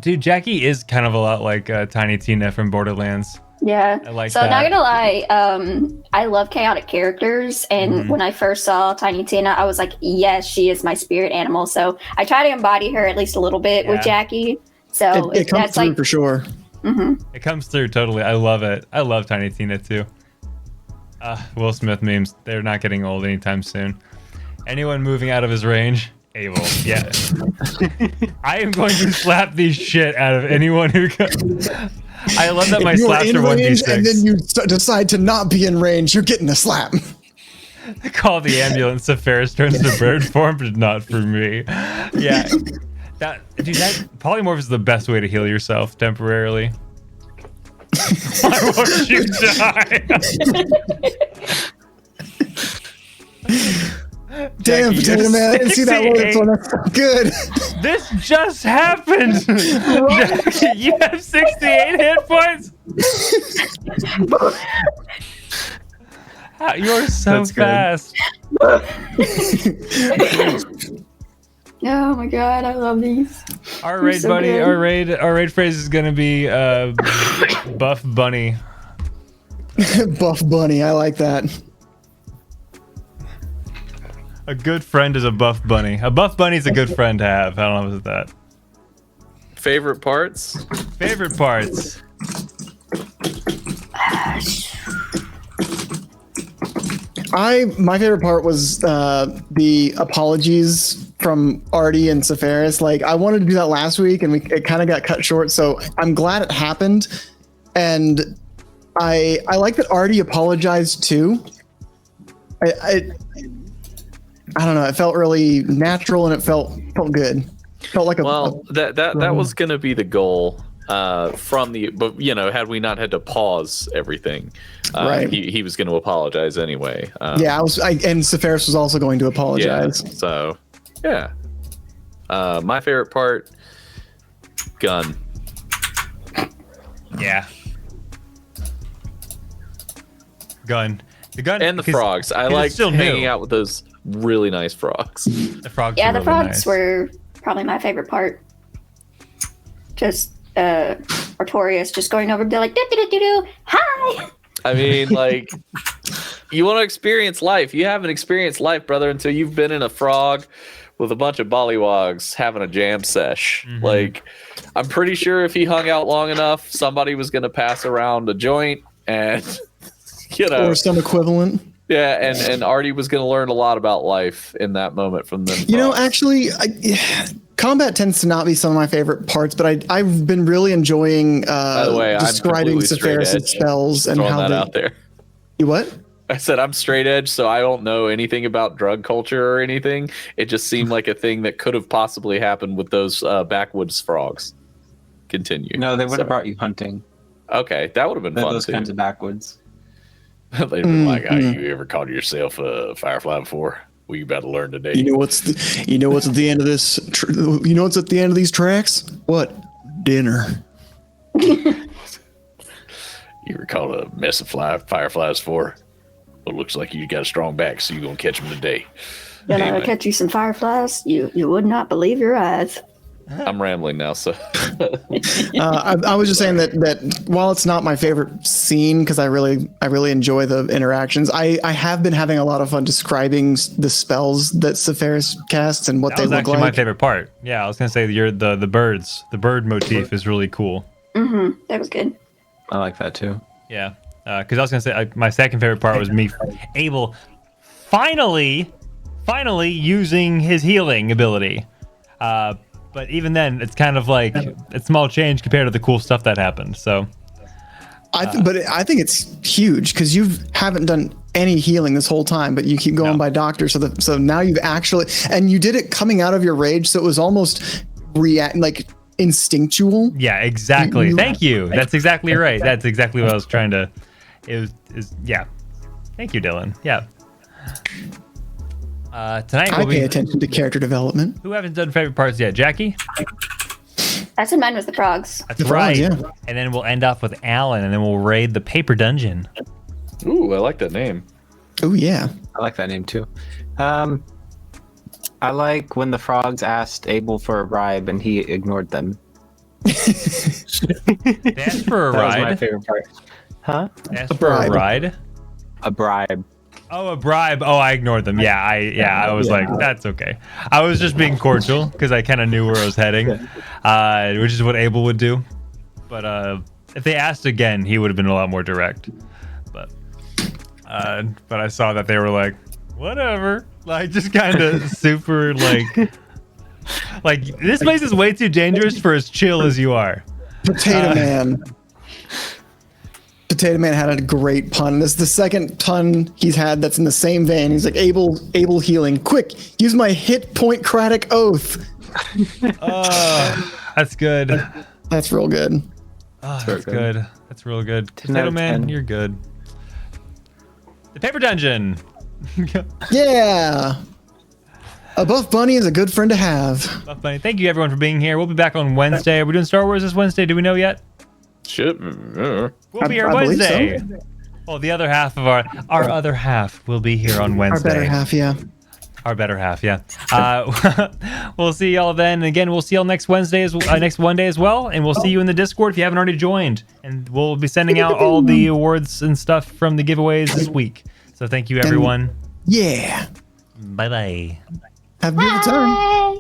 Dude, Jackie is kind of a lot like Tiny Tina from Borderlands. Yeah. I like so that. Not gonna lie, I love chaotic characters, and when I first saw Tiny Tina, I was like, yes, she is my spirit animal. So I try to embody her at least a little bit with Jackie. So it comes through for sure. It comes through totally. I love it. I love Tiny Tina too. Will Smith memes, they're not getting old anytime soon. Anyone moving out of his range, Abel. Yeah. I am going to slap the shit out of anyone who comes. I love that my slaps are 1d6. And then you decide to not be in range, you're getting a slap. Call the ambulance if Ferris turns to bird form, but not for me. Yeah. That polymorph is the best way to heal yourself temporarily. Why won't you die? Damn, Potato Man, I didn't see that loaded one. That's so good. This just happened. Jackie, you have 68 hit points. You're so fast. Oh my god, I love these. Our raid, buddy. Good. Our raid phrase is gonna be Buff Bunny. Buff Bunny, I like that. A good friend is a buff bunny. A buff bunny is a good friend to have. I don't know if it's that. Favorite parts? Favorite parts. My favorite part was the apologies from Artie and Sephiroth. Like, I wanted to do that last week, and it kind of got cut short. So I'm glad it happened, and I like that Artie apologized too. I don't know. It felt really natural, and it felt good. Felt like that was gonna be the goal. But you know, had we not had to pause everything, right. he was going to apologize anyway. And Sephiroth was also going to apologize. Yeah, so, yeah. My favorite part, gun. Yeah. Gun. The gun and the frogs. I like hanging out with those really nice frogs. The frogs. Yeah, were the really frogs nice. were probably my favorite part. Just Artorias just going over and be like, do hi. I mean, like, you want to experience life. You haven't experienced life, brother, until you've been in a frog with a bunch of bollywogs having a jam sesh. Mm-hmm. Like, I'm pretty sure if he hung out long enough, somebody was going to pass around a joint and, you know. Or some equivalent. Yeah, and Artie was going to learn a lot about life in that moment from them. You know, actually, combat tends to not be some of my favorite parts, but I've been really enjoying By the way, describing Sephiroth's spells and how that out there. You what? I said I'm straight edge, so I don't know anything about drug culture or anything. It just seemed like a thing that could have possibly happened with those backwoods frogs. Continue. No, they would have brought you hunting. Okay, that would have been fun those too. kinds of backwoods. They've been like, "Oh, you ever called yourself a firefly before? Well, you about to learn today." You know what's at the end of this? You know what's at the end of these tracks? What? Dinner. You ever caught a mess of fireflies before? Well, it looks like you got a strong back, so you're gonna catch them today. Gonna catch you some fireflies. You would not believe your eyes. I'm rambling now, so. I was just saying that while it's not my favorite scene, because I really enjoy the interactions, I have been having a lot of fun describing the spells that Sephiroth casts and what they look like. That was actually my favorite part. Yeah, I was gonna say the birds. The bird motif is really cool. Mm-hmm. That was good. I like that too. Yeah, because I was gonna say my second favorite part was me able finally using his healing ability. But even then, it's kind of like a small change compared to the cool stuff that happened. So, I think it's huge because you haven't done any healing this whole time, but you keep going by doctor. So now you've actually, and you did it coming out of your rage, so it was almost instinctual. Yeah, exactly. Thank you. That's exactly right. That's exactly what I was trying to. Yeah. Thank you, Dylan. Yeah. Tonight I pay attention to character development. Who haven't done favorite parts yet? Jackie? I said mine was the frogs. That's right. Frogs, yeah. And then we'll end off with Alan, and then we'll raid the paper dungeon. Ooh, I like that name. Oh yeah, I like that name too. I like when the frogs asked Abel for a bribe and he ignored them. That's for a That was ride. my favorite part. Huh? That's for a ride. A bribe. Oh, a bribe. Oh, I ignored them. Yeah, I was like, that's okay. I was just being cordial because I kind of knew where I was heading, which is what Abel would do. But if they asked again, he would have been a lot more direct. But I saw that they were like, whatever. Like, just kind of super like this place is way too dangerous for as chill as you are. Potato Man. Potato Man had a great pun. This is the second pun he's had that's in the same vein. He's like, Abel healing. Quick, use my hit point cratic oath. That's good. That's real good. Oh, that's good. That's real good. 10 out Potato of Man, 10. you're good. The paper dungeon. Yeah. A buff bunny is a good friend to have. Buff Bunny. Thank you everyone for being here. We'll be back on Wednesday. Are we doing Star Wars this Wednesday? Do we know yet? Shit. We'll be here I believe Wednesday. so. Well, the other half of our other half will be here on Wednesday. Our better half, yeah. Our better half, yeah. We'll see y'all then. Again, we'll see y'all next Wednesday, next Monday as well. And we'll see you in the Discord if you haven't already joined. And we'll be sending out all the awards and stuff from the giveaways this week. So thank you, everyone. Yeah. Bye-bye. Have a beautiful time.